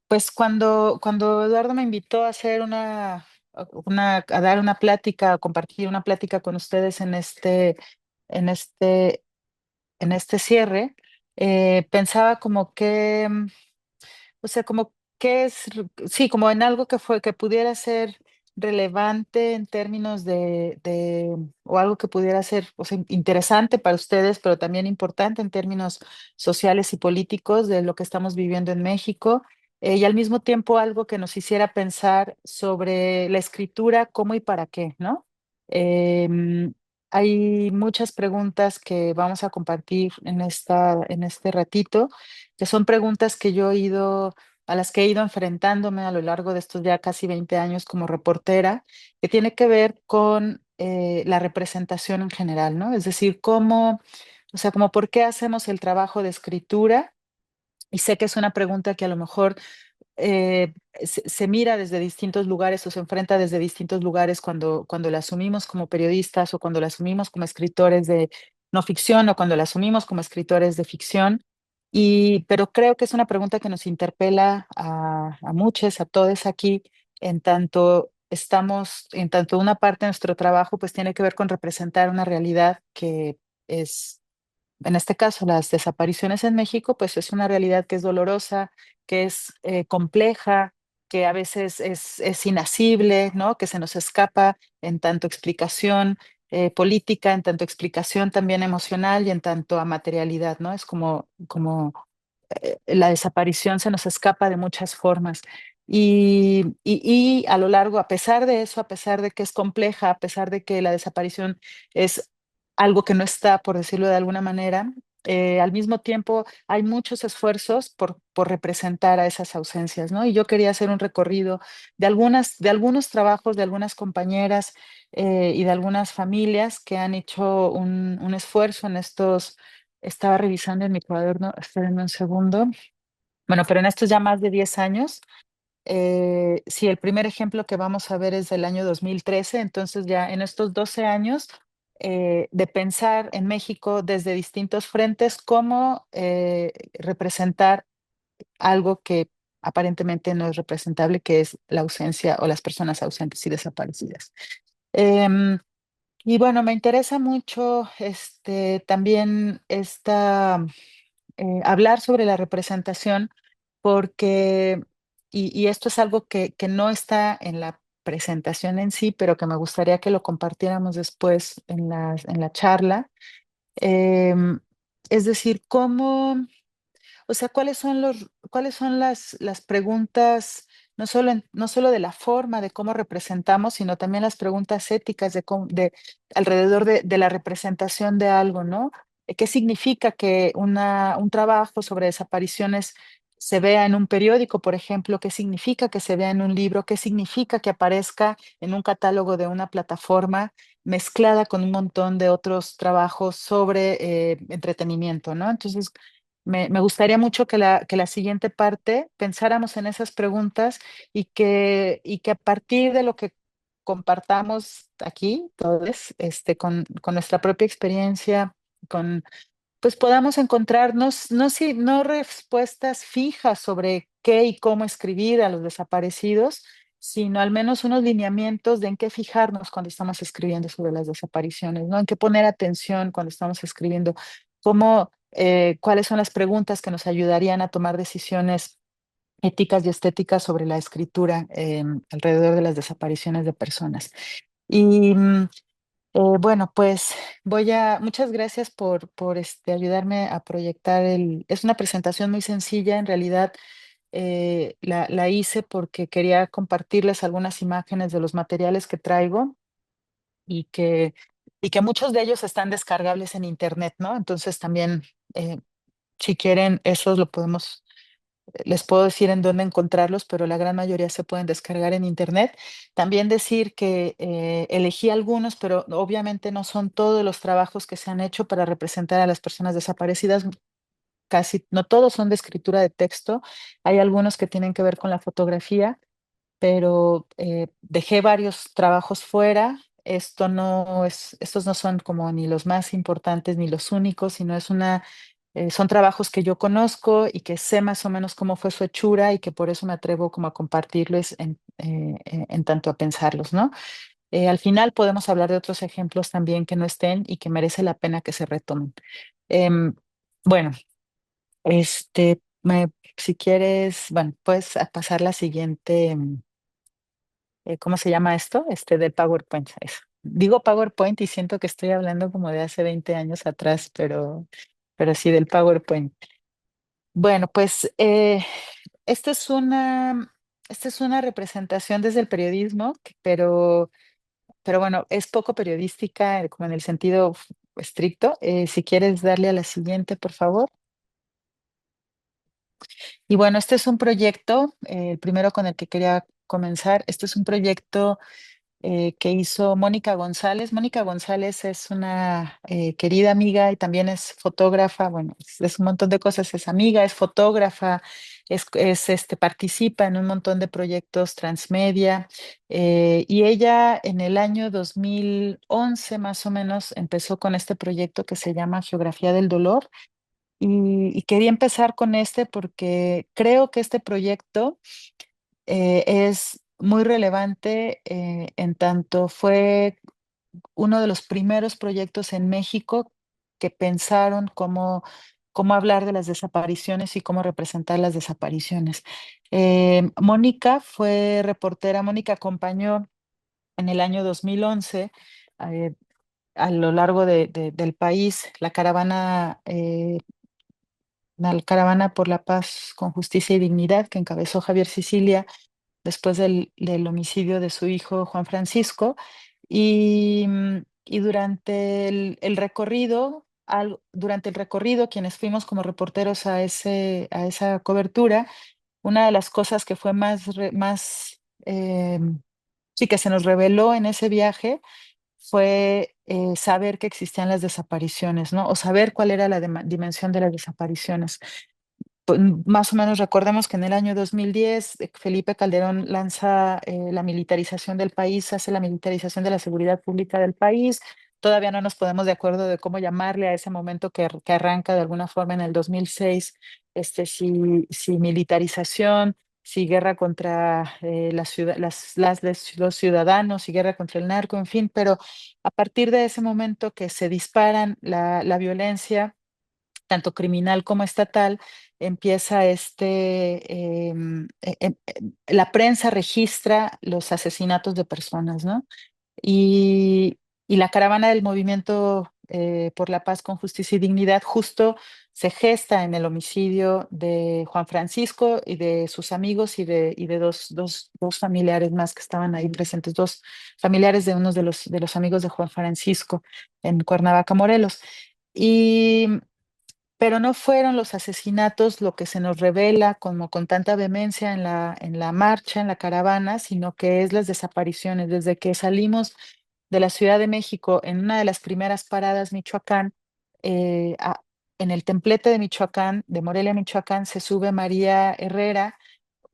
Pues cuando Eduardo me invitó a hacer a dar una plática, a compartir una plática con ustedes en este, en este cierre, pensaba como que, o sea, como que sí, como en algo que pudiera ser relevante en términos o algo que pudiera ser, o sea, interesante para ustedes, pero también importante en términos sociales y políticos de lo que estamos viviendo en México, y al mismo tiempo algo que nos hiciera pensar sobre la escritura, cómo y para qué, ¿no? Em, Hay muchas preguntas que vamos a compartir en este ratito, que son preguntas a las que he ido enfrentándome a lo largo de estos ya casi 20 años como reportera, que tiene que ver con la representación en general, ¿no? Es decir, o sea, como por qué hacemos el trabajo de escritura. Y sé que es una pregunta que a lo mejor se mira desde distintos lugares o se enfrenta desde distintos lugares cuando la asumimos como periodistas o cuando la asumimos como escritores de no ficción o cuando la asumimos como escritores de ficción. Pero creo que es una pregunta que nos interpela a muchos, a todos aquí, en tanto una parte de nuestro trabajo pues tiene que ver con representar una realidad que es, en este caso, las desapariciones en México, pues es una realidad que es dolorosa, que es compleja, que a veces es inasible, ¿no? Que se nos escapa en tanto explicación política, en tanto explicación también emocional y en tanto a materialidad, ¿no? Es como la desaparición se nos escapa de muchas formas. Y a lo largo, a pesar de eso, a pesar de que es compleja, a pesar de que la desaparición es algo que no está, por decirlo de alguna manera, al mismo tiempo hay muchos esfuerzos por representar a esas ausencias, ¿no? Y yo quería hacer un recorrido de algunos trabajos de algunas compañeras y de algunas familias que han hecho un esfuerzo en estos. Estaba revisando en mi cuaderno, espérenme un segundo. Bueno, pero en estos ya más de 10 años, sí, el primer ejemplo que vamos a ver es del año 2013. Entonces ya en estos 12 años de pensar en México desde distintos frentes cómo representar algo que aparentemente no es representable, que es la ausencia o las personas ausentes y desaparecidas. Em, y bueno, me interesa mucho también hablar sobre la representación porque, y esto es algo que no está en la presentación en sí, pero que me gustaría que lo compartiéramos después en la charla. Em, es decir, o sea, cuáles son las preguntas, no solo de la forma de cómo representamos, sino también las preguntas éticas alrededor de la representación de algo, ¿no? ¿Qué significa que un trabajo sobre desapariciones se vea en un periódico, por ejemplo? ¿Qué significa que se vea en un libro? ¿Qué significa que aparezca en un catálogo de una plataforma mezclada con un montón de otros trabajos sobre entretenimiento, ¿no? Entonces, me gustaría mucho que la siguiente parte pensáramos en esas preguntas y que a partir de lo que compartamos aquí, todos, con nuestra propia experiencia, pues podamos encontrarnos, no respuestas fijas sobre qué y cómo escribir a los desaparecidos, sino al menos unos lineamientos de en qué fijarnos cuando estamos escribiendo sobre las desapariciones, ¿no? En qué poner atención cuando estamos escribiendo, cuáles son las preguntas que nos ayudarían a tomar decisiones éticas y estéticas sobre la escritura alrededor de las desapariciones de personas. Y bueno, pues muchas gracias por ayudarme a proyectar es una presentación muy sencilla, en realidad la hice porque quería compartirles algunas imágenes de los materiales que traigo y que, y que muchos de ellos están descargables en internet, ¿no? Entonces también, si quieren, esos lo podemos les puedo decir en dónde encontrarlos, pero la gran mayoría se pueden descargar en internet. También decir que elegí algunos, pero obviamente no son todos los trabajos que se han hecho para representar a las personas desaparecidas. Casi no todos son de escritura de texto. Hay algunos que tienen que ver con la fotografía, pero dejé varios trabajos fuera. Estos no son como ni los más importantes ni los únicos, sino es una Son trabajos que yo conozco y que sé más o menos cómo fue su hechura y que por eso me atrevo como a compartirles en tanto a pensarlos, ¿no? Al final podemos hablar de otros ejemplos también que no estén y que merece la pena que se retomen. Em, bueno, si quieres, bueno, puedes pasar la siguiente, ¿cómo se llama esto? Del PowerPoint. Eso. Digo PowerPoint y siento que estoy hablando como de hace 20 años atrás, pero sí del PowerPoint. Bueno, pues esta es una representación desde el periodismo, pero bueno, es poco periodística, como en el sentido estricto. Si quieres darle a la siguiente, por favor. Y bueno, este es un proyecto, el primero con el que quería comenzar. Este es un proyecto que hizo Mónica González. Mónica González es una querida amiga y también es fotógrafa. Bueno, es un montón de cosas. Es amiga, es fotógrafa, participa en un montón de proyectos transmedia. Y ella en el año 2011 más o menos empezó con este proyecto que se llama Geografía del Dolor. Y quería empezar con este porque creo que este proyecto es muy relevante, en tanto fue uno de los primeros proyectos en México que pensaron cómo hablar de las desapariciones y cómo representar las desapariciones. Mónica fue reportera. Mónica acompañó en el año 2011 eh, a lo largo del país la caravana por la paz con justicia y dignidad que encabezó Javier Sicilia después del homicidio de su hijo Juan Francisco. Y durante el recorrido, durante el recorrido, quienes fuimos como reporteros a esa cobertura, una de las cosas que fue sí, que se nos reveló en ese viaje fue saber que existían las desapariciones, ¿no? O saber cuál era la dimensión de las desapariciones. Más o menos recordemos que en el año 2010 Felipe Calderón lanza la militarización del país, hace la militarización de la seguridad pública del país. Todavía no nos ponemos de acuerdo de cómo llamarle a ese momento que arranca de alguna forma en el 2006, si militarización, si guerra contra los ciudadanos, si guerra contra el narco, en fin, pero a partir de ese momento que se disparan la violencia tanto criminal como estatal, empieza la prensa registra los asesinatos de personas, ¿no? Y, y la caravana del movimiento por la paz con justicia y dignidad justo se gesta en el homicidio de Juan Francisco y de sus amigos y de dos familiares más que estaban ahí presentes, dos familiares de unos de los amigos de Juan Francisco en Cuernavaca, Morelos. Y pero no fueron los asesinatos lo que se nos revela como con tanta vehemencia en la marcha, en la caravana, sino que es las desapariciones. Desde que salimos de la Ciudad de México, en una de las primeras paradas, Michoacán, eh, a- en el templete de Michoacán, de Morelia, Michoacán, se sube María Herrera,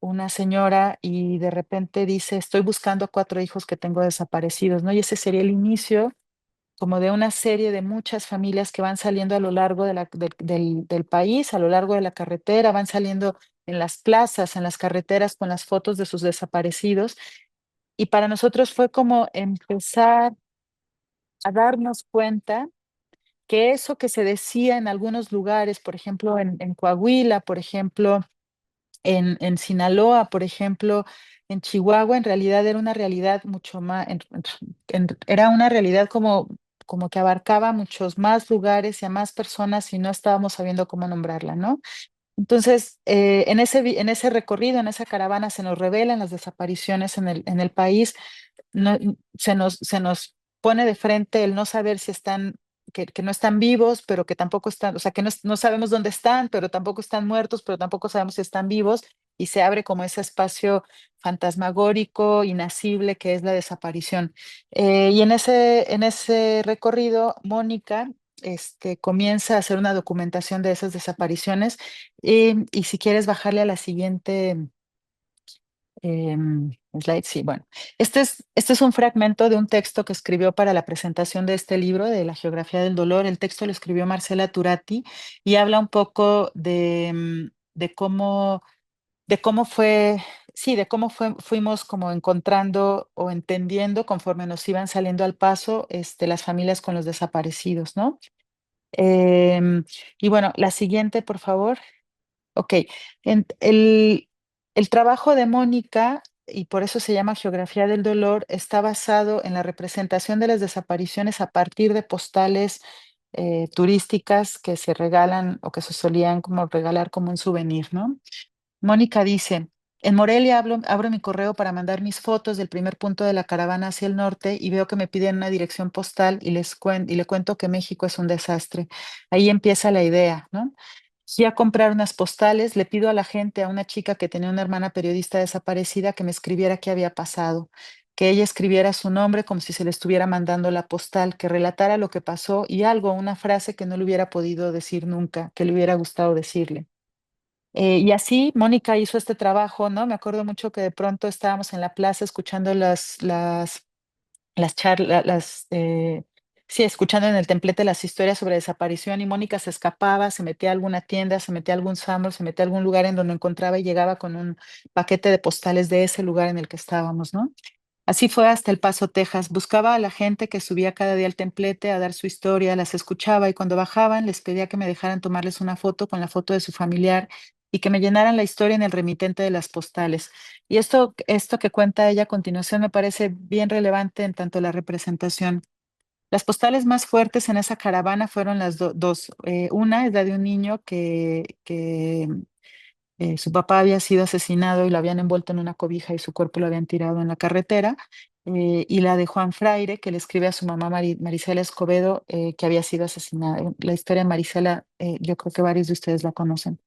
una señora, y de repente dice, estoy buscando a 4 hijos que tengo desaparecidos, ¿no? Y ese sería el inicio como de una serie de muchas familias que van saliendo a lo largo del país, a lo largo de la carretera, van saliendo en las plazas, en las carreteras con las fotos de sus desaparecidos. Y para nosotros fue como empezar a darnos cuenta que eso que se decía en algunos lugares, por ejemplo, en Coahuila, por ejemplo, en Sinaloa, por ejemplo, en Chihuahua, en realidad era una realidad mucho más, era una realidad como que abarcaba muchos más lugares y a más personas y no estábamos sabiendo cómo nombrarla, ¿no? Entonces, en ese recorrido, en esa caravana, se nos revelan las desapariciones en el país. No, se nos pone de frente el no saber si están, que no están vivos, pero que tampoco están, o sea, que no sabemos dónde están, pero tampoco están muertos, pero tampoco sabemos si están vivos, y se abre como ese espacio fantasmagórico, inasible, que es la desaparición. Y en ese recorrido, Mónica comienza a hacer una documentación de esas desapariciones, y si quieres bajarle a la siguiente Slide, sí, bueno. Este es un fragmento de un texto que escribió para la presentación de este libro, de la geografía del dolor. El texto lo escribió Marcela Turati y habla un poco de cómo fue, sí, de cómo fuimos como encontrando o entendiendo conforme nos iban saliendo al paso las familias con los desaparecidos, ¿no? Em, y bueno, la siguiente, por favor. Ok, en- el, el trabajo de Mónica, y por eso se llama Geografía del Dolor, está basado en la representación de las desapariciones a partir de postales turísticas que se regalan o que se solían como regalar como un souvenir, ¿no? Mónica dice, en Morelia abro mi correo para mandar mis fotos del primer punto de la caravana hacia el norte y veo que me piden una dirección postal y le cuento que México es un desastre. Ahí empieza la idea, ¿no? Fui a comprar unas postales, le pido a la gente, a una chica que tenía una hermana periodista desaparecida, que me escribiera qué había pasado, que ella escribiera su nombre como si se le estuviera mandando la postal, que relatara lo que pasó y algo, una frase que no le hubiera podido decir nunca, que le hubiera gustado decirle. Y así Mónica hizo este trabajo, ¿no? Me acuerdo mucho que de pronto estábamos en la plaza escuchando las charlas, sí, escuchando en el templete las historias sobre desaparición y Mónica se escapaba, se metía a alguna tienda, se metía a algún Sambor, se metía a algún lugar en donde encontraba y llegaba con un paquete de postales de ese lugar en el que estábamos, ¿no? Así fue hasta El Paso, Texas. Buscaba a la gente que subía cada día al templete a dar su historia, las escuchaba y cuando bajaban les pedía que me dejaran tomarles una foto con la foto de su familiar y que me llenaran la historia en el remitente de las postales. Y esto que cuenta ella a continuación me parece bien relevante en tanto la representación. Las postales más fuertes en esa caravana fueron las dos. Una es la de un niño que su papá había sido asesinado y lo habían envuelto en una cobija y su cuerpo lo habían tirado en la carretera. Y la de Juan Fraire, que le escribe a su mamá Marisela Escobedo, que había sido asesinada. La historia de Marisela, yo creo que varios de ustedes la conocen.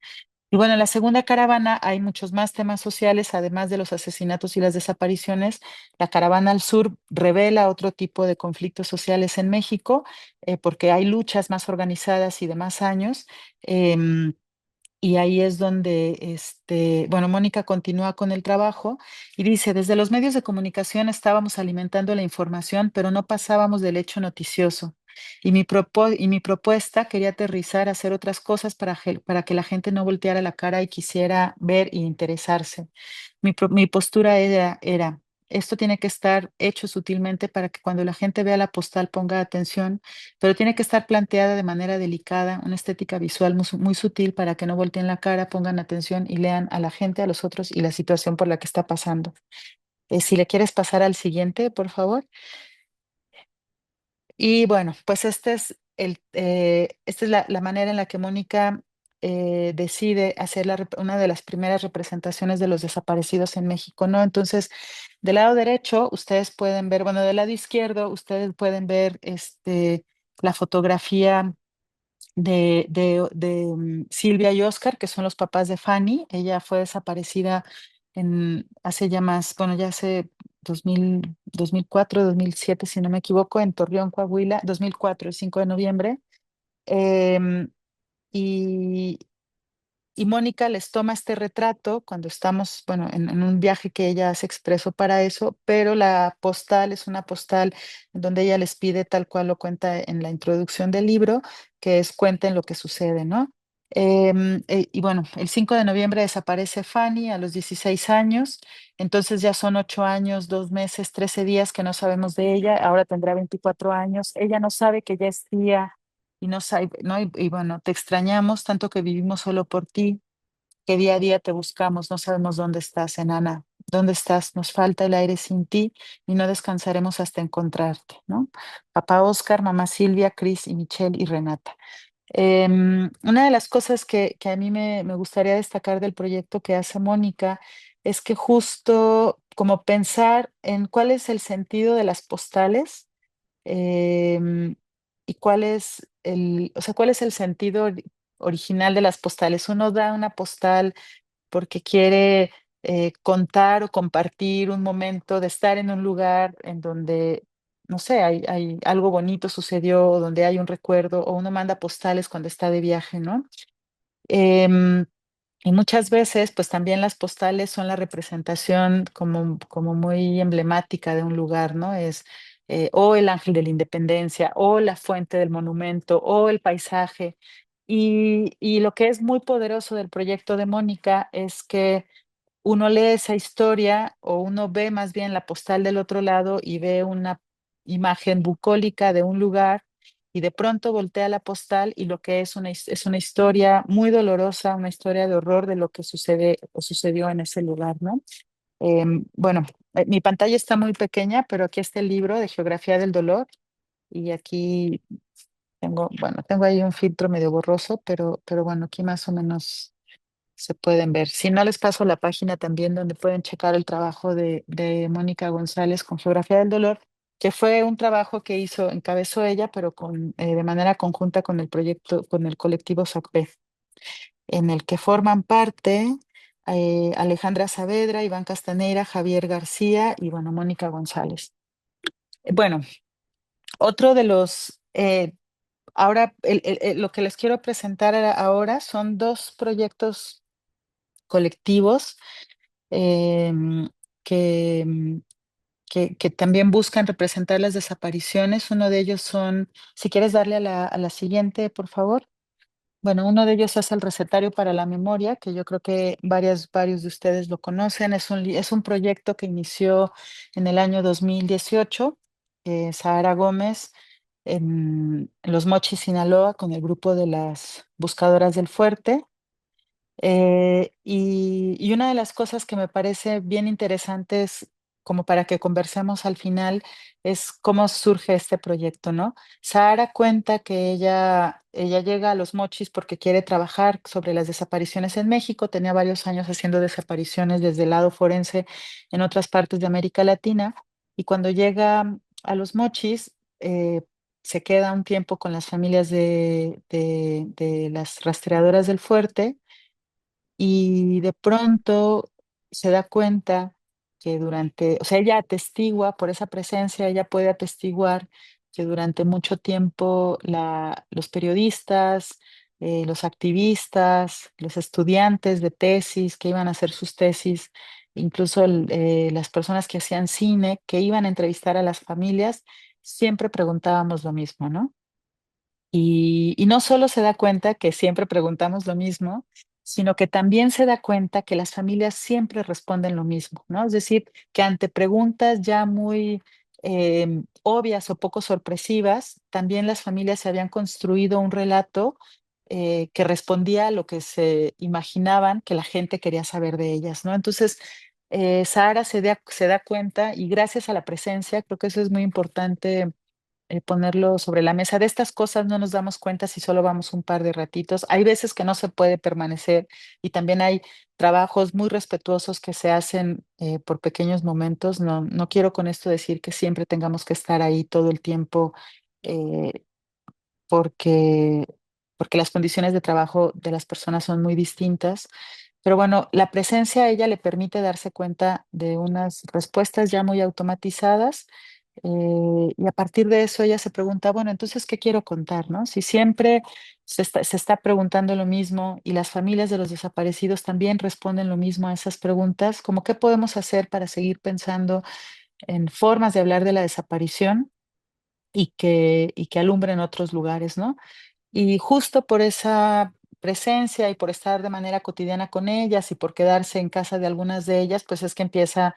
Y bueno, en la segunda caravana hay muchos más temas sociales, además de los asesinatos y las desapariciones. La caravana al sur revela otro tipo de conflictos sociales en México, porque hay luchas más organizadas y de más años. Em, y ahí es donde, bueno, Mónica continúa con el trabajo y dice, desde los medios de comunicación estábamos alimentando la información, pero no pasábamos del hecho noticioso. Y mi propuesta quería aterrizar, hacer otras cosas para que la gente no volteara la cara y quisiera ver y interesarse. Mi postura esto tiene que estar hecho sutilmente para que cuando la gente vea la postal ponga atención, pero tiene que estar planteada de manera delicada, una estética visual muy sutil para que no volteen la cara, pongan atención y lean a la gente, a los otros y la situación por la que está pasando. Si le quieres pasar al siguiente, por favor. Y bueno, pues esta es la manera en la que Mónica decide hacer una de las primeras representaciones de los desaparecidos en México, ¿no? Entonces, del lado derecho, ustedes pueden ver, bueno, del lado izquierdo, ustedes pueden ver la fotografía de Silvia y Oscar, que son los papás de Fanny. Ella fue desaparecida hace ya más, bueno, ya hace 2004, 2007, si no me equivoco, en Torreón, Coahuila, 2004, el 5 de noviembre. Em, y, y Mónica les toma este retrato cuando estamos, bueno, en un viaje que ella hace expreso para eso, pero la postal es una postal en donde ella les pide, tal cual lo cuenta en la introducción del libro, que es cuenten lo que sucede, ¿no? Y bueno, el 5 de noviembre desaparece Fanny a los 16 años, entonces ya son 8 años, 2 meses, 13 días que no sabemos de ella, ahora tendrá 24 años, ella no sabe que ya es tía y no sabe, ¿no? Y bueno, te extrañamos tanto que vivimos solo por ti, que día a día te buscamos, no sabemos dónde estás, enana, dónde estás, nos falta el aire sin ti y no descansaremos hasta encontrarte, ¿no? Papá Oscar, mamá Silvia, Cris y Michelle y Renata. Una de las cosas que a mí me gustaría destacar del proyecto que hace Mónica es que justo como pensar en cuál es el sentido de las postales, em, y o sea, cuál es el sentido original de las postales. Uno da una postal porque quiere contar o compartir un momento de estar en un lugar en donde, no sé, hay algo bonito sucedió, o donde hay un recuerdo, o uno manda postales cuando está de viaje, ¿no? Em, Y muchas veces, pues también las postales son la representación como muy emblemática de un lugar, ¿no? Es o el Ángel de la Independencia, o la fuente del monumento, o el paisaje. Y lo que es muy poderoso del proyecto de Mónica es que uno lee esa historia o uno ve más bien la postal del otro lado y ve una imagen bucólica de un lugar y de pronto voltea la postal y lo que es es una historia muy dolorosa, una historia de horror de lo que sucede o sucedió en ese lugar, ¿no? Bueno, mi pantalla está muy pequeña, pero aquí está el libro de Geografía del Dolor y aquí tengo, bueno, tengo ahí un filtro medio borroso, pero bueno, aquí más o menos se pueden ver. Si no, les paso la página también donde pueden checar el trabajo de Mónica González con Geografía del Dolor, que fue un trabajo que encabezó ella, pero de manera conjunta con el proyecto, con el colectivo SOCPE, en el que forman parte Alejandra Saavedra, Iván Castaneira, Javier García y bueno, Mónica González. Bueno, otro de los, ahora, lo que les quiero presentar ahora son dos proyectos colectivos em, que, que también buscan representar las desapariciones. Uno de ellos son, si quieres darle a a la siguiente, por favor. Bueno, uno de ellos es el Recetario para la Memoria, que yo creo que varios de ustedes lo conocen. Es un proyecto que inició en el año 2018, Sahara Gómez, en Los Mochis, Sinaloa, con el grupo de las Buscadoras del Fuerte. Y una de las cosas que me parece bien interesantes, como para que conversemos al final, es cómo surge este proyecto, ¿no? Sahara cuenta que ella llega a Los Mochis porque quiere trabajar sobre las desapariciones en México. Tenía varios años haciendo desapariciones desde el lado forense en otras partes de América Latina. Y cuando llega a Los Mochis, se queda un tiempo con las familias de las rastreadoras del fuerte y de pronto se da cuenta que o sea, ella atestigua por esa presencia, ella puede atestiguar que durante mucho tiempo los periodistas, los activistas, los estudiantes de tesis que iban a hacer sus tesis, incluso las personas que hacían cine, que iban a entrevistar a las familias, siempre preguntábamos lo mismo, ¿no? Y no solo se da cuenta que siempre preguntamos lo mismo, sino que también se da cuenta que las familias siempre responden lo mismo, ¿no? Es decir, que ante preguntas ya muy obvias o poco sorpresivas, también las familias se habían construido un relato que respondía a lo que se imaginaban que la gente quería saber de ellas, ¿no? Entonces, Sahara se da cuenta y gracias a la presencia, creo que eso es muy importante ponerlo sobre la mesa. De estas cosas no nos damos cuenta si solo vamos un par de ratitos. Hay veces que no se puede permanecer y también hay trabajos muy respetuosos que se hacen por pequeños momentos. No quiero con esto decir que siempre tengamos que estar ahí todo el tiempo eh, porque, porque las condiciones de trabajo de las personas son muy distintas. Pero bueno, la presencia a ella le permite darse cuenta de unas respuestas ya muy automatizadas y a partir de eso ella se pregunta, bueno, entonces, ¿qué quiero contar, no? Si siempre se está preguntando lo mismo y las familias de los desaparecidos también responden lo mismo a esas preguntas, ¿cómo qué podemos hacer para seguir pensando en formas de hablar de la desaparición y que alumbren otros lugares, ¿no? Y justo por esa presencia y por estar de manera cotidiana con ellas y por quedarse en casa de algunas de ellas, pues es que empieza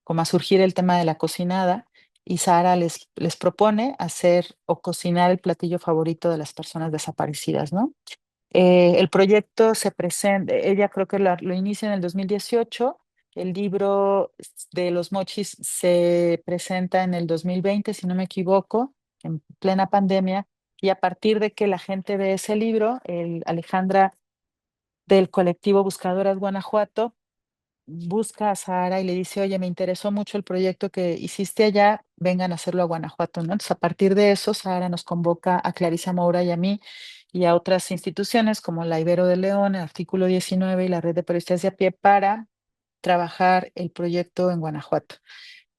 como a surgir el tema de la cocinada y Sara les propone hacer o cocinar el platillo favorito de las personas desaparecidas, ¿no? El proyecto se presenta, ella creo que lo inicia en el 2018, el libro de los mochis se presenta en el 2020, si no me equivoco, en plena pandemia, y a partir de que la gente ve ese libro, Alejandra del colectivo Buscadoras Guanajuato busca a Sara y le dice, oye, me interesó mucho el proyecto que hiciste allá, vengan a hacerlo a Guanajuato, ¿no? Entonces, a partir de eso, Sara nos convoca a Clarisa Moura y a mí y a otras instituciones como la Ibero de León, el Artículo 19 y la Red de Periodistas de a Pie para trabajar el proyecto en Guanajuato.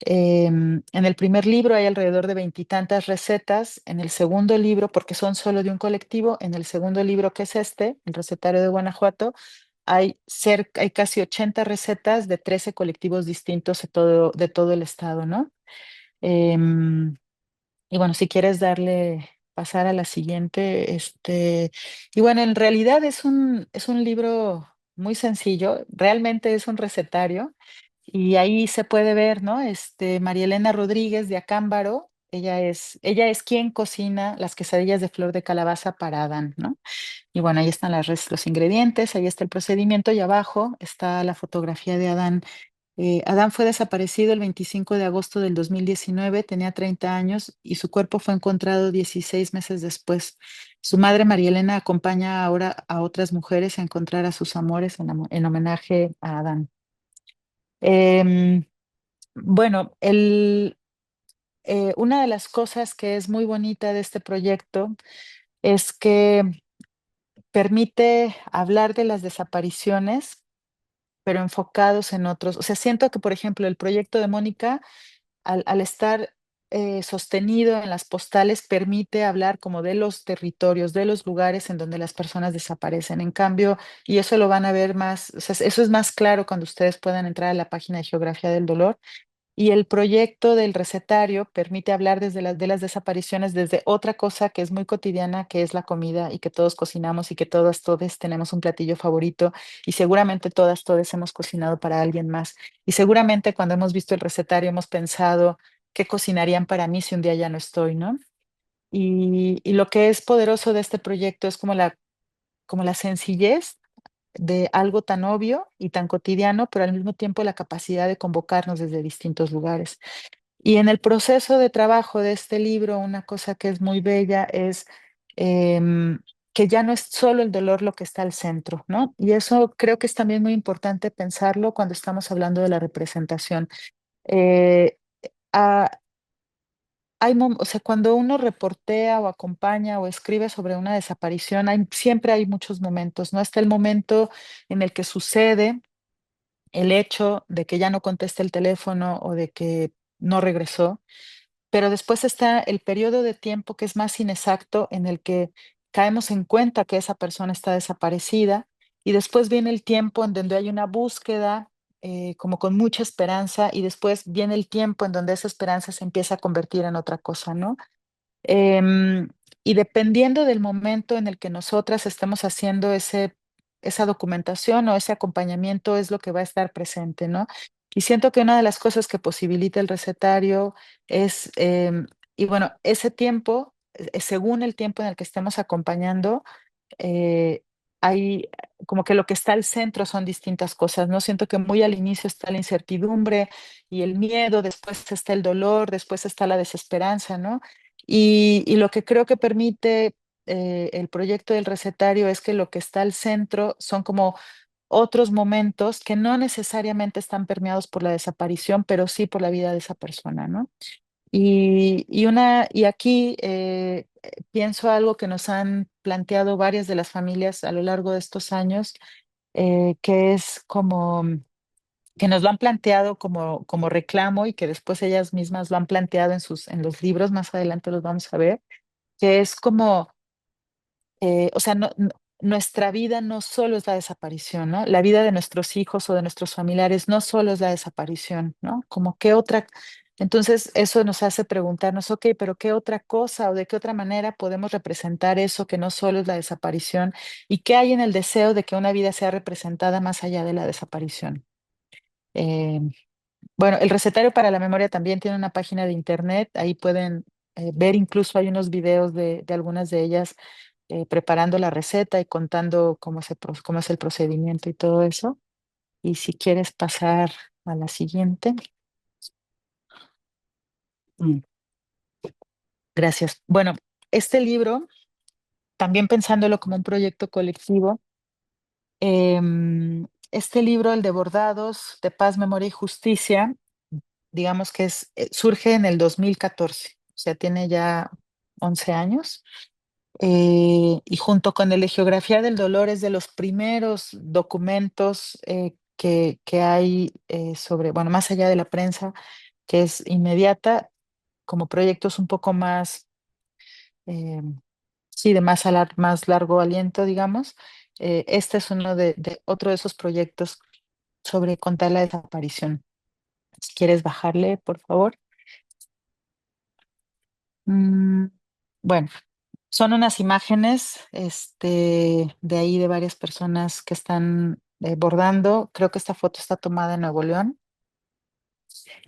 En el primer libro hay alrededor de veintitantas recetas. En el segundo libro, porque son solo de un colectivo, en el segundo libro, que es este, el recetario de Guanajuato, hay casi 80 recetas de 13 colectivos distintos de todo el estado, ¿no? Em, y bueno, si quieres pasar a la siguiente, y bueno, en realidad es un libro muy sencillo, realmente es un recetario, y ahí se puede ver, ¿no? María Elena Rodríguez de Acámbaro, ella es quien cocina las quesadillas de flor de calabaza para Adán, ¿no? Y bueno, ahí están los ingredientes, ahí está el procedimiento y abajo está la fotografía de Adán. Adán fue desaparecido el 25 de agosto del 2019, tenía 30 años y su cuerpo fue encontrado 16 meses después. Su madre, María Elena, acompaña ahora a otras mujeres a encontrar a sus amores en homenaje a Adán. Em, bueno, una de las cosas que es muy bonita de este proyecto es que permite hablar de las desapariciones, pero enfocados en otros. O sea, siento que, por ejemplo, el proyecto de Mónica, al estar sostenido en las postales, permite hablar como de los territorios, de los lugares en donde las personas desaparecen. En cambio, y eso lo van a ver más, o sea, eso es más claro cuando ustedes puedan entrar a la página de Geografía del Dolor. Y el proyecto del recetario permite hablar de las desapariciones desde otra cosa que es muy cotidiana, que es la comida y que todos cocinamos y que todas, todos tenemos un platillo favorito y seguramente todas, todos hemos cocinado para alguien más. Y seguramente cuando hemos visto el recetario hemos pensado qué cocinarían para mí si un día ya no estoy, ¿no? Y lo que es poderoso de este proyecto es como la sencillez de algo tan obvio y tan cotidiano, pero al mismo tiempo la capacidad de convocarnos desde distintos lugares. Y en el proceso de trabajo de este libro, una cosa que es muy bella es em, que ya no es solo el dolor lo que está al centro, ¿no? Y eso creo que es también muy importante pensarlo cuando estamos hablando de la representación. Eh, ah, o sea, cuando uno reportea o acompaña o escribe sobre una desaparición, siempre hay muchos momentos, ¿no? Está el momento en el que sucede el hecho de que ya no conteste el teléfono o de que no regresó, pero después está el periodo de tiempo que es más inexacto en el que caemos en cuenta que esa persona está desaparecida y después viene el tiempo en donde hay una búsqueda como con mucha esperanza y después viene el tiempo en donde esa esperanza se empieza a convertir en otra cosa, ¿no? Em, y dependiendo del momento en el que nosotras estemos haciendo esa documentación o ese acompañamiento es lo que va a estar presente, ¿no? Y siento que una de las cosas que posibilita el recetario es, y bueno, ese tiempo, según el tiempo en el que estemos acompañando, eh, hay como que lo que está al centro son distintas cosas, ¿no? Siento que muy al inicio está la incertidumbre y el miedo, después está el dolor, después está la desesperanza, ¿no? Y lo que creo que permite el proyecto del recetario es que lo que está al centro son como otros momentos que no necesariamente están permeados por la desaparición, pero sí por la vida de esa persona, ¿no? Y aquí pienso algo que nos han planteado varias de las familias a lo largo de estos años, que es como que nos lo han planteado como reclamo y que después ellas mismas lo han planteado en los libros, más adelante los vamos a ver, que es como o sea, nuestra vida no solo es la desaparición, ¿no? La vida de nuestros hijos o de nuestros familiares no solo es la desaparición, ¿no? Como qué otra. Entonces, eso nos hace preguntarnos, ok, pero ¿qué otra cosa o de qué otra manera podemos representar eso que no solo es la desaparición? ¿Y qué hay en el deseo de que una vida sea representada más allá de la desaparición? Eh, bueno, el recetario para la memoria también tiene una página de internet, ahí pueden ver, incluso hay unos videos de algunas de ellas preparando la receta y contando cómo es el procedimiento y todo eso. Y si quieres pasar a la siguiente. Mm, Gracias. Bueno, este libro, también pensándolo como un proyecto colectivo, este libro, el de Bordados de Paz, Memoria y Justicia, digamos que surge en el 2014, o sea, tiene ya 11 años. Y junto con el de Geografía del Dolor es de los primeros documentos que hay sobre, bueno, más allá de la prensa, que es inmediata, como proyectos un poco más, eh, sí, de más largo aliento, digamos. Este es uno de otro de esos proyectos sobre contar la desaparición. Si quieres bajarle, por favor. Mm, bueno, son unas imágenes, de ahí de varias personas que están bordando. Creo que esta foto está tomada en Nuevo León.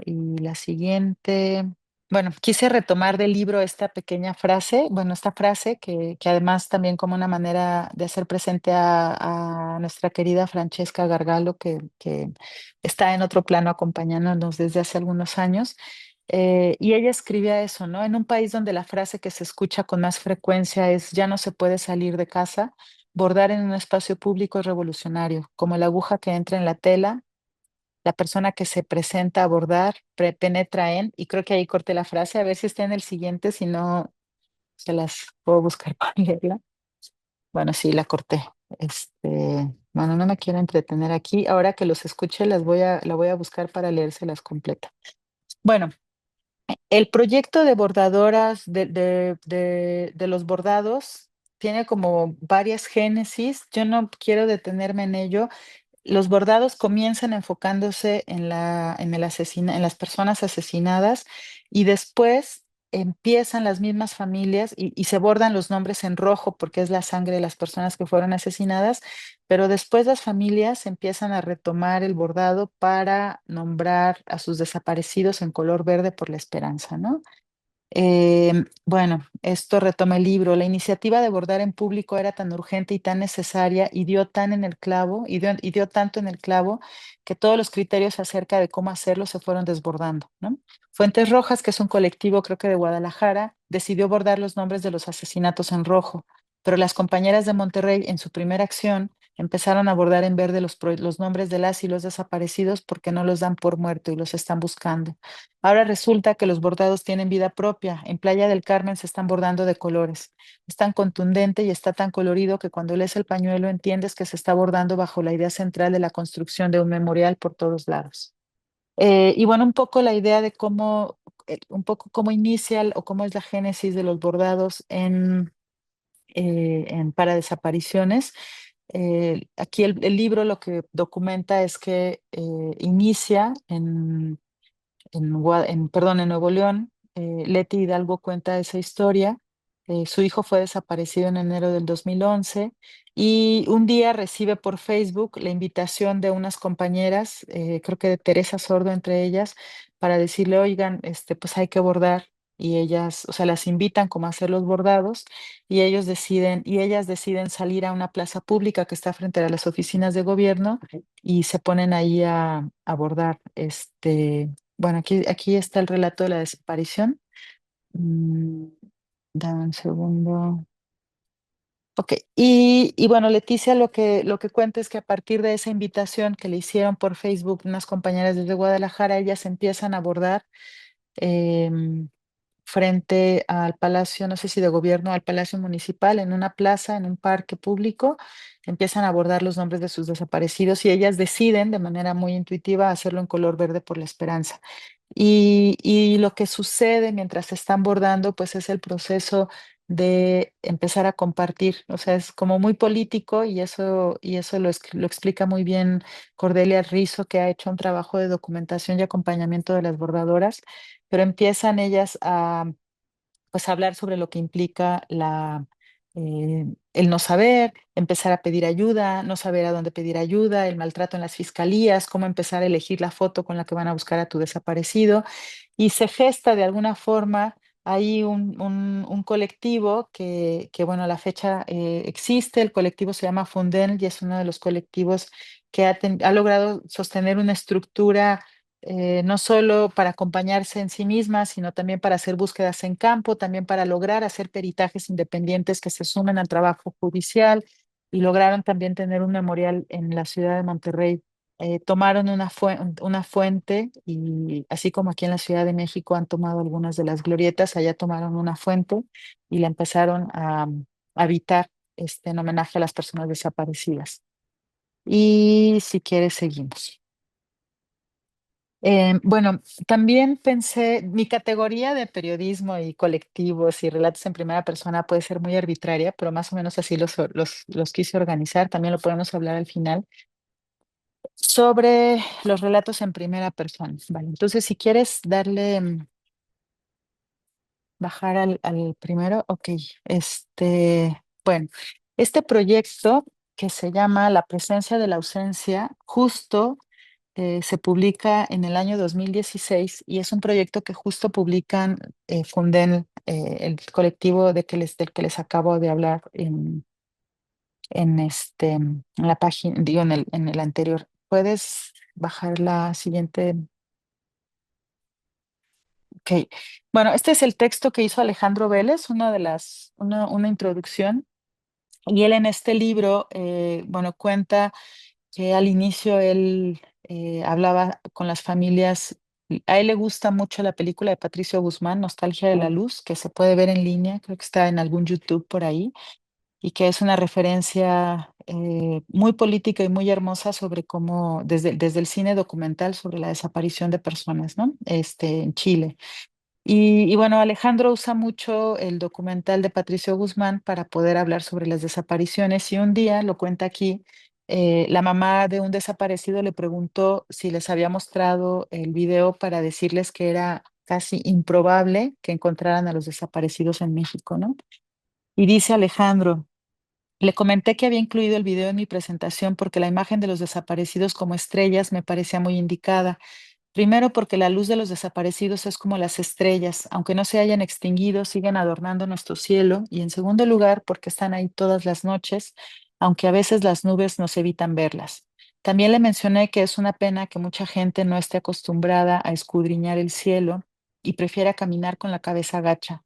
Y la siguiente, bueno, quise retomar del libro esta pequeña frase, bueno, esta frase que además también como una manera de hacer presente a nuestra querida Francesca Gargalo, que está en otro plano acompañándonos desde hace algunos años. Y ella escribía eso, ¿no? En un país donde la frase que se escucha con más frecuencia es ya no se puede salir de casa, bordar en un espacio público es revolucionario, como la aguja que entra en la tela, la persona que se presenta a abordar penetra en, y creo que ahí corté la frase, a ver si está en el siguiente, si no, se las puedo buscar para leerla. Bueno, sí, la corté. Bueno, no me quiero entretener aquí. Ahora que los escuche, la voy a buscar para leérselas completa. Bueno, el proyecto de bordadoras, de los bordados, tiene como varias génesis. Yo no quiero detenerme en ello. Los bordados comienzan enfocándose en las personas asesinadas y después empiezan las mismas familias y se bordan los nombres en rojo porque es la sangre de las personas que fueron asesinadas, pero después las familias empiezan a retomar el bordado para nombrar a sus desaparecidos en color verde por la esperanza, ¿no? Bueno, esto retoma el libro. La iniciativa de bordar en público era tan urgente y tan necesaria y dio tan en el clavo, y dio tanto en el clavo que todos los criterios acerca de cómo hacerlo se fueron desbordando, ¿no? Fuentes Rojas, que es un colectivo, creo que de Guadalajara, decidió bordar los nombres de los asesinatos en rojo, pero las compañeras de Monterrey, en su primera acción, empezaron a bordar en verde los nombres de las y los desaparecidos porque no los dan por muerto y los están buscando. Ahora resulta que los bordados tienen vida propia. En Playa del Carmen se están bordando de colores. Es tan contundente y está tan colorido que cuando lees el pañuelo entiendes que se está bordando bajo la idea central de la construcción de un memorial por todos lados. Y bueno, un poco la idea de cómo, un poco cómo inicia o cómo es la génesis de los bordados para desapariciones. Aquí el libro lo que documenta es que inicia perdón, en Nuevo León. Leti Hidalgo cuenta esa historia. Su hijo fue desaparecido en enero del 2011 y un día recibe por Facebook la invitación de unas compañeras, creo que de Teresa Sordo entre ellas, para decirle, oigan, pues hay que bordar. Y ellas, o sea, las invitan como a hacer los bordados y ellas deciden salir a una plaza pública que está frente a las oficinas de gobierno y se ponen ahí a bordar. Bueno, aquí está el relato de la desaparición. Mm, Dame un segundo. Ok, y bueno, Leticia lo que cuenta es que a partir de esa invitación que le hicieron por Facebook unas compañeras desde Guadalajara, ellas empiezan a abordar em, frente al Palacio, no sé si de gobierno, al Palacio Municipal, en una plaza, en un parque público, empiezan a abordar los nombres de sus desaparecidos y ellas deciden de manera muy intuitiva hacerlo en color verde por la esperanza. Y lo que sucede mientras se están bordando, pues es el proceso de empezar a compartir. O sea, es como muy político y eso lo explica muy bien Cordelia Rizzo, que ha hecho un trabajo de documentación y acompañamiento de las bordadoras, pero empiezan ellas a pues hablar sobre lo que implica el no saber, empezar a pedir ayuda, no saber a dónde pedir ayuda, el maltrato en las fiscalías, cómo empezar a elegir la foto con la que van a buscar a tu desaparecido. Y se gesta de alguna forma ahí un colectivo bueno, a la fecha existe. El colectivo se llama Funden y es uno de los colectivos que ha logrado sostener una estructura no solo para acompañarse en sí misma, sino también para hacer búsquedas en campo, también para lograr hacer peritajes independientes que se sumen al trabajo judicial y lograron también tener un memorial en la ciudad de Monterrey. Tomaron una fuente y así como aquí en la Ciudad de México han tomado algunas de las glorietas, allá tomaron una fuente y la empezaron a habitar en homenaje a las personas desaparecidas. Y si quieres, seguimos. Bueno, también pensé, mi categoría de periodismo y colectivos y relatos en primera persona puede ser muy arbitraria, pero más o menos así los quise organizar. También lo podemos hablar al final sobre los relatos en primera persona. Vale, entonces si quieres darle, bajar al primero, ok. Bueno, este proyecto que se llama La presencia de la ausencia, justo se publica en el año 2016 y es un proyecto que justo publican Funden, el colectivo del que les acabo de hablar en la página, digo, en el anterior. ¿Puedes bajar la siguiente? Ok. Bueno, este es el texto que hizo Alejandro Vélez, una introducción. Y él en este libro, bueno, cuenta que al inicio él hablaba con las familias. A él le gusta mucho la película de Patricio Guzmán, Nostalgia de la Luz, que se puede ver en línea, creo que está en algún YouTube por ahí, y que es una referencia muy política y muy hermosa sobre cómo, desde el cine documental sobre la desaparición de personas, ¿no? En Chile. Y bueno, Alejandro usa mucho el documental de Patricio Guzmán para poder hablar sobre las desapariciones y un día, lo cuenta aquí, la mamá de un desaparecido le preguntó si les había mostrado el video para decirles que era casi improbable que encontraran a los desaparecidos en México, ¿no? Y dice Alejandro, le comenté que había incluido el video en mi presentación porque la imagen de los desaparecidos como estrellas me parecía muy indicada. Primero, porque la luz de los desaparecidos es como las estrellas, aunque no se hayan extinguido, siguen adornando nuestro cielo. Y en segundo lugar, porque están ahí todas las noches, aunque a veces las nubes nos evitan verlas. También le mencioné que es una pena que mucha gente no esté acostumbrada a escudriñar el cielo y prefiera caminar con la cabeza gacha.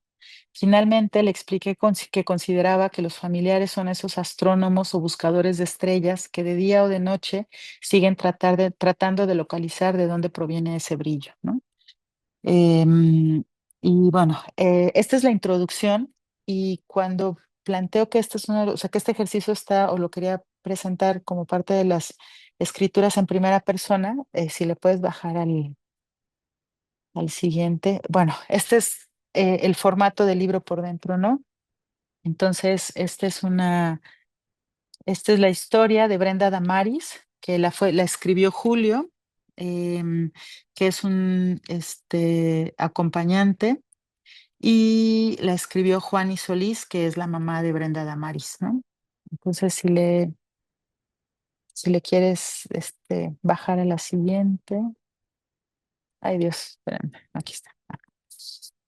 Finalmente, le expliqué que consideraba que los familiares son esos astrónomos o buscadores de estrellas que de día o de noche siguen tratando de localizar de dónde proviene ese brillo, ¿no? Em, y bueno, esta es la introducción y cuando planteo que este es uno, o sea, que este ejercicio está o lo quería presentar como parte de las escrituras en primera persona, si le puedes bajar al siguiente. Bueno, este es el formato del libro por dentro, ¿no? Entonces, esta es la historia de Brenda Damaris, que la escribió Julio, em, que es un acompañante, y la escribió Juani Solís, que es la mamá de Brenda Damaris, ¿no? Entonces, si le quieres bajar a la siguiente. Ay, Dios, espérame, aquí está.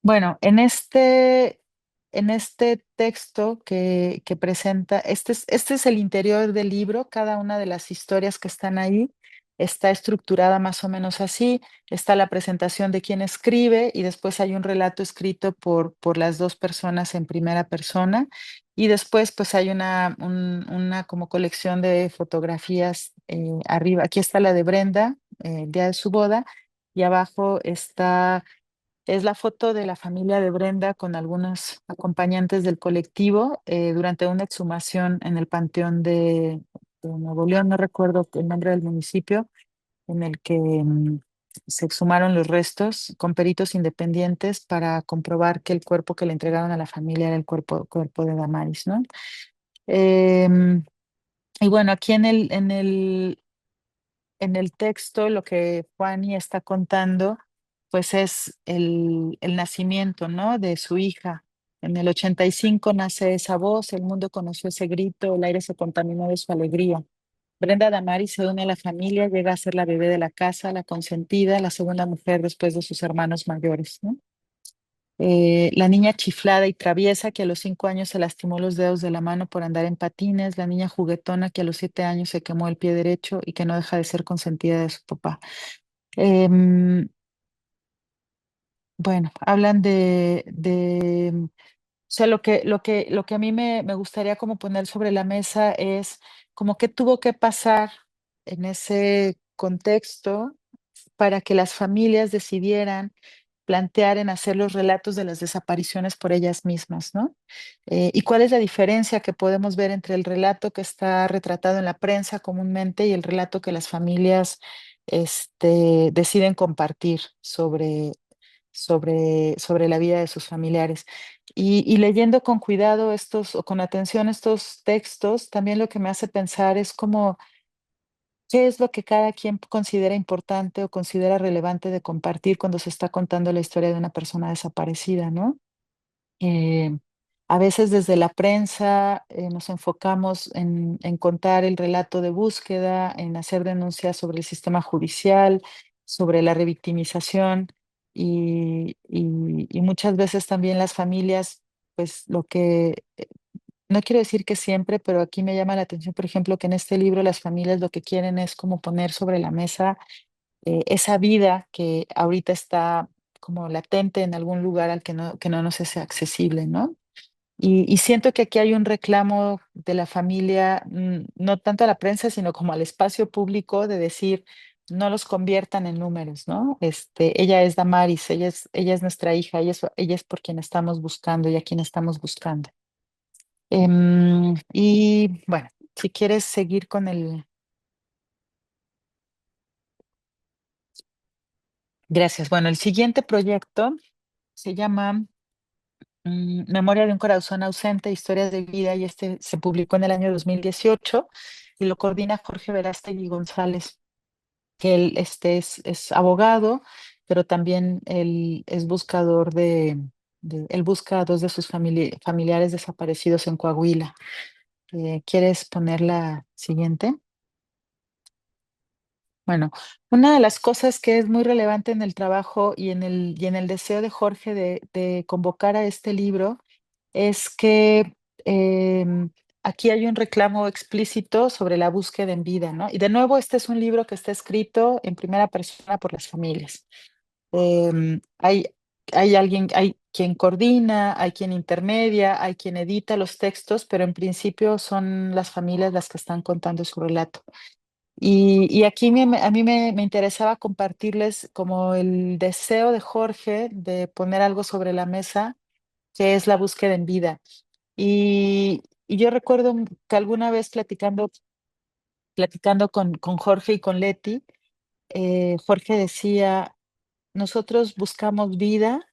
Bueno, en este texto que presenta, este es el interior del libro, cada una de las historias que están ahí está estructurada más o menos así, está la presentación de quién escribe y después hay un relato escrito por las dos personas en primera persona y después pues hay una como colección de fotografías arriba. Aquí está la de Brenda, el día de su boda, y abajo es la foto de la familia de Brenda con algunos acompañantes del colectivo durante una exhumación en el Panteón de Nuevo León, no recuerdo el nombre del municipio, en el que se exhumaron los restos con peritos independientes para comprobar que el cuerpo que le entregaron a la familia era el cuerpo de Damaris, ¿no? Em, y bueno, aquí en el texto lo que Juani está contando, pues es el nacimiento, ¿no? De su hija. En el 85 nace esa voz, el mundo conoció ese grito, el aire se contaminó de su alegría. Brenda Damaris se une a la familia, llega a ser la bebé de la casa, la consentida, la segunda mujer después de sus hermanos mayores, ¿no? La niña chiflada y traviesa que a los 5 años se lastimó los dedos de la mano por andar en patines, la niña juguetona que a los 7 años se quemó el pie derecho y que no deja de ser consentida de su papá. Em, bueno, hablan o sea, lo que a mí me gustaría como poner sobre la mesa es como qué tuvo que pasar en ese contexto para que las familias decidieran plantear en hacer los relatos de las desapariciones por ellas mismas, ¿no? ¿Y cuál es la diferencia que podemos ver entre el relato que está retratado en la prensa comúnmente y el relato que las familias deciden compartir sobre la vida de sus familiares. Y leyendo con cuidado estos o con atención estos textos, también lo que me hace pensar es como, ¿qué es lo que cada quien considera importante o considera relevante de compartir cuando se está contando la historia de una persona desaparecida, ¿no? Eh, a veces desde la prensa nos enfocamos en contar el relato de búsqueda, en hacer denuncias sobre el sistema judicial, sobre la revictimización y muchas veces también las familias, pues lo que, no quiero decir que siempre, pero aquí me llama la atención, por ejemplo, que en este libro las familias lo que quieren es como poner sobre la mesa esa vida que ahorita está como latente en algún lugar al que no nos es accesible, ¿no? Y siento que aquí hay un reclamo de la familia, no tanto a la prensa, sino como al espacio público de decir, no los conviertan en números, ¿no? Ella es Damaris, ella es nuestra hija, ella es por quien estamos buscando y a quien estamos buscando. Y bueno, si quieres seguir con el... Gracias. Bueno, el siguiente proyecto se llama Memoria de un corazón ausente, historias de vida, y este se publicó en el año 2018 y lo coordina Jorge Verástegui González, que él es abogado, pero también él es buscador él busca a dos de sus familiares desaparecidos en Coahuila. ¿Quieres poner la siguiente? Bueno, una de las cosas que es muy relevante en el trabajo y en el deseo de Jorge de convocar a este libro es que aquí hay un reclamo explícito sobre la búsqueda en vida, ¿no? Y de nuevo, este es un libro que está escrito en primera persona por las familias. Em, hay, hay quien coordina, hay quien intermedia, hay quien edita los textos, pero en principio son las familias las que están contando su relato. Y aquí a mí me interesaba compartirles como el deseo de Jorge de poner algo sobre la mesa, que es la búsqueda en vida. Y yo recuerdo que alguna vez platicando con Jorge y con Leti, Jorge decía, nosotros buscamos vida,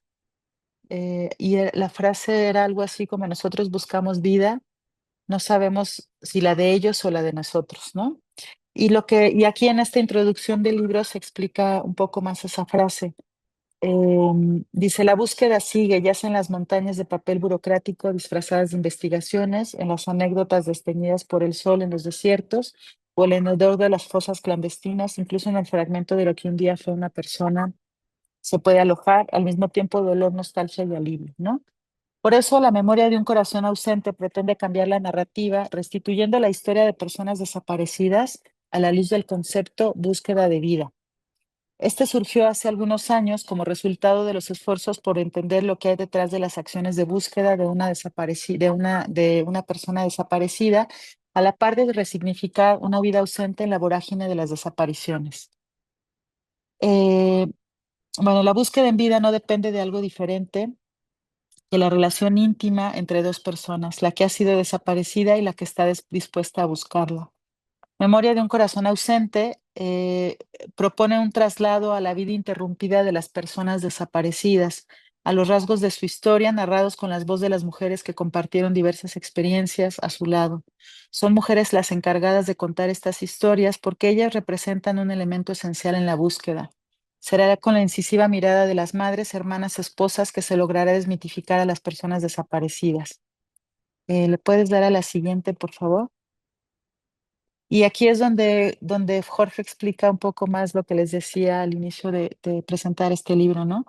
la frase era algo así como nosotros buscamos vida, no sabemos si la de ellos o la de nosotros, ¿no? Y aquí en esta introducción del libro se explica un poco más esa frase. Dice, la búsqueda sigue, ya sea en las montañas de papel burocrático disfrazadas de investigaciones, en las anécdotas desteñidas por el sol en los desiertos, o el hedor de las fosas clandestinas, incluso en el fragmento de lo que un día fue una persona, se puede alojar al mismo tiempo dolor, nostalgia y alivio, ¿no? Por eso la memoria de un corazón ausente pretende cambiar la narrativa, restituyendo la historia de personas desaparecidas a la luz del concepto búsqueda de vida. Este surgió hace algunos años como resultado de los esfuerzos por entender lo que hay detrás de las acciones de búsqueda de una persona desaparecida, a la par de resignificar una vida ausente en la vorágine de las desapariciones. Eh, bueno, la búsqueda en vida no depende de algo diferente que la relación íntima entre dos personas, la que ha sido desaparecida y la que está dispuesta a buscarla. Memoria de un corazón ausente propone un traslado a la vida interrumpida de las personas desaparecidas, a los rasgos de su historia narrados con las voces de las mujeres que compartieron diversas experiencias a su lado. Son mujeres las encargadas de contar estas historias porque ellas representan un elemento esencial en la búsqueda. Será con la incisiva mirada de las madres, hermanas, esposas que se logrará desmitificar a las personas desaparecidas. ¿Le puedes dar a la siguiente, por favor? Y aquí es donde Jorge explica un poco más lo que les decía al inicio de presentar este libro, ¿no?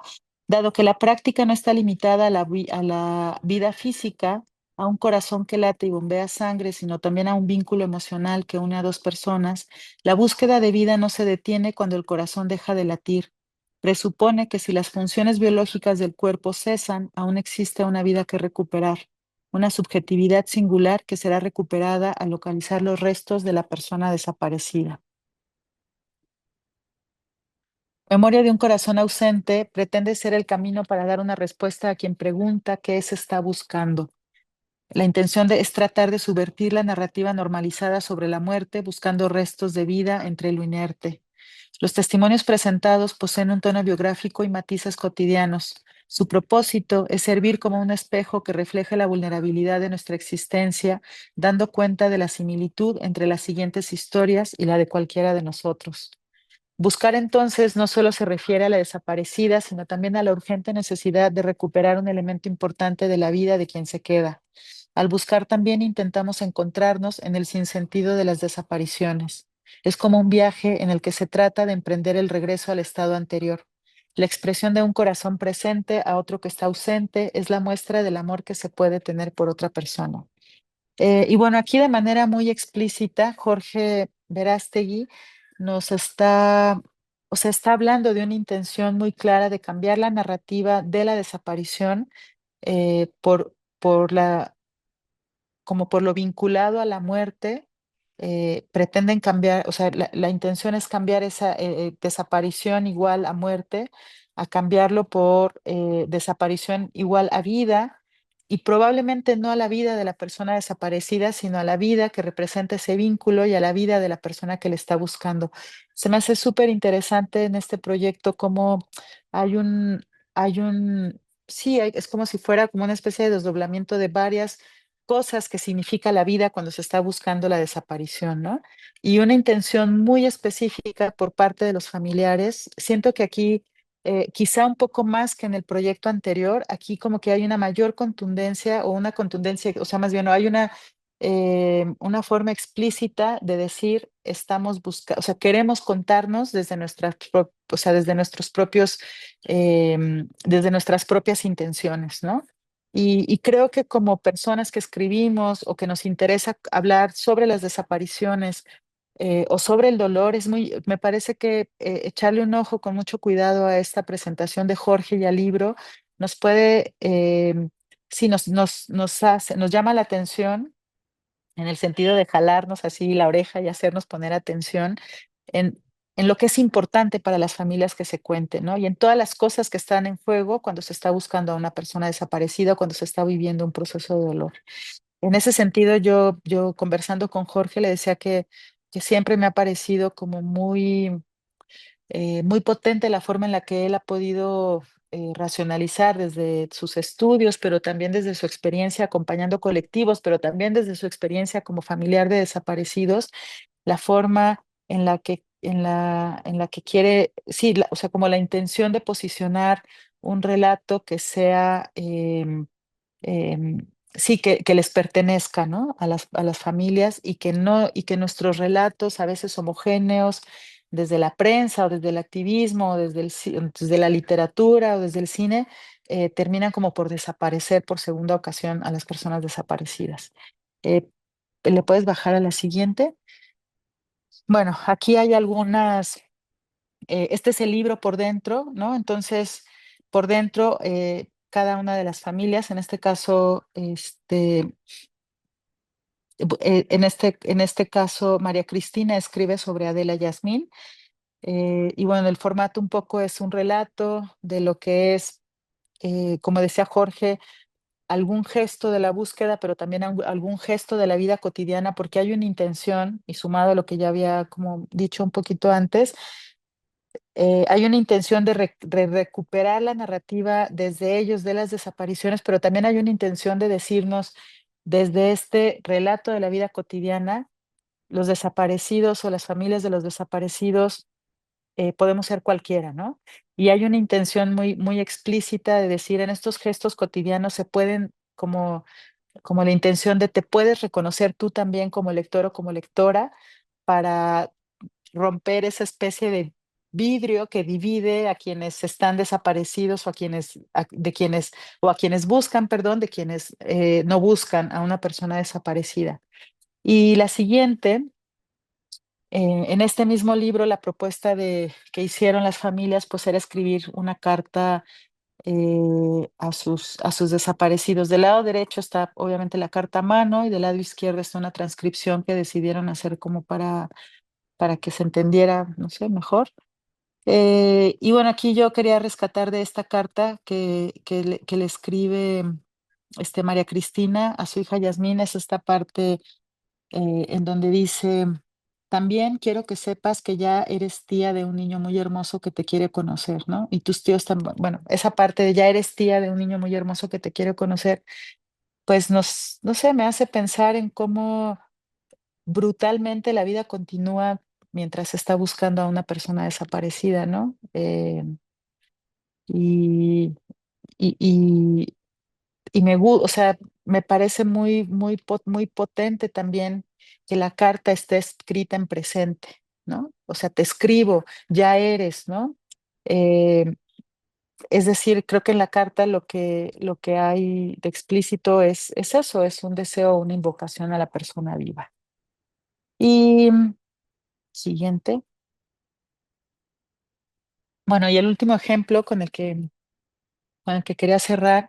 Dado que la práctica no está limitada a la vida física, a un corazón que late y bombea sangre, sino también a un vínculo emocional que une a dos personas, la búsqueda de vida no se detiene cuando el corazón deja de latir. Presupone que si las funciones biológicas del cuerpo cesan, aún existe una vida que recuperar, una subjetividad singular que será recuperada al localizar los restos de la persona desaparecida. Memoria de un corazón ausente pretende ser el camino para dar una respuesta a quien pregunta qué se está buscando. La intención es tratar de subvertir la narrativa normalizada sobre la muerte, buscando restos de vida entre lo inerte. Los testimonios presentados poseen un tono biográfico y matices cotidianos. Su propósito es servir como un espejo que refleje la vulnerabilidad de nuestra existencia, dando cuenta de la similitud entre las siguientes historias y la de cualquiera de nosotros. Buscar entonces no solo se refiere a la desaparecida, sino también a la urgente necesidad de recuperar un elemento importante de la vida de quien se queda. Al buscar también intentamos encontrarnos en el sinsentido de las desapariciones. Es como un viaje en el que se trata de emprender el regreso al estado anterior. La expresión de un corazón presente a otro que está ausente es la muestra del amor que se puede tener por otra persona. Y bueno, aquí de manera muy explícita, Jorge Verástegui nos está, o sea, está hablando de una intención muy clara de cambiar la narrativa de la desaparición por la como por lo vinculado a la muerte, pretenden cambiar, o sea, la intención es cambiar esa desaparición igual a muerte, a cambiarlo por desaparición igual a vida, y probablemente no a la vida de la persona desaparecida, sino a la vida que representa ese vínculo y a la vida de la persona que le está buscando. Se me hace súper interesante en este proyecto cómo hay hay un, sí, es como si fuera como una especie de desdoblamiento de varias cosas que significa la vida cuando se está buscando la desaparición, ¿no? Y una intención muy específica por parte de los familiares. Siento que aquí, quizá un poco más que en el proyecto anterior, aquí como que hay una mayor contundencia o una contundencia, o sea, más bien, no, hay una forma explícita de decir, estamos buscando, o sea, queremos contarnos desde o sea, desde nuestros propios, desde nuestras propias intenciones, ¿no? Y creo que como personas que escribimos o que nos interesa hablar sobre las desapariciones o sobre el dolor, me parece que echarle un ojo con mucho cuidado a esta presentación de Jorge y al libro nos puede, sí, nos llama la atención en el sentido de jalarnos así la oreja y hacernos poner atención en, en lo que es importante para las familias que se cuenten, ¿no? Y en todas las cosas que están en juego cuando se está buscando a una persona desaparecida, cuando se está viviendo un proceso de dolor. En ese sentido, yo conversando con Jorge le decía que siempre me ha parecido como muy potente la forma en la que él ha podido racionalizar desde sus estudios, pero también desde su experiencia acompañando colectivos, pero también desde su experiencia como familiar de desaparecidos, la forma en la que quiere, sí, o sea, como la intención de posicionar un relato que sea sí, que les pertenezca, ¿no? A las familias y que no, y que nuestros relatos, a veces homogéneos, desde la prensa o desde el activismo, o desde la literatura o desde el cine, terminan como por desaparecer por segunda ocasión a las personas desaparecidas. Eh, ¿Le puedes bajar a la siguiente? Bueno, aquí hay algunas, este es el libro por dentro, ¿no? Entonces, por dentro, cada una de las familias, en este caso, en este caso, María Cristina escribe sobre Adela Yasmín, y bueno, el formato un poco es un relato de lo que es, como decía Jorge, algún gesto de la búsqueda, pero también algún gesto de la vida cotidiana, porque hay una intención, y sumado a lo que ya había como dicho un poquito antes, hay una intención de recuperar la narrativa desde ellos de las desapariciones, pero también hay una intención de decirnos desde este relato de la vida cotidiana, los desaparecidos o las familias de los desaparecidos podemos ser cualquiera, ¿no? Y hay una intención muy explícita de decir en estos gestos cotidianos se pueden como la intención de te puedes reconocer tú también como lector o como lectora para romper esa especie de vidrio que divide a quienes están desaparecidos o a quienes buscan, perdón, de quienes no buscan a una persona desaparecida. Y la siguiente, en este mismo libro, la propuesta que hicieron las familias, pues era escribir una carta a sus desaparecidos. Del lado derecho está obviamente la carta a mano y del lado izquierdo está una transcripción que decidieron hacer como para que se entendiera, no sé, mejor. Y bueno, aquí yo quería rescatar de esta carta que le escribe María Cristina a su hija Yasmín, es esta parte en donde dice, también quiero que sepas que ya eres tía de un niño muy hermoso que te quiere conocer, ¿no? Y tus tíos también, bueno, esa parte de ya eres tía de un niño muy hermoso que te quiere conocer, pues no sé, me hace pensar en cómo brutalmente la vida continúa mientras se está buscando a una persona desaparecida, ¿no? Y, y, o sea, me parece muy potente también que la carta esté escrita en presente, ¿no? O sea, te escribo, ya eres, ¿no? Eh, es decir, creo que en la carta lo que hay de explícito es eso, es un deseo, una invocación a la persona viva. Y siguiente. Bueno, y el último ejemplo con el que quería cerrar.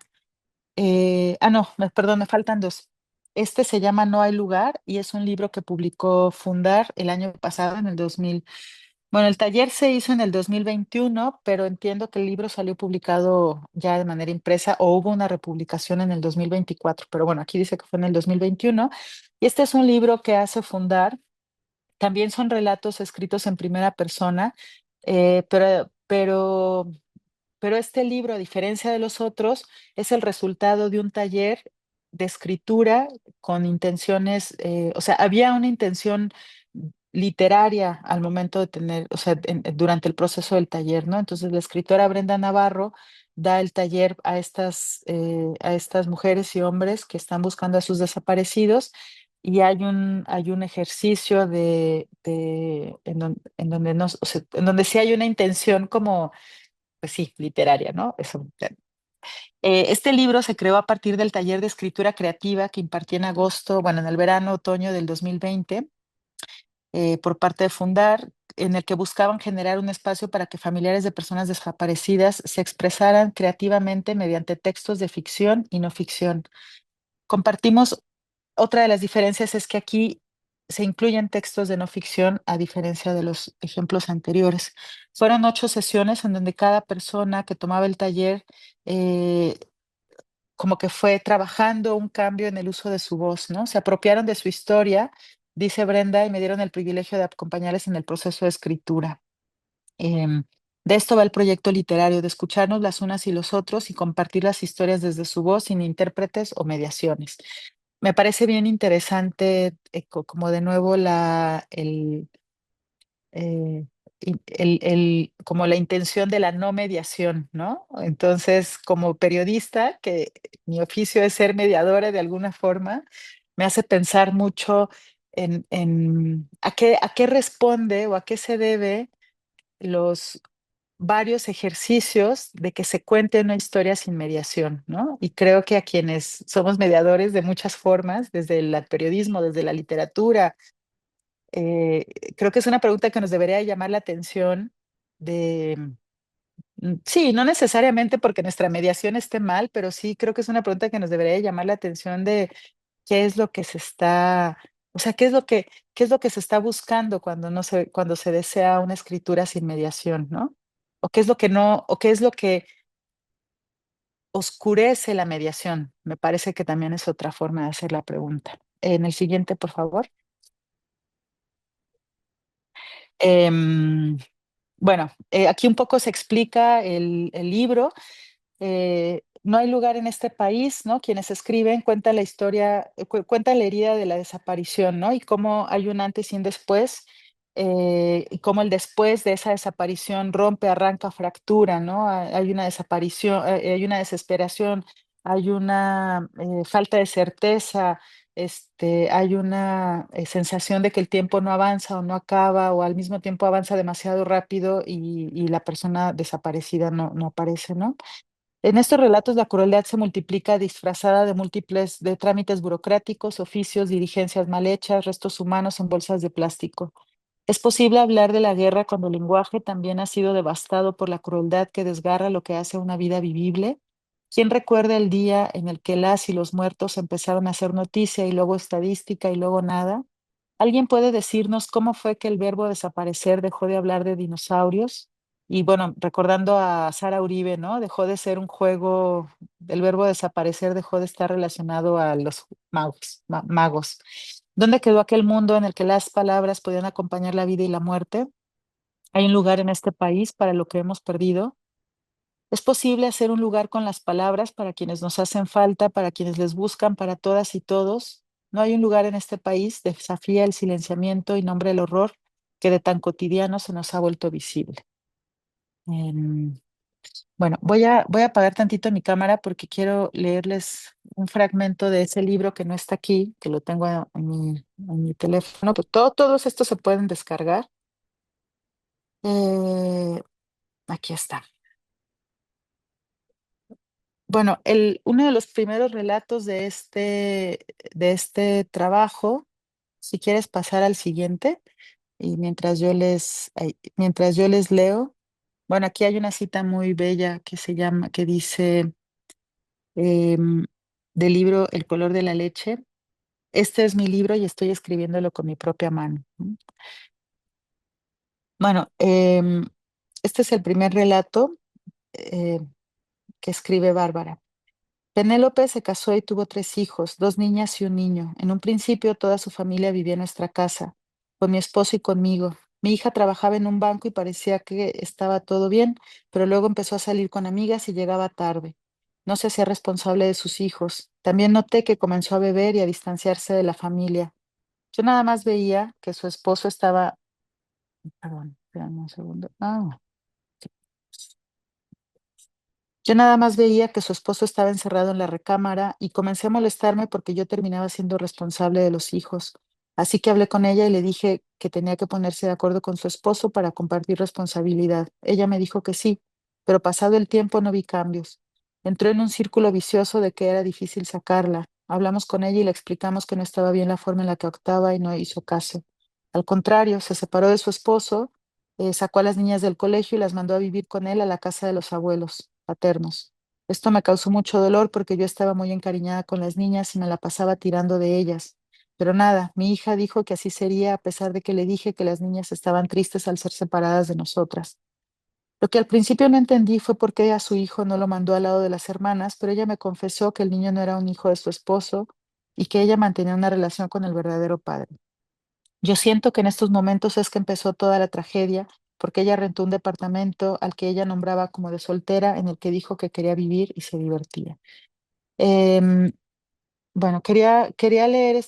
No, perdón, me faltan dos. Este se llama No hay lugar y es un libro que publicó Fundar el año pasado, en el 2000. Bueno, el taller se hizo en el 2021, pero entiendo que el libro salió publicado ya de manera impresa o hubo una republicación en el 2024, pero bueno, aquí dice que fue en el 2021. Y este es un libro que hace Fundar. También son relatos escritos en primera persona, eh, pero, pero pero este libro, a diferencia de los otros, es el resultado de un taller de escritura con intenciones, o sea, había una intención literaria al momento de tener, o sea, durante el proceso del taller, ¿no? Entonces, la escritora Brenda Navarro da el taller a estas mujeres y hombres que están buscando a sus desaparecidos y hay un ejercicio en donde no, o sea, en donde sí hay una intención como pues sí, literaria, ¿no? Eso. Este libro se creó a partir del taller de escritura creativa que impartí en agosto, bueno, en el verano, otoño del 2020, por parte de Fundar, en el que buscaban generar un espacio para que familiares de personas desaparecidas se expresaran creativamente mediante textos de ficción y no ficción. Compartimos Otra de las diferencias es que aquí se incluyen textos de no ficción, a diferencia de los ejemplos anteriores. Fueron 8 sesiones en donde cada persona que tomaba el taller eh, como que fue trabajando un cambio en el uso de su voz, ¿no? Se apropiaron de su historia, dice Brenda, y me dieron el privilegio de acompañarles en el proceso de escritura. Em, de esto va el proyecto literario, de escucharnos las unas y los otros y compartir las historias desde su voz sin intérpretes o mediaciones. Me parece bien interesante, como de nuevo eh, como la intención de la no mediación, ¿no? Entonces, como periodista, que mi oficio es ser mediadora de alguna forma, me hace pensar mucho en a qué responde o a qué se debe los varios ejercicios de que se cuente una historia sin mediación, ¿no? Y creo que a quienes somos mediadores de muchas formas, desde el periodismo, desde la literatura, eh, creo que es una pregunta que nos debería llamar la atención de, sí, no necesariamente porque nuestra mediación esté mal, pero sí creo que es una pregunta que nos debería llamar la atención de qué es lo que se está, o sea, qué es lo que se está buscando cuando se desea una escritura sin mediación, ¿no? O qué es lo que no, o qué es lo que oscurece la mediación. Me parece que también es otra forma de hacer la pregunta. En el siguiente, por favor. Em, bueno, aquí un poco se explica el libro. No hay lugar en este país, ¿no? Quienes escriben cuentan la historia, cuentan la herida de la desaparición, ¿no? Y cómo hay un antes y un después, y cómo el después de esa desaparición rompe, arranca, fractura, ¿no? Hay una desaparición, hay una desesperación, hay una falta de certeza, hay una sensación de que el tiempo no avanza o no acaba, o al mismo tiempo avanza demasiado rápido y la persona desaparecida no aparece, ¿no? En estos relatos, la crueldad se multiplica disfrazada de múltiples de trámites burocráticos, oficios, diligencias mal hechas, restos humanos en bolsas de plástico. Es posible hablar de la guerra cuando el lenguaje también ha sido devastado por la crueldad que desgarra lo que hace una vida vivible. ¿Quién recuerda el día en el que las y los muertos empezaron a hacer noticia y luego estadística y luego nada? ¿Alguien puede decirnos cómo fue que el verbo desaparecer dejó de hablar de dinosaurios? Y bueno, recordando a Sara Uribe, ¿no? Dejó de ser un juego, el verbo desaparecer dejó de estar relacionado a los magos. ¿Dónde quedó aquel mundo en el que las palabras podían acompañar la vida y la muerte? ¿Hay un lugar en este país para lo que hemos perdido? ¿Es posible hacer un lugar con las palabras para quienes nos hacen falta, para quienes les buscan, para todas y todos? No hay un lugar en este país, desafía el silenciamiento y nombra el horror que de tan cotidiano se nos ha vuelto visible. Em, bueno, voy a apagar tantito mi cámara porque quiero leerles un fragmento de ese libro que no está aquí, que lo tengo en mi teléfono. Pues todos estos se pueden descargar. Eh, Aquí está. Bueno, uno de los primeros relatos de este trabajo, si quieres pasar al siguiente, y mientras yo les leo, bueno, aquí hay una cita muy bella que dice, em, del libro El color de la leche. Este es mi libro y estoy escribiéndolo con mi propia mano, ¿no? Bueno, este es el primer relato eh, que escribe Bárbara. Penélope se casó y tuvo 3 hijos, 2 niñas y un niño. En un principio toda su familia vivía en nuestra casa, con mi esposo y conmigo. Mi hija trabajaba en un banco y parecía que estaba todo bien, pero luego empezó a salir con amigas y llegaba tarde. No se hacía responsable de sus hijos. También noté que comenzó a beber y a distanciarse de la familia. Yo nada más veía que su esposo estaba... Perdón, espérame un segundo. Yo nada más veía que su esposo estaba encerrado en la recámara y comencé a molestarme porque yo terminaba siendo responsable de los hijos. Así que hablé con ella y le dije que tenía que ponerse de acuerdo con su esposo para compartir responsabilidad. Ella me dijo que sí, pero pasado el tiempo no vi cambios. Entró en un círculo vicioso de que era difícil sacarla. Hablamos con ella y le explicamos que no estaba bien la forma en la que actuaba y no hizo caso. Al contrario, se separó de su esposo, sacó a las niñas del colegio y las mandó a vivir con él a la casa de los abuelos paternos. Esto me causó mucho dolor porque yo estaba muy encariñada con las niñas y me la pasaba tirando de ellas. Pero nada, mi hija dijo que así sería a pesar de que le dije que las niñas estaban tristes al ser separadas de nosotras. Lo que al principio no entendí fue por qué a su hijo no lo mandó al lado de las hermanas, pero ella me confesó que el niño no era un hijo de su esposo y que ella mantenía una relación con el verdadero padre. Yo siento que en estos momentos es que empezó toda la tragedia, porque ella rentó un departamento al que ella nombraba como de soltera, en el que dijo que quería vivir y se divertía. Em, bueno, quería leer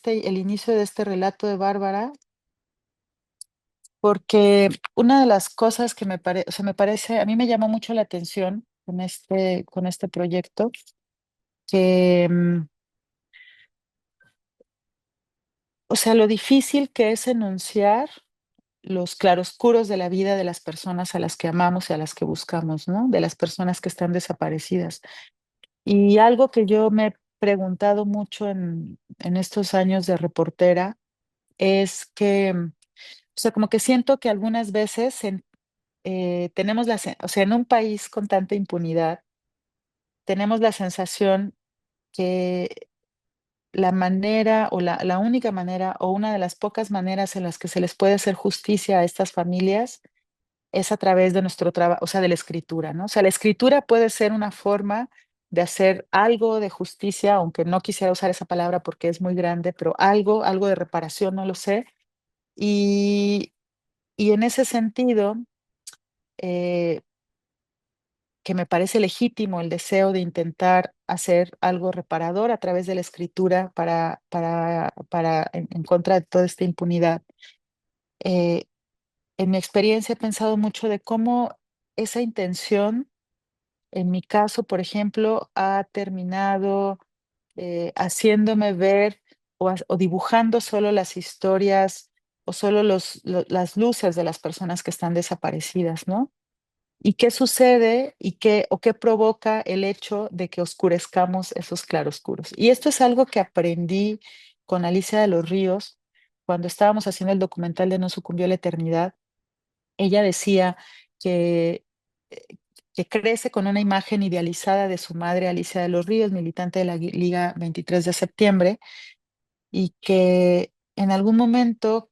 el inicio de este relato de Bárbara, porque una de las cosas que o sea, me parece, a mí me llamó mucho la atención con este proyecto, que, o sea, lo difícil que es enunciar los claroscuros de la vida de las personas a las que amamos y a las que buscamos, ¿no? De las personas que están desaparecidas. Y algo que yo me he preguntado mucho en estos años de reportera es que, o sea, como que siento que algunas veces tenemos o sea, en un país con tanta impunidad, tenemos la sensación que la manera o la única manera o una de las pocas maneras en las que se les puede hacer justicia a estas familias es a través de nuestro trabajo, o sea, de la escritura, ¿no? O sea, la escritura puede ser una forma de hacer algo de justicia, aunque no quisiera usar esa palabra porque es muy grande, pero algo de reparación, no lo sé. Y, y en ese sentido, eh, que me parece legítimo el deseo de intentar hacer algo reparador a través de la escritura en contra de toda esta impunidad. Eh, en mi experiencia he pensado mucho de cómo esa intención, en mi caso, por ejemplo, ha terminado haciéndome ver o dibujando solo las historias o solo las luces de las personas que están desaparecidas, ¿no? ¿Y qué sucede o qué provoca el hecho de que oscurezcamos esos claroscuros? Y esto es algo que aprendí con Alicia de los Ríos cuando estábamos haciendo el documental de No sucumbió la eternidad. Ella decía que, eh, que crece con una imagen idealizada de su madre, Alicia de los Ríos, militante de la Liga 23 de septiembre, y que en algún momento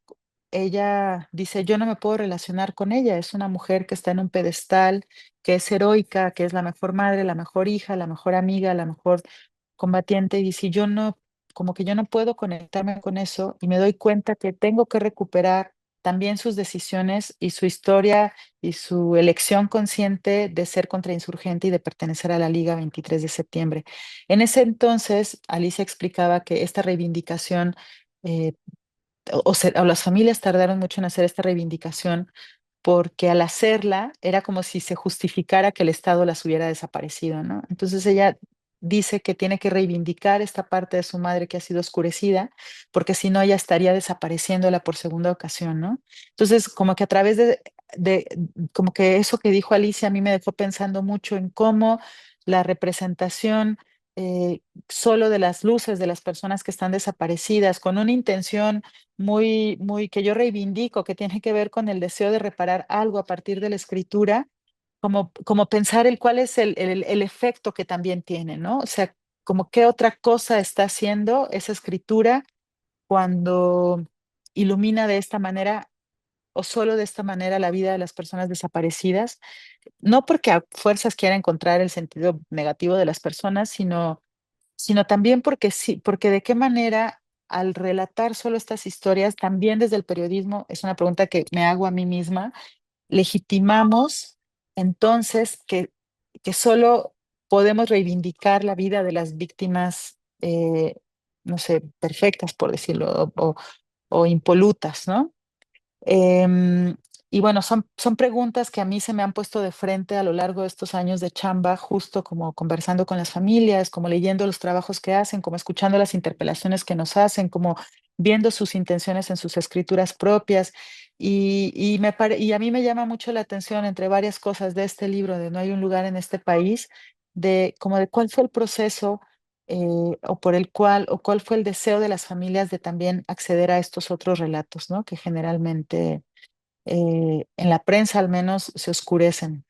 ella dice, yo no me puedo relacionar con ella, es una mujer que está en un pedestal, que es heroica, que es la mejor madre, la mejor hija, la mejor amiga, la mejor combatiente, y dice, yo no como que yo no puedo conectarme con eso y me doy cuenta que tengo que recuperar también sus decisiones y su historia y su elección consciente de ser contrainsurgente y de pertenecer a la Liga 23 de septiembre. En ese entonces, Alicia explicaba que esta reivindicación, eh, o las familias tardaron mucho en hacer esta reivindicación porque al hacerla era como si se justificara que el Estado las hubiera desaparecido, ¿no? Entonces ella dice que tiene que reivindicar esta parte de su madre que ha sido oscurecida, porque si no ella estaría desapareciéndola por segunda ocasión, ¿no? Entonces, como que a través de como que eso que dijo Alicia a mí me dejó pensando mucho en cómo la representación solo de las luces de las personas que están desaparecidas, con una intención muy que yo reivindico, que tiene que ver con el deseo de reparar algo a partir de la escritura, como pensar el cuál es el efecto que también tiene, ¿no? O sea, como qué otra cosa está haciendo esa escritura cuando ilumina de esta manera o solo de esta manera la vida de las personas desaparecidas, no porque a fuerzas quiera encontrar el sentido negativo de las personas, sino también porque sí, porque de qué manera al relatar solo estas historias, también desde el periodismo, es una pregunta que me hago a mí misma, legitimamos entonces que solo podemos reivindicar la vida de las víctimas, no sé, perfectas, por decirlo, o impolutas, ¿no? Em, y bueno, son preguntas que a mí se me han puesto de frente a lo largo de estos años de chamba, justo como conversando con las familias, como leyendo los trabajos que hacen, como escuchando las interpelaciones que nos hacen, como viendo sus intenciones en sus escrituras propias. Y a mí me llama mucho la atención, entre varias cosas de este libro, de No hay un lugar en este país, de como de cuál fue el proceso o por el cual, o cuál fue el deseo de las familias de también acceder a estos otros relatos, ¿no? Que generalmente en la prensa al menos se oscurecen.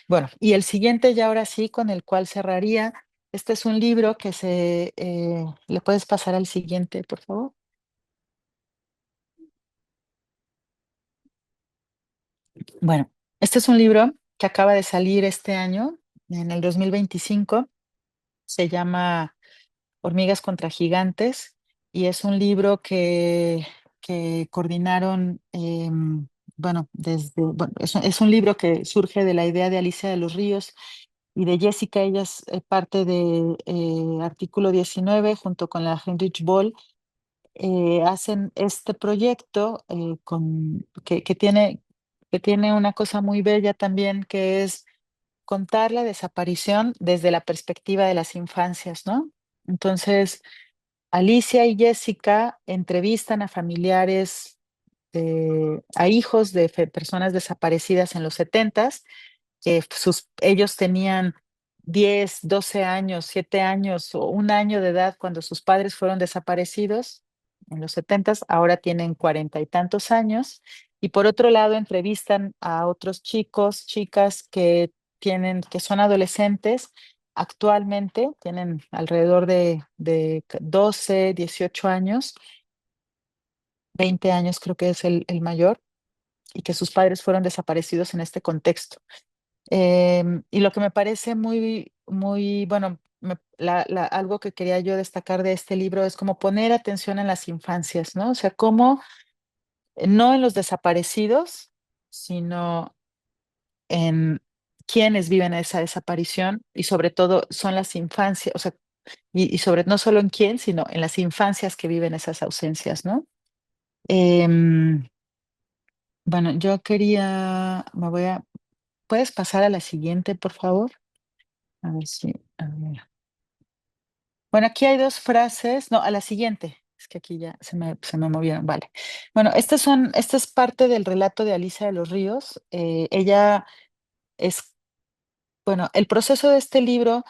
Bueno, y el siguiente ya ahora sí, con el cual cerraría, este es un libro que ¿le puedes pasar al siguiente, por favor? Bueno, este es un libro que acaba de salir este año, en el 2025. Se llama Hormigas contra Gigantes, y es un libro que coordinaron, bueno, es un libro que surge de la idea de Alicia de los Ríos y de Jessica. Ella es parte de Artículo 19 junto con la Heinrich Böll. Hacen este proyecto que tiene una cosa muy bella también, que es contar la desaparición desde la perspectiva de las infancias, ¿no? Entonces, Alicia y Jessica entrevistan a familiares, a hijos de personas desaparecidas en los 70s, que ellos tenían 10, 12 años, 7 años o un año de edad cuando sus padres fueron desaparecidos en los 70s, ahora tienen 40 y tantos años. Y por otro lado, entrevistan a otros chicos, chicas que son adolescentes actualmente, tienen alrededor de 12, 18 años, 20 años creo que es el mayor, y que sus padres fueron desaparecidos en este contexto. Y lo que me parece muy, bueno, algo que quería yo destacar de este libro es como poner atención en las infancias, ¿no? O sea, cómo no en los desaparecidos, sino en quienes viven esa desaparición, y sobre todo son las infancias, o sea, y sobre no solo en quién, sino en las infancias que viven esas ausencias, ¿no? Em, bueno, ¿puedes pasar a la siguiente, por favor? A ver si, a ver. Bueno, aquí hay dos frases, no, a la siguiente, es que aquí ya se me movieron, vale. Bueno, esta es parte del relato de Alicia de los Ríos. Ella es, bueno, el proceso de este libro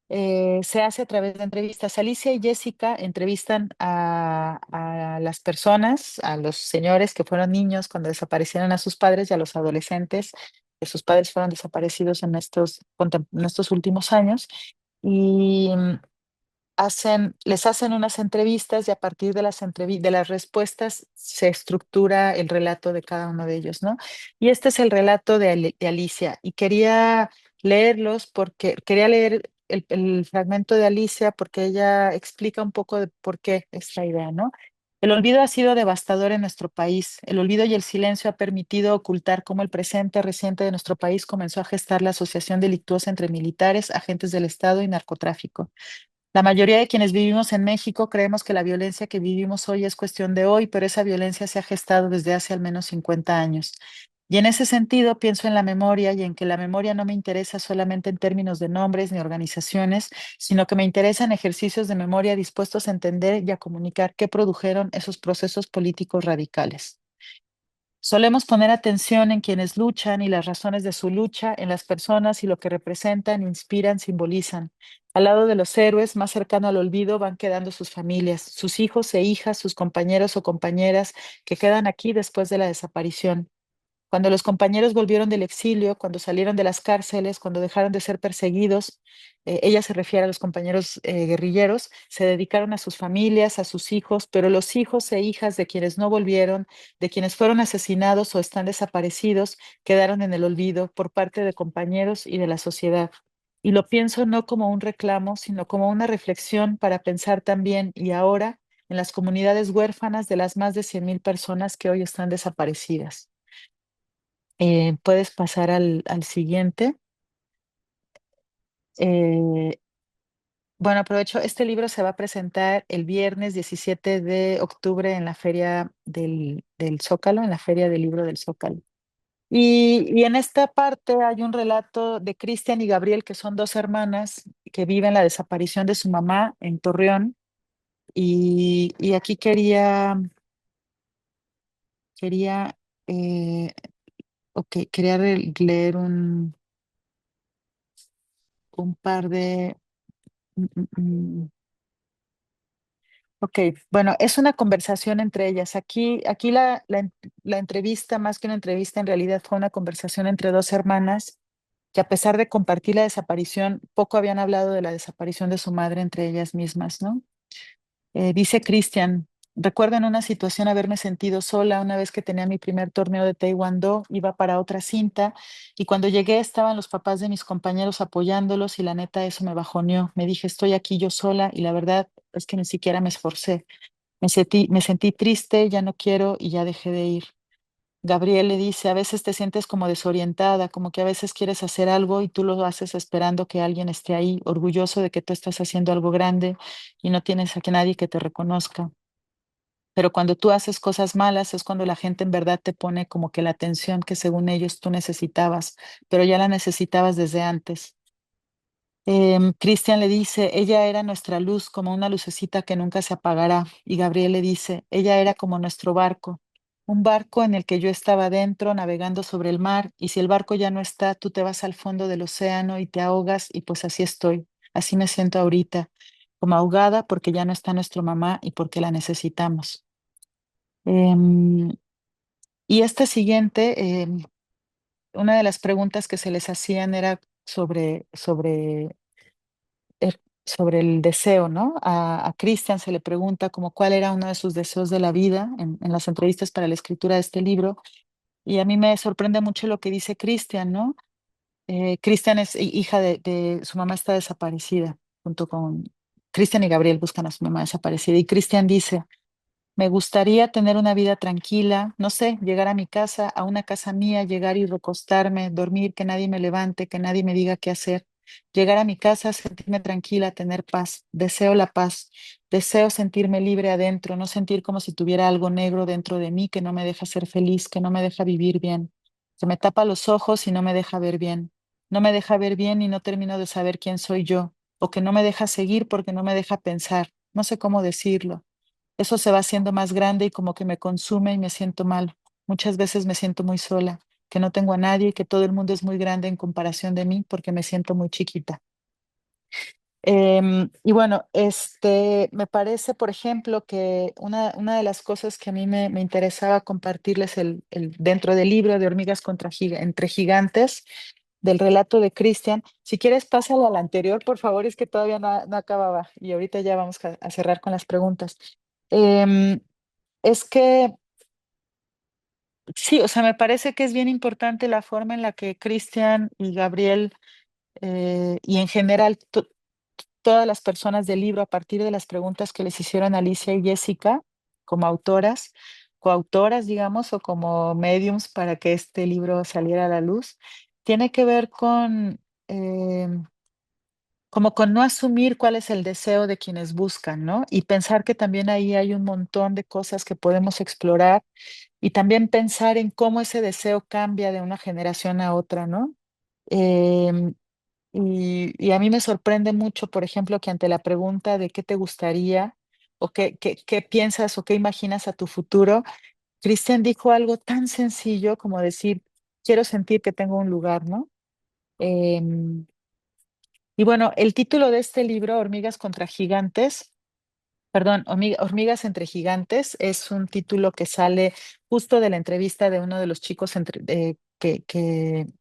se hace a través de entrevistas. Alicia y Jessica entrevistan a las personas, a los señores que fueron niños cuando desaparecieron a sus padres, y a los adolescentes que sus padres fueron desaparecidos en estos últimos años. Y les hacen unas entrevistas, y a partir de las respuestas se estructura el relato de cada uno de ellos, ¿no? Y este es el relato de Alicia, y quería leerlos porque quería leer el fragmento de Alicia porque ella explica un poco de por qué esta idea, ¿no? El olvido ha sido devastador en nuestro país. El olvido y el silencio ha permitido ocultar cómo el presente reciente de nuestro país comenzó a gestar la asociación delictuosa entre militares, agentes del Estado y narcotráfico. La mayoría de quienes vivimos en México creemos que la violencia que vivimos hoy es cuestión de hoy, pero esa violencia se ha gestado desde hace al menos 50 años. Y en ese sentido pienso en la memoria y en que la memoria no me interesa solamente en términos de nombres ni organizaciones, sino que me interesan ejercicios de memoria dispuestos a entender y a comunicar qué produjeron esos procesos políticos radicales. Solemos poner atención en quienes luchan y las razones de su lucha, en las personas y lo que representan, inspiran, simbolizan. Al lado de los héroes, más cercano al olvido, van quedando sus familias, sus hijos e hijas, sus compañeros o compañeras que quedan aquí después de la desaparición. Cuando los compañeros volvieron del exilio, cuando salieron de las cárceles, cuando dejaron de ser perseguidos, ella se refiere a los compañeros guerrilleros, se dedicaron a sus familias, a sus hijos, pero los hijos e hijas de quienes no volvieron, de quienes fueron asesinados o están desaparecidos, quedaron en el olvido por parte de compañeros y de la sociedad. Y lo pienso no como un reclamo, sino como una reflexión para pensar también y ahora en las comunidades huérfanas de las más de 100,000 personas que hoy están desaparecidas. Puedes pasar al siguiente. Eh, bueno, aprovecho, este libro se va a presentar el viernes 17 de octubre en la Feria del Zócalo, en la Feria del Libro del Zócalo. Y en esta parte hay un relato de Cristian y Gabriel, que son dos hermanas que viven la desaparición de su mamá en Torreón. Y aquí quería, eh, ok, quería leer un par de... mm, mm, mm. Ok, bueno, es una conversación entre ellas. Aquí la entrevista, más que una entrevista, en realidad fue una conversación entre dos hermanas que a pesar de compartir la desaparición, poco habían hablado de la desaparición de su madre entre ellas mismas, ¿no? Dice Cristian, recuerdo en una situación haberme sentido sola una vez que tenía mi primer torneo de Taekwondo, iba para otra cinta y cuando llegué estaban los papás de mis compañeros apoyándolos y la neta eso me bajoneó. Me dije, estoy aquí yo sola y la verdad es que ni siquiera me esforcé. Me sentí triste, ya no quiero y ya dejé de ir. Gabriel le dice, a veces te sientes como desorientada, como que a veces quieres hacer algo y tú lo haces esperando que alguien esté ahí, orgulloso de que tú estás haciendo algo grande y no tienes a que nadie que te reconozca. Pero cuando tú haces cosas malas es cuando la gente en verdad te pone como que la atención que según ellos tú necesitabas, pero ya la necesitabas desde antes. Cristian le dice, ella era nuestra luz, como una lucecita que nunca se apagará. Y Gabriel le dice, ella era como nuestro barco, un barco en el que yo estaba dentro navegando sobre el mar, y si el barco ya no está, tú te vas al fondo del océano y te ahogas, y pues así estoy, así me siento ahorita, como ahogada porque ya no está nuestra mamá y porque la necesitamos. Em, y este siguiente, una de las preguntas que se les hacían era eh, sobre el deseo, ¿no? A Christian se le pregunta como cuál era uno de sus deseos de la vida en las entrevistas para la escritura de este libro. Y a mí me sorprende mucho lo que dice Christian, ¿no? Christian es hija su mamá está desaparecida, junto con Christian y Gabriel buscan a su mamá desaparecida. Y Christian dice, me gustaría tener una vida tranquila, no sé, llegar a mi casa, a una casa mía, llegar y recostarme, dormir, que nadie me levante, que nadie me diga qué hacer. Llegar a mi casa, sentirme tranquila, tener paz. Deseo la paz. Deseo sentirme libre adentro, no sentir como si tuviera algo negro dentro de mí que no me deja ser feliz, que no me deja vivir bien, que me tapa los ojos y no me deja ver bien. No me deja ver bien y no termino de saber quién soy yo, o que no me deja seguir porque no me deja pensar. No sé cómo decirlo. Eso se va haciendo más grande y como que me consume y me siento mal. Muchas veces me siento muy sola, que no tengo a nadie y que todo el mundo es muy grande en comparación de mí porque me siento muy chiquita. Y bueno, me parece, por ejemplo, que una de las cosas que a mí me interesaba compartirles dentro del libro de Hormigas entre Gigantes, del relato de Cristian. Si quieres, pásalo al anterior, por favor, es que todavía no acababa y ahorita ya vamos a cerrar con las preguntas. Em, es que sí, o sea, me parece que es bien importante la forma en la que Cristian y Gabriel y en general todas las personas del libro a partir de las preguntas que les hicieron Alicia y Jessica como autoras, coautoras, digamos, o como mediums para que este libro saliera a la luz, tiene que ver con como con no asumir cuál es el deseo de quienes buscan, ¿no? Y pensar que también ahí hay un montón de cosas que podemos explorar y también pensar en cómo ese deseo cambia de una generación a otra, ¿no? Em, y a mí me sorprende mucho, por ejemplo, que ante la pregunta de qué te gustaría o qué piensas o qué imaginas a tu futuro, Cristian dijo algo tan sencillo como decir, quiero sentir que tengo un lugar, ¿no? Em, y bueno, el título de este libro, Hormigas contra Gigantes, perdón, Hormigas entre Gigantes, es un título que sale justo de la entrevista de uno de los chicos que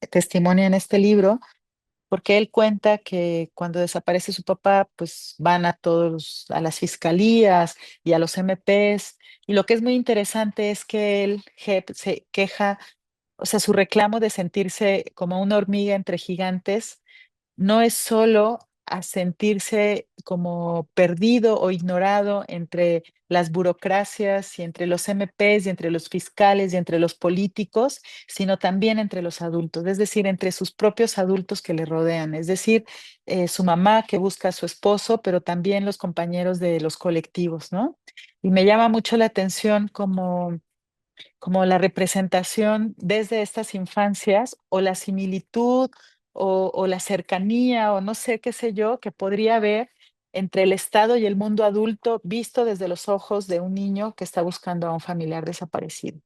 testimonia en este libro, porque él cuenta que cuando desaparece su papá, pues van a a las fiscalías y a los MPs, y lo que es muy interesante es que él, Jeb, se queja, o sea, su reclamo de sentirse como una hormiga entre gigantes no es solo a sentirse como perdido o ignorado entre las burocracias y entre los MPs y entre los fiscales y entre los políticos, sino también entre los adultos, es decir, entre sus propios adultos que le rodean, es decir, su mamá que busca a su esposo, pero también los compañeros de los colectivos, ¿no? Y me llama mucho la atención como la representación desde estas infancias o la similitud o la cercanía o no sé qué sé yo que podría haber entre el Estado y el mundo adulto visto desde los ojos de un niño que está buscando a un familiar desaparecido.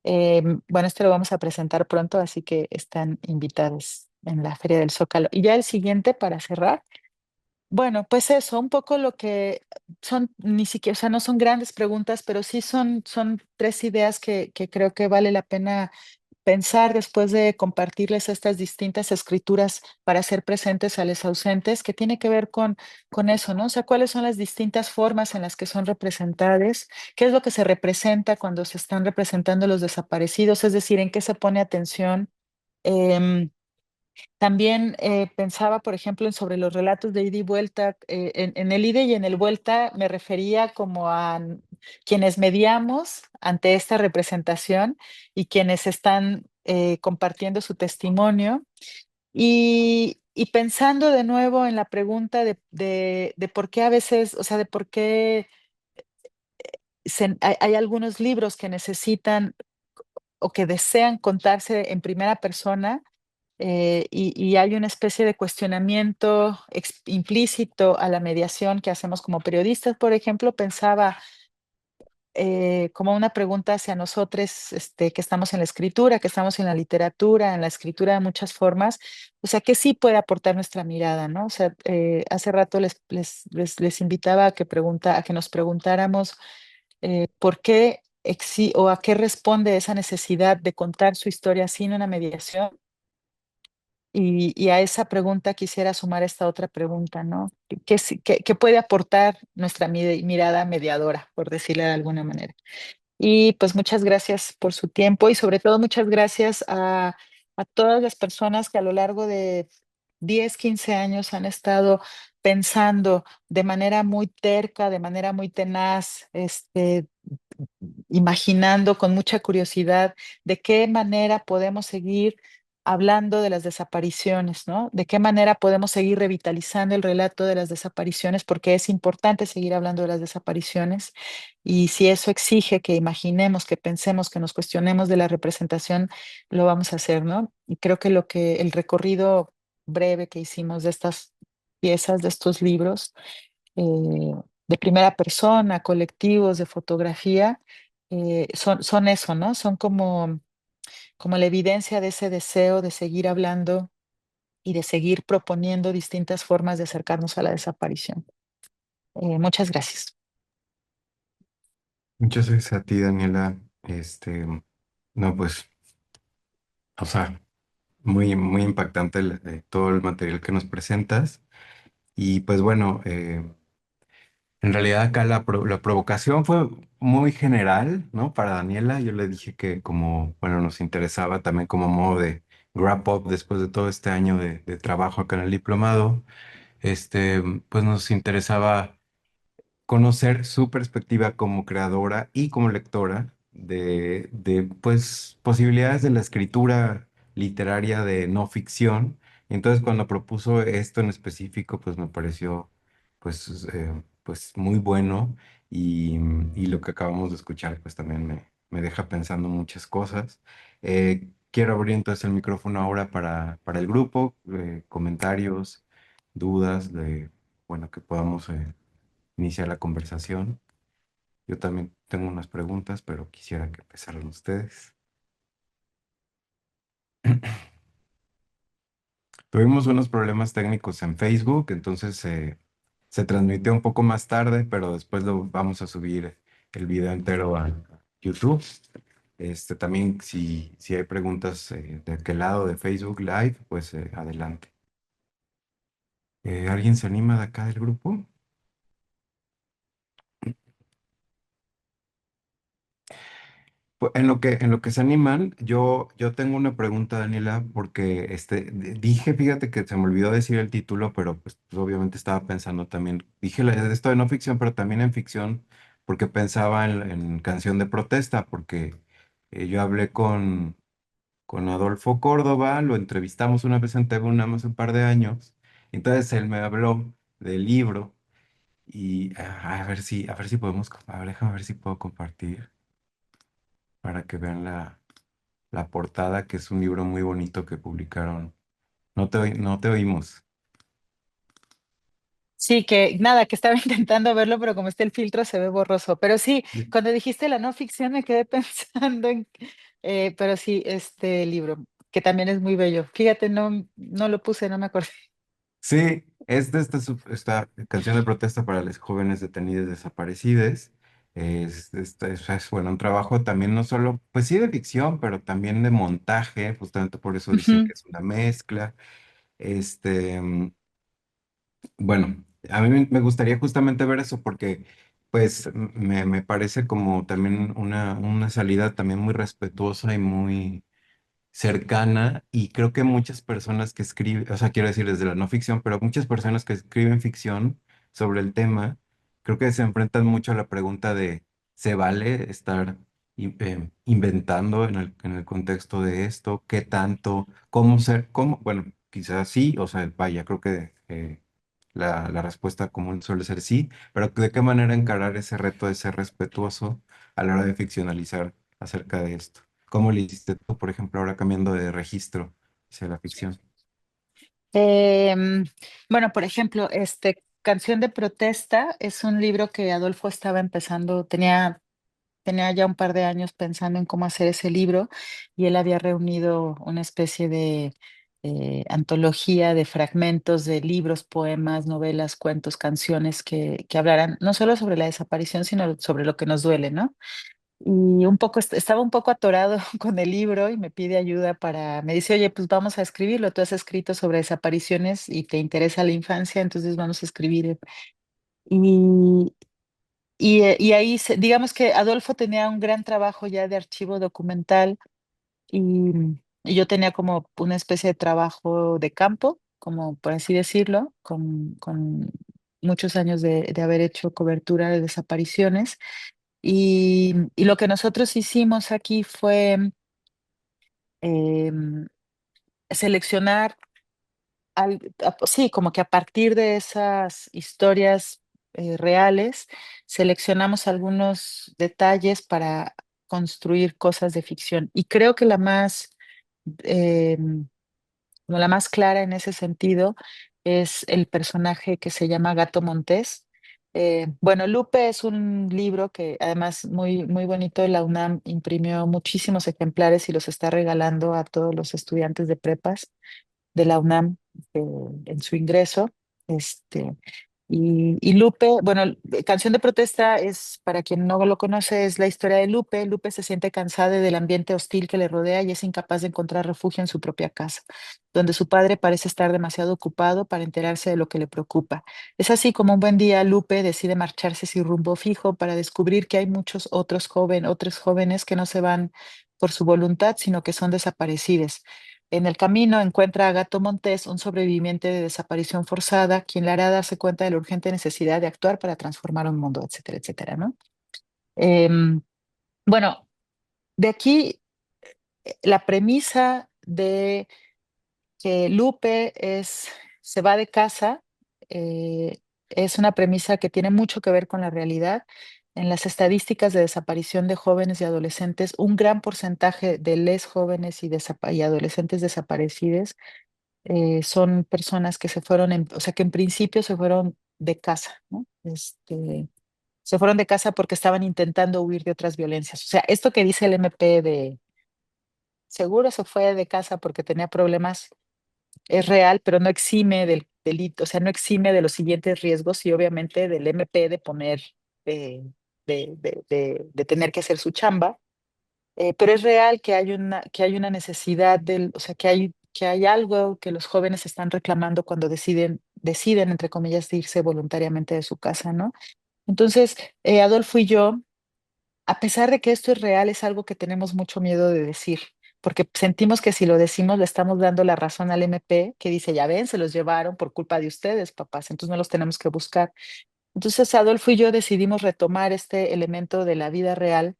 Bueno, esto lo vamos a presentar pronto, así que están invitados en la Feria del Zócalo. Y ya el siguiente para cerrar. Bueno, pues eso, un poco lo que son, ni siquiera, o sea, no son grandes preguntas, pero sí son tres ideas que creo que vale la pena pensar después de compartirles estas distintas escrituras para ser presentes a los ausentes, que tiene que ver con eso, ¿no? O sea, cuáles son las distintas formas en las que son representadas, qué es lo que se representa cuando se están representando los desaparecidos, es decir, en qué se pone atención. Em, también pensaba, por ejemplo, sobre los relatos de ida y vuelta. En el ida y en el vuelta me refería como a quienes mediamos ante esta representación y quienes están compartiendo su testimonio. Y pensando de nuevo en la pregunta de por qué a veces, o sea, de por qué hay algunos libros que necesitan o que desean contarse en primera persona y hay una especie de cuestionamiento implícito a la mediación que hacemos como periodistas, por ejemplo, pensaba como una pregunta hacia nosotros que estamos en la escritura, que estamos en la escritura de muchas formas, o sea, ¿qué sí puede aportar nuestra mirada, ¿no? O sea, hace rato les invitaba a a que nos preguntáramos por qué o a qué responde esa necesidad de contar su historia sin una mediación. Y a esa pregunta quisiera sumar esta otra pregunta, ¿no? ¿Qué puede aportar nuestra mirada mediadora, por decirle de alguna manera? Y pues muchas gracias por su tiempo y sobre todo muchas gracias a todas las personas que a lo largo de 10, 15 años han estado pensando de manera muy terca, de manera muy tenaz, imaginando con mucha curiosidad de qué manera podemos seguir hablando de las desapariciones, ¿no? De qué manera podemos seguir revitalizando el relato de las desapariciones, porque es importante seguir hablando de las desapariciones. Y si eso exige que imaginemos, que pensemos, que nos cuestionemos de la representación, lo vamos a hacer, ¿no? Y creo que el recorrido breve que hicimos de estas piezas, de estos libros, eh, de primera persona, colectivos, de fotografía, son eso, ¿no? Son como la evidencia de ese deseo de seguir hablando y de seguir proponiendo distintas formas de acercarnos a la desaparición. Muchas gracias. Muchas gracias a ti, Daniela. Este, no, pues, o sea, muy impactante todo el material que nos presentas. Y pues bueno, en realidad acá la provocación fue muy general, ¿no? Para Daniela, yo le dije que como, bueno, nos interesaba también como modo de wrap up después de todo este año de trabajo acá en el diplomado. este, pues nos interesaba conocer su perspectiva como creadora y como lectora pues, posibilidades de la escritura literaria de no ficción. Entonces, cuando propuso esto en específico, pues me pareció pues muy bueno y lo que acabamos de escuchar, pues también me deja pensando muchas cosas. Quiero abrir entonces el micrófono ahora para el grupo, comentarios, dudas bueno, que podamos iniciar la conversación. Yo también tengo unas preguntas, pero quisiera que empezaran ustedes. Tuvimos unos problemas técnicos en Facebook, entonces se transmitió un poco más tarde, pero después lo vamos a subir el video entero a YouTube. También si hay preguntas de aquel lado de Facebook Live, pues adelante. ¿Alguien se anima de acá del grupo? Pues, en lo que se animan, yo tengo una pregunta, Daniela, porque dije, fíjate que se me olvidó decir el título, pero pues, obviamente estaba pensando también, dije esto de no ficción, pero también en ficción, porque pensaba en canción de protesta, porque yo hablé con Adolfo Córdoba, lo entrevistamos una vez en TV UNAM hace un par de años, entonces él me habló del libro y a ver si podemos, a ver, déjame ver si puedo compartir para que vean la portada, que es un libro muy bonito que publicaron. No te oímos. Sí, que nada, que estaba intentando verlo, pero como está el filtro se ve borroso. Pero sí, cuando dijiste la no ficción me quedé pensando en, pero sí, este libro, que también es muy bello. Fíjate, no lo puse, no me acordé. Sí, es de esta canción de protesta para los jóvenes detenidos desaparecidos. Bueno, un trabajo también no solo, pues sí de ficción, pero también de montaje, justamente por eso dicen Ujú. que es una mezcla. Este, mm, bueno, a mí me gustaría justamente ver eso porque, pues, me parece como también una salida también muy respetuosa y muy cercana y creo que muchas personas que escriben, o sea, quiero decir desde la no ficción, pero muchas personas que escriben ficción sobre el tema, creo que se enfrentan mucho a la pregunta de, ¿se vale estar inventando en el contexto de esto? ¿Qué tanto? ¿Cómo ser? ¿Cómo? Bueno, quizás sí, o sea, vaya, creo que la respuesta común suele ser sí, pero ¿de qué manera encarar ese reto de ser respetuoso a la hora de ficcionalizar acerca de esto? ¿Cómo le hiciste tú, por ejemplo, ahora cambiando de registro hacia la ficción? Em, bueno, por ejemplo, Canción de protesta es un libro que Adolfo estaba empezando, tenía ya un par de años pensando en cómo hacer ese libro y él había reunido una especie de antología de fragmentos de libros, poemas, novelas, cuentos, canciones que hablaran no solo sobre la desaparición, sino sobre lo que nos duele, ¿no? Y un poco, estaba un poco atorado con el libro y me pide ayuda me dice, oye, pues vamos a escribirlo, tú has escrito sobre desapariciones y te interesa la infancia, entonces vamos a escribir. Y, y ahí, digamos que Adolfo tenía un gran trabajo ya de archivo documental y, y yo tenía como una especie de trabajo de campo, como por así decirlo, con muchos años de haber hecho cobertura de desapariciones. Y lo que nosotros hicimos aquí fue em, seleccionar, sí, como que a partir de esas historias reales, seleccionamos algunos detalles para construir cosas de ficción. Y creo que em, como la más clara en ese sentido es el personaje que se llama Gato Montés. Bueno, Lupe es un libro que además muy bonito. La UNAM imprimió muchísimos ejemplares y los está regalando a todos los estudiantes de prepas de la UNAM en su ingreso. Este, y Lupe, bueno, Canción de protesta es, para quien no lo conoce, es la historia de Lupe. Lupe se siente cansada del ambiente hostil que le rodea y es incapaz de encontrar refugio en su propia casa, donde su padre parece estar demasiado ocupado para enterarse de lo que le preocupa. Es así como un buen día Lupe decide marcharse sin rumbo fijo para descubrir que hay muchos otros jóvenes que no se van por su voluntad, sino que son desaparecidos. En el camino encuentra a Gato Montés, un sobreviviente de desaparición forzada, quien le hará darse cuenta de la urgente necesidad de actuar para transformar un mundo, etcétera, etcétera, ¿no? Em, bueno, de aquí la premisa de que Lupe se va de casa, eh, es una premisa que tiene mucho que ver con la realidad. En las estadísticas de desaparición de jóvenes y adolescentes, un gran porcentaje de les jóvenes y adolescentes desaparecidos son personas que se fueron, o sea, que en principio se fueron de casa, ¿no? Se fueron de casa porque estaban intentando huir de otras violencias. O sea, esto que dice el MP de seguro se fue de casa porque tenía problemas es real, pero no exime del delito, o sea, no exime de los siguientes riesgos y obviamente del MP de poner, eh, de tener que hacer su chamba, pero es real que hay una necesidad del, o sea, que hay algo que los jóvenes están reclamando cuando deciden, entre comillas, de irse voluntariamente de su casa, ¿no? Entonces, Adolfo y yo, a pesar de que esto es real, es algo que tenemos mucho miedo de decir, porque sentimos que si lo decimos le estamos dando la razón al MP, que dice, ya ven, se los llevaron por culpa de ustedes, papás, entonces no los tenemos que buscar. Entonces Adolfo y yo decidimos retomar este elemento de la vida real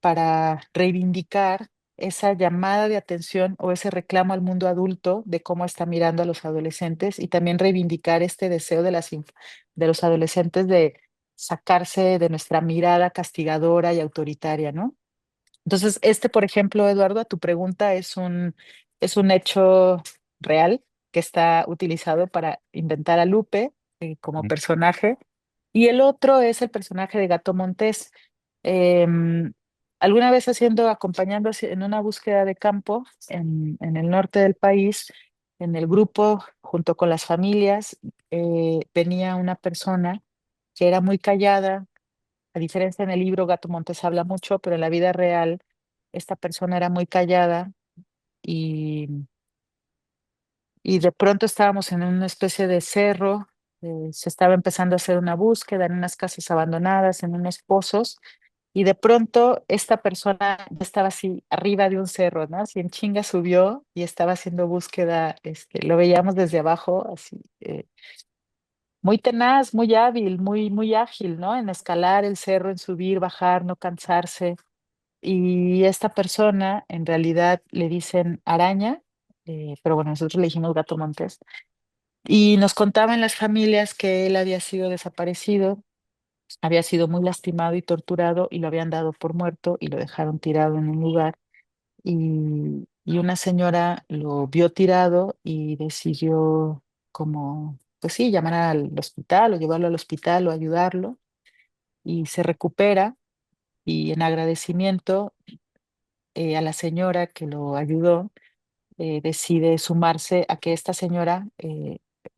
para reivindicar esa llamada de atención o ese reclamo al mundo adulto de cómo está mirando a los adolescentes y también reivindicar este deseo de los adolescentes de sacarse de nuestra mirada castigadora y autoritaria, ¿no? Entonces, por ejemplo, Eduardo, a tu pregunta es un hecho real que está utilizado para inventar a Lupe como personaje. Y el otro es el personaje de Gato Montés. Em, Alguna vez acompañando en una búsqueda de campo en el norte del país, en el grupo, junto con las familias, venía una persona que era muy callada, a diferencia en el libro, Gato Montes habla mucho, pero en la vida real esta persona era muy callada y, y de pronto estábamos en una especie de cerro, se estaba empezando a hacer una búsqueda en unas casas abandonadas, en unos pozos, y de pronto esta persona ya estaba así arriba de un cerro, ¿no? Así en chinga subió y estaba haciendo búsqueda, lo veíamos desde abajo, así, muy tenaz, muy hábil, muy ágil, ¿no? En escalar el cerro, en subir, bajar, no cansarse. Y esta persona, en realidad le dicen araña, pero bueno, nosotros le dijimos gato montés. Y nos contaban las familias que él había sido desaparecido, había sido muy lastimado y torturado y lo habían dado por muerto y lo dejaron tirado en un lugar. Y una señora lo vio tirado y decidió como, pues sí, llamar al hospital o llevarlo al hospital o ayudarlo y se recupera y en agradecimiento a la señora que lo ayudó, decide sumarse a que esta señora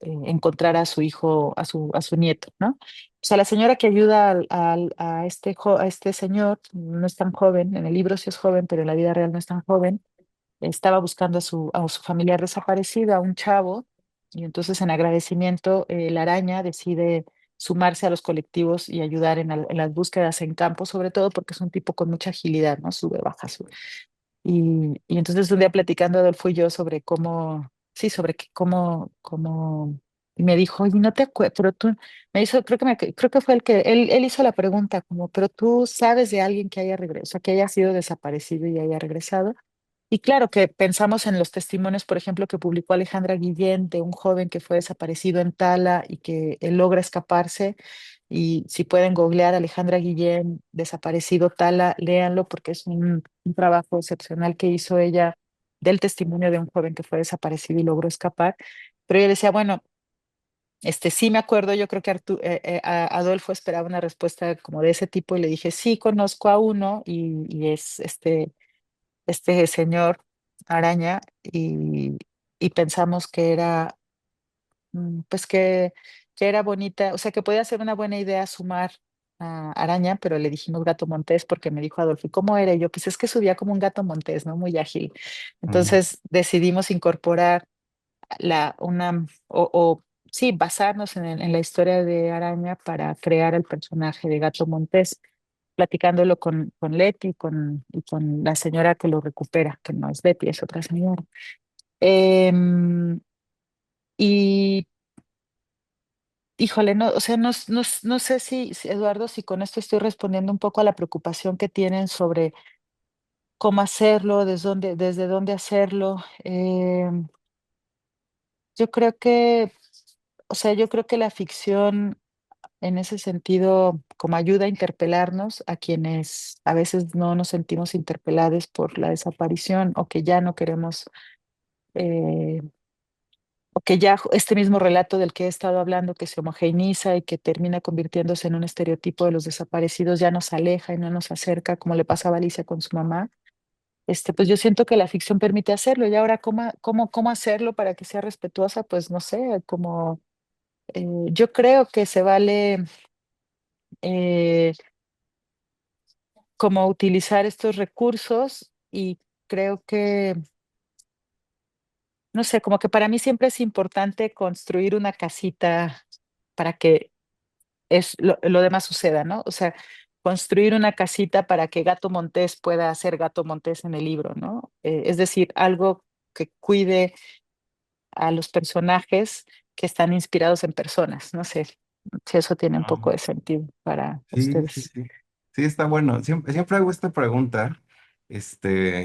encontrara a su hijo, a su nieto, ¿no? O sea, la señora que ayuda a este señor, no es tan joven, en el libro sí es joven, pero en la vida real no es tan joven, estaba buscando a su familiar desaparecido, a un chavo, y entonces en agradecimiento la araña decide sumarse a los colectivos y ayudar en las búsquedas en campo, sobre todo porque es un tipo con mucha agilidad, ¿no? Sube, baja, sube. Y entonces un día platicando Adolfo y yo sobre cómo, sí, sobre y me dijo, oye, no te acuerdas, pero tú, me hizo, creo que fue él hizo la pregunta como, pero tú sabes de alguien que haya regresado, o sea, que haya sido desaparecido y haya regresado. Y claro que pensamos en los testimonios, por ejemplo, que publicó Alejandra Guillén de un joven que fue desaparecido en Tala y que él logra escaparse. Y si pueden googlear Alejandra Guillén, desaparecido Tala, léanlo porque es un trabajo excepcional que hizo ella del testimonio de un joven que fue desaparecido y logró escapar. Pero ella decía, bueno, sí me acuerdo, yo creo que Adolfo esperaba una respuesta como de ese tipo y le dije, sí, conozco a uno y es este señor Araña y pensamos que era, pues que era bonita, o sea, que podía ser una buena idea sumar a Araña, pero le dijimos gato montés porque me dijo Adolfo, ¿y cómo era? Y yo, pues es que subía como un gato montés, ¿no? Muy ágil. Mm. Entonces decidimos incorporar o sí, basarnos en la historia de Araña para crear el personaje de Gato Montés, platicándolo con Leti y con la señora que lo recupera, que no es Leti, es otra señora. Em, y híjole, no, o sea, no sé si, Eduardo, si con esto estoy respondiendo un poco a la preocupación que tienen sobre cómo hacerlo, desde dónde hacerlo. Yo creo que, o sea, yo creo que la ficción en ese sentido, como ayuda a interpelarnos a quienes a veces no nos sentimos interpelados por la desaparición o que ya no queremos, eh, o que ya este mismo relato del que he estado hablando, que se homogeneiza y que termina convirtiéndose en un estereotipo de los desaparecidos, ya nos aleja y no nos acerca, como le pasaba a Alicia con su mamá. Pues yo siento que la ficción permite hacerlo y ahora cómo hacerlo para que sea respetuosa, pues no sé, como yo creo que se vale eh, como utilizar estos recursos y creo que, no sé, como que para mí siempre es importante construir una casita para que lo demás suceda, ¿no? O sea, construir una casita para que Gato Montés pueda ser Gato Montés en el libro, ¿no? Es decir, algo que cuide a los personajes que están inspirados en personas. No sé si eso tiene un poco de sentido para Sí, sí, ustedes. sí. Sí, está bueno. Siempre hago esta pregunta.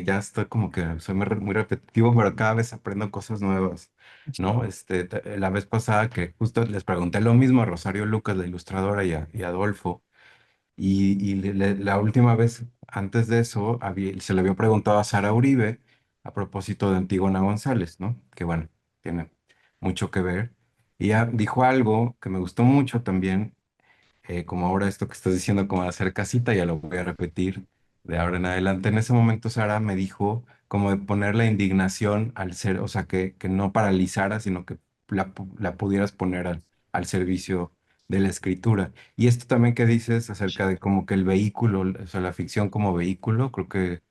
Ya estoy como que soy muy repetitivo, pero cada vez aprendo cosas nuevas, ¿no? La vez pasada que justo les pregunté lo mismo a Rosario Lucas, la ilustradora, y a Adolfo, la última vez antes de eso se le había preguntado a Sara Uribe a propósito de Antígona González, ¿no? Que bueno, tiene mucho que ver. Y ella dijo algo que me gustó mucho también, como ahora esto que estás diciendo, como de hacer casita, ya lo voy a repetir de ahora en adelante. En ese momento Sara me dijo como de poner la indignación al ser, o sea, que no paralizara, sino que la pudieras poner al servicio de la escritura. Y esto también que dices acerca de como que el vehículo, o sea, la ficción como vehículo, creo que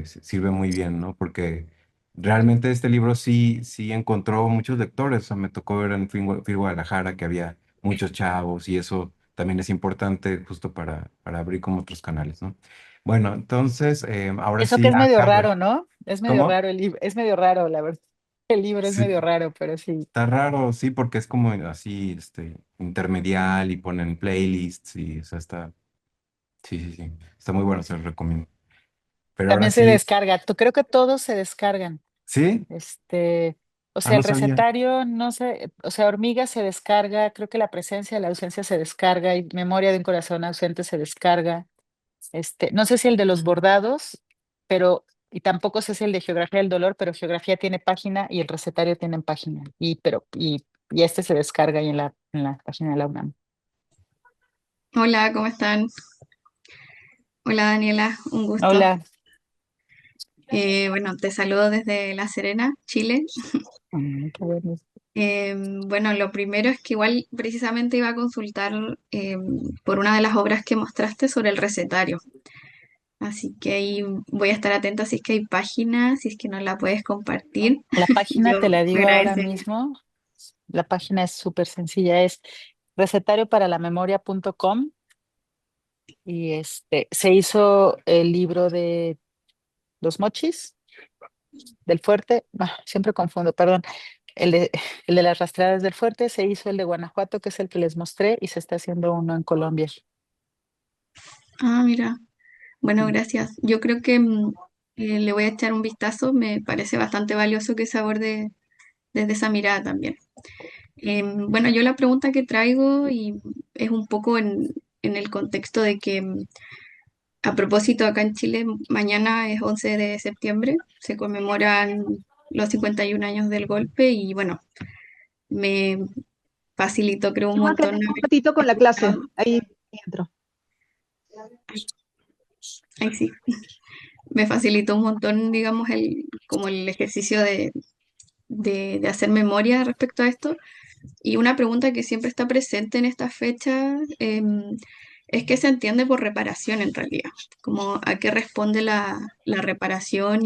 sirve muy bien, ¿no? Porque realmente este libro sí encontró muchos lectores. O sea, me tocó ver en Film Guadalajara que había muchos chavos y eso también es importante justo para abrir como otros canales, ¿no? Bueno, entonces, ahora Eso que sí, es medio Carla. raro, ¿no? Es medio ¿Cómo? raro el libro, es medio raro, la verdad. El libro es Sí, medio raro, pero sí. está raro, sí, porque es como así, intermedial y ponen playlists y, o sea, sí, está muy bueno, se los recomiendo. Pero ahora También se sí, descarga. Creo que todos se descargan. ¿sí? Este, o Ah, sea, no el sabía. recetario, no sé, o sea, hormiga se descarga, creo que la presencia, la ausencia se descarga y memoria de un corazón ausente se descarga. No sé si el de los bordados, pero, y tampoco sé si el de geografía del dolor, pero geografía tiene página y el recetario tiene página. Y este se descarga ahí en la página de la UNAM. Hola, ¿cómo están? Hola Daniela, un gusto. Hola. Bueno, te saludo desde La Serena, Chile. Qué bueno. Bueno, lo primero es que igual precisamente iba a consultar por una de las obras que mostraste sobre el recetario. Así que ahí voy a estar atenta si es que hay páginas, si es que no la puedes compartir. La página Yo te la te digo ahora agradecería. mismo. La página es súper sencilla, es recetarioparalamemoria.com y se hizo el libro de los mochis, del fuerte, siempre confundo, perdón, el de, el de las rastreadas del fuerte, se hizo el de Guanajuato, que es el que les mostré, y se está haciendo uno en Colombia. Ah, mira. Bueno, gracias. Yo creo que le voy a echar un vistazo. Me parece bastante valioso que se aborde desde esa mirada también. Bueno, yo la pregunta que traigo y es un poco en el contexto de que a propósito acá en Chile mañana es 11 de septiembre, se conmemoran los 51 años del golpe y bueno, me facilitó creo un Chuma, montón tenés un haber ratito con la clase. escuchado, Ahí entro. ay sí, me facilitó un montón digamos como el ejercicio de hacer memoria respecto a esto. Y una pregunta que siempre está presente en estas fechas es qué se entiende por reparación en realidad, como a qué responde la reparación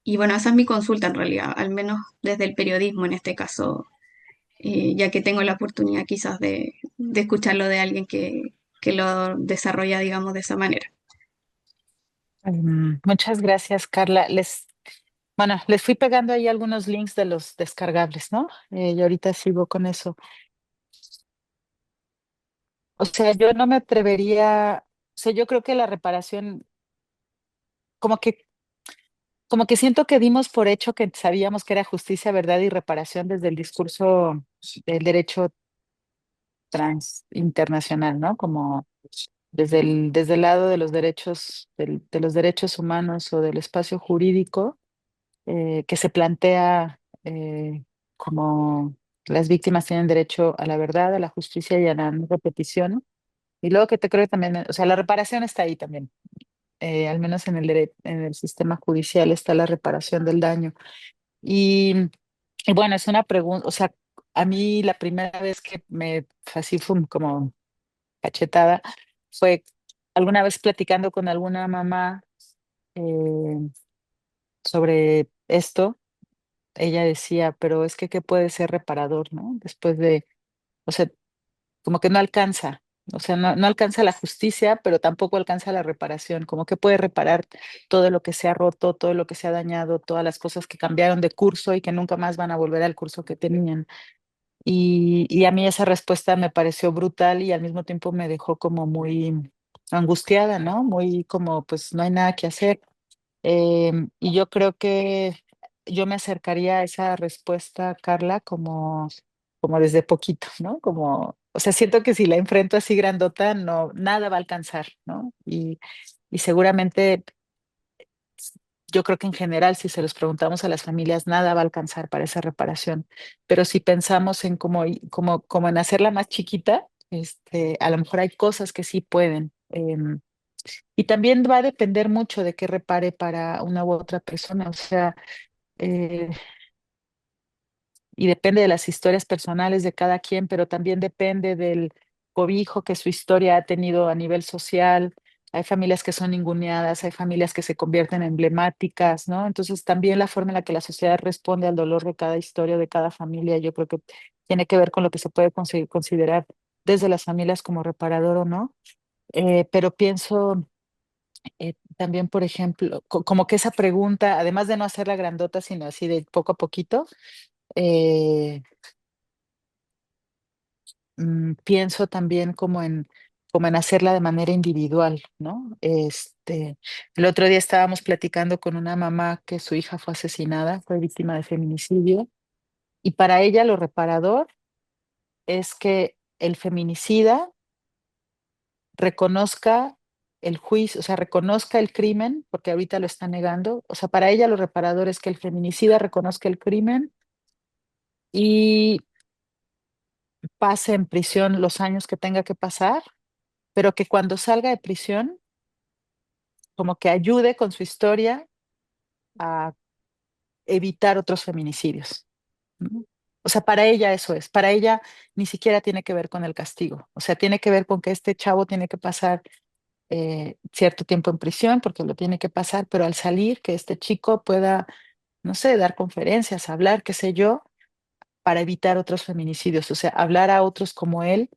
y bueno, esa es mi consulta en realidad, al menos desde el periodismo en este caso, ya que tengo la oportunidad quizás de escucharlo de alguien que lo desarrolla, digamos, de esa manera. Muchas gracias, Carla. Bueno, les fui pegando ahí algunos links de los descargables, ¿no? Y ahorita sigo con eso. O sea, yo no me atrevería, o sea, yo creo que la reparación, como que, como que siento que dimos por hecho que sabíamos que era justicia, verdad y reparación desde el discurso del derecho trans internacional, ¿no? Como desde el lado de los derechos, de los derechos humanos o del espacio jurídico, que se plantea como las víctimas tienen derecho a la verdad, a la justicia y a la no repetición, ¿no? Y luego que te creo que también, o sea, la reparación está ahí también, al menos en el sistema judicial está la reparación del daño. Y, y bueno, es una pregunta, o sea, a mí la primera vez que me, así fue como cachetada, fue alguna vez platicando con alguna mamá eh, sobre esto. Ella decía, pero es que ¿qué puede ser reparador, no? Después de, o sea, como que no alcanza, o sea, no alcanza la justicia, pero tampoco alcanza la reparación, como que puede reparar todo lo que se ha roto, todo lo que se ha dañado, todas las cosas que cambiaron de curso y que nunca más van a volver al curso que tenían. Y a mí esa respuesta me pareció brutal y al mismo tiempo me dejó como muy angustiada, ¿no? Muy como, pues no hay nada que hacer. Y yo creo que yo me acercaría a esa respuesta, Carla, como desde poquito, ¿no? Como, o sea, siento que si la enfrento así grandota, no, nada va a alcanzar, ¿no? Y seguramente, yo creo que en general, si se los preguntamos a las familias, nada va a alcanzar para esa reparación. Pero si pensamos en como en hacerla más chiquita, a lo mejor hay cosas que sí pueden. Y también va a depender mucho de qué repare para una u otra persona, o sea, eh, y depende de las historias personales de cada quien, pero también depende del cobijo que su historia ha tenido a nivel social. Hay familias que son ninguneadas, hay familias que se convierten en emblemáticas, ¿no? Entonces también la forma en la que la sociedad responde al dolor de cada historia, de cada familia, yo creo que tiene que ver con lo que se puede considerar desde las familias como reparador o no. Pero pienso también, por ejemplo, como que esa pregunta, además de no hacerla grandota, sino así de poco a poquito, eh, pienso también como en hacerla de manera individual, ¿no? El otro día estábamos platicando con una mamá que su hija fue asesinada, fue víctima de feminicidio, y para ella lo reparador es que el feminicida reconozca el juicio, o sea, reconozca el crimen, porque ahorita lo está negando. O sea, para ella lo reparador es que el feminicida reconozca el crimen y pase en prisión los años que tenga que pasar, pero que cuando salga de prisión, como que ayude con su historia a evitar otros feminicidios, ¿no? O sea, para ella eso es, para ella ni siquiera tiene que ver con el castigo, o sea, tiene que ver con que este chavo tiene que pasar cierto tiempo en prisión porque lo tiene que pasar, pero al salir que este chico pueda, no sé, dar conferencias, hablar, qué sé yo, para evitar otros feminicidios, o sea, hablar a otros como él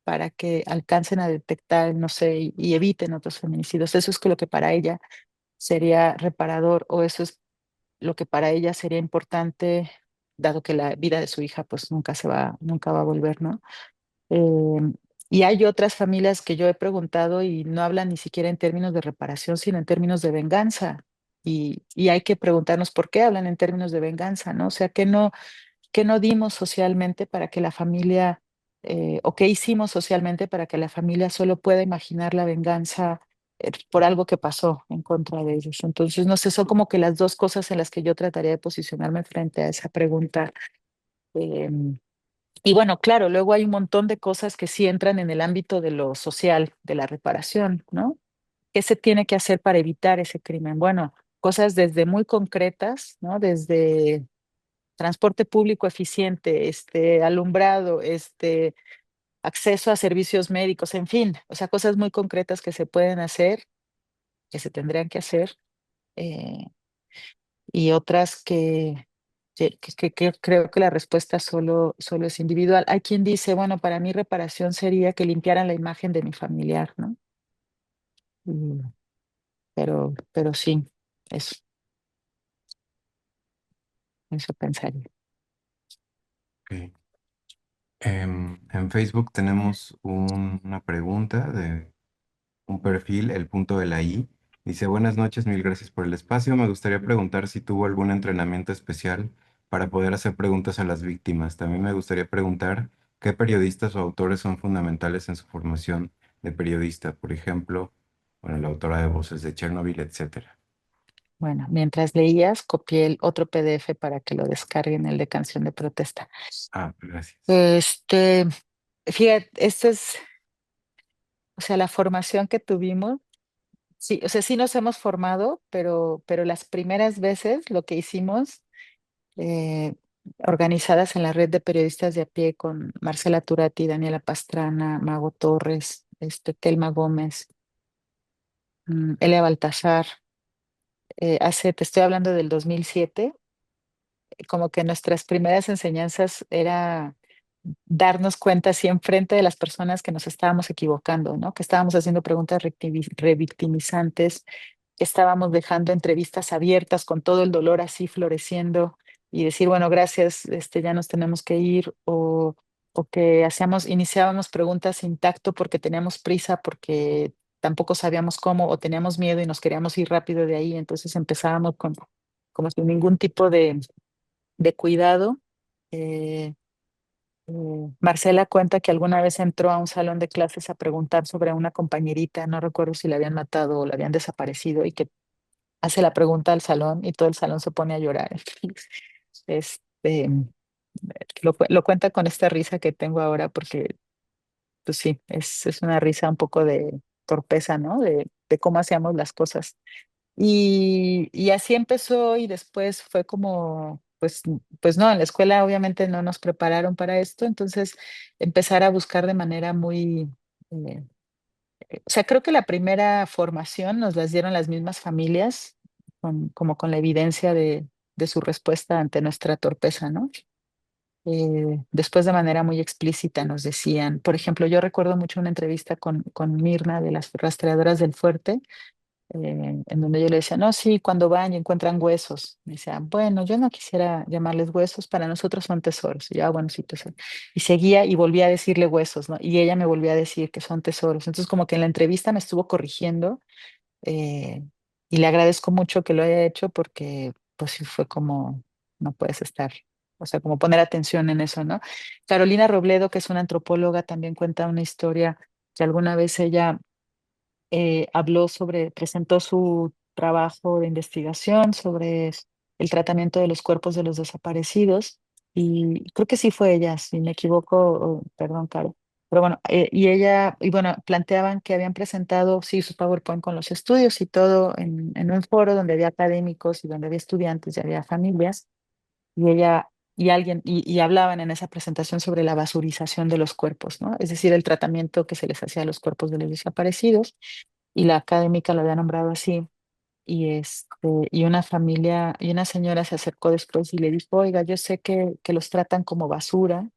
para que alcancen a detectar, no sé, y eviten otros feminicidios. Eso es lo que para ella sería reparador o eso es lo que para ella sería importante, dado que la vida de su hija pues nunca va a volver, ¿no? Eh, y hay otras familias que yo he preguntado y no hablan ni siquiera en términos de reparación, sino en términos de venganza. Y hay que preguntarnos por qué hablan en términos de venganza, ¿no? O sea, ¿qué no dimos socialmente para que la familia, o qué hicimos socialmente para que la familia solo pueda imaginar la venganza por algo que pasó en contra de ellos? Entonces, no sé, son como que las dos cosas en las que yo trataría de posicionarme frente a esa pregunta. Em, y bueno, claro, luego hay un montón de cosas que sí entran en el ámbito de lo social, de la reparación, ¿no? ¿Qué se tiene que hacer para evitar ese crimen? Bueno, cosas desde muy concretas, ¿no? Desde transporte público eficiente, alumbrado, acceso a servicios médicos, en fin, o sea, cosas muy concretas que se pueden hacer, que se tendrían que hacer, eh, y otras que creo que la respuesta solo es individual. Hay quien dice, bueno, para mí reparación sería que limpiaran la imagen de mi familiar, ¿no? Mm, pero sí, eso. Eso pensaría. Ok. En Facebook tenemos una pregunta de un perfil, el punto de la I. Dice, buenas noches, mil gracias por el espacio. Me gustaría preguntar si tuvo algún entrenamiento especial para poder hacer preguntas a las víctimas. También me gustaría preguntar qué periodistas o autores son fundamentales en su formación de periodista. Por ejemplo, bueno, la autora de Voces de Chernobyl, etcétera. Bueno, mientras leías, copié el otro PDF para que lo descarguen, el de canción de protesta. Ah, gracias. Este, fíjate, esto es, o sea, la formación que tuvimos, sí, o sea, sí nos hemos formado, pero las primeras veces lo que hicimos, eh, organizadas en la red de periodistas de a pie con Marcela Turati, Daniela Pastrana, Mago Torres, Telma Gómez, Elia Baltasar, te estoy hablando del 2007, como que nuestras primeras enseñanzas era darnos cuenta así enfrente de las personas que nos estábamos equivocando, ¿no? Que estábamos haciendo preguntas revictimizantes, que estábamos dejando entrevistas abiertas con todo el dolor así floreciendo y decir, bueno, gracias, ya nos tenemos que ir, o que iniciábamos preguntas sin tacto porque teníamos prisa, porque tampoco sabíamos cómo, o teníamos miedo y nos queríamos ir rápido de ahí, entonces empezábamos con como sin ningún tipo de cuidado. Eh, Marcela cuenta que alguna vez entró a un salón de clases a preguntar sobre una compañerita, no recuerdo si la habían matado o la habían desaparecido, y que hace la pregunta al salón y todo el salón se pone a llorar. Este, lo cuenta con esta risa que tengo ahora porque, pues sí, es una risa un poco de torpeza, ¿no? De cómo hacíamos las cosas. Y así empezó y después fue como, pues no, en la escuela obviamente no nos prepararon para esto, entonces empezar a buscar de manera muy, eh, o sea, creo que la primera formación nos las dieron las mismas familias, como con la evidencia de su respuesta ante nuestra torpeza, ¿no? Después de manera muy explícita nos decían, por ejemplo, yo recuerdo mucho una entrevista con Mirna de las rastreadoras del fuerte, en donde yo le decía, no, sí, cuando van y encuentran huesos. Me decía, bueno, yo no quisiera llamarles huesos, para nosotros son tesoros. Y yo, bueno, sí, tesoros. Y seguía y volvía a decirle huesos, ¿no? Y ella me volvía a decir que son tesoros. Entonces, como que en la entrevista me estuvo corrigiendo, eh, y le agradezco mucho que lo haya hecho porque, pues sí, fue como, no puedes estar, o sea, como poner atención en eso, ¿no? Carolina Robledo, que es una antropóloga, también cuenta una historia que alguna vez ella presentó su trabajo de investigación sobre el tratamiento de los cuerpos de los desaparecidos, y creo que sí fue ella, si me equivoco, perdón, Caro. Pero bueno, y bueno, planteaban que habían presentado, sí, su PowerPoint con los estudios y todo en un foro donde había académicos y donde había estudiantes y había familias, y ella y hablaban en esa presentación sobre la basurización de los cuerpos, ¿no? Es decir, el tratamiento que se les hacía a los cuerpos de los desaparecidos, y la académica lo había nombrado así. Y una familia, y una señora se acercó después y le dijo, oiga, yo sé que los tratan como basura,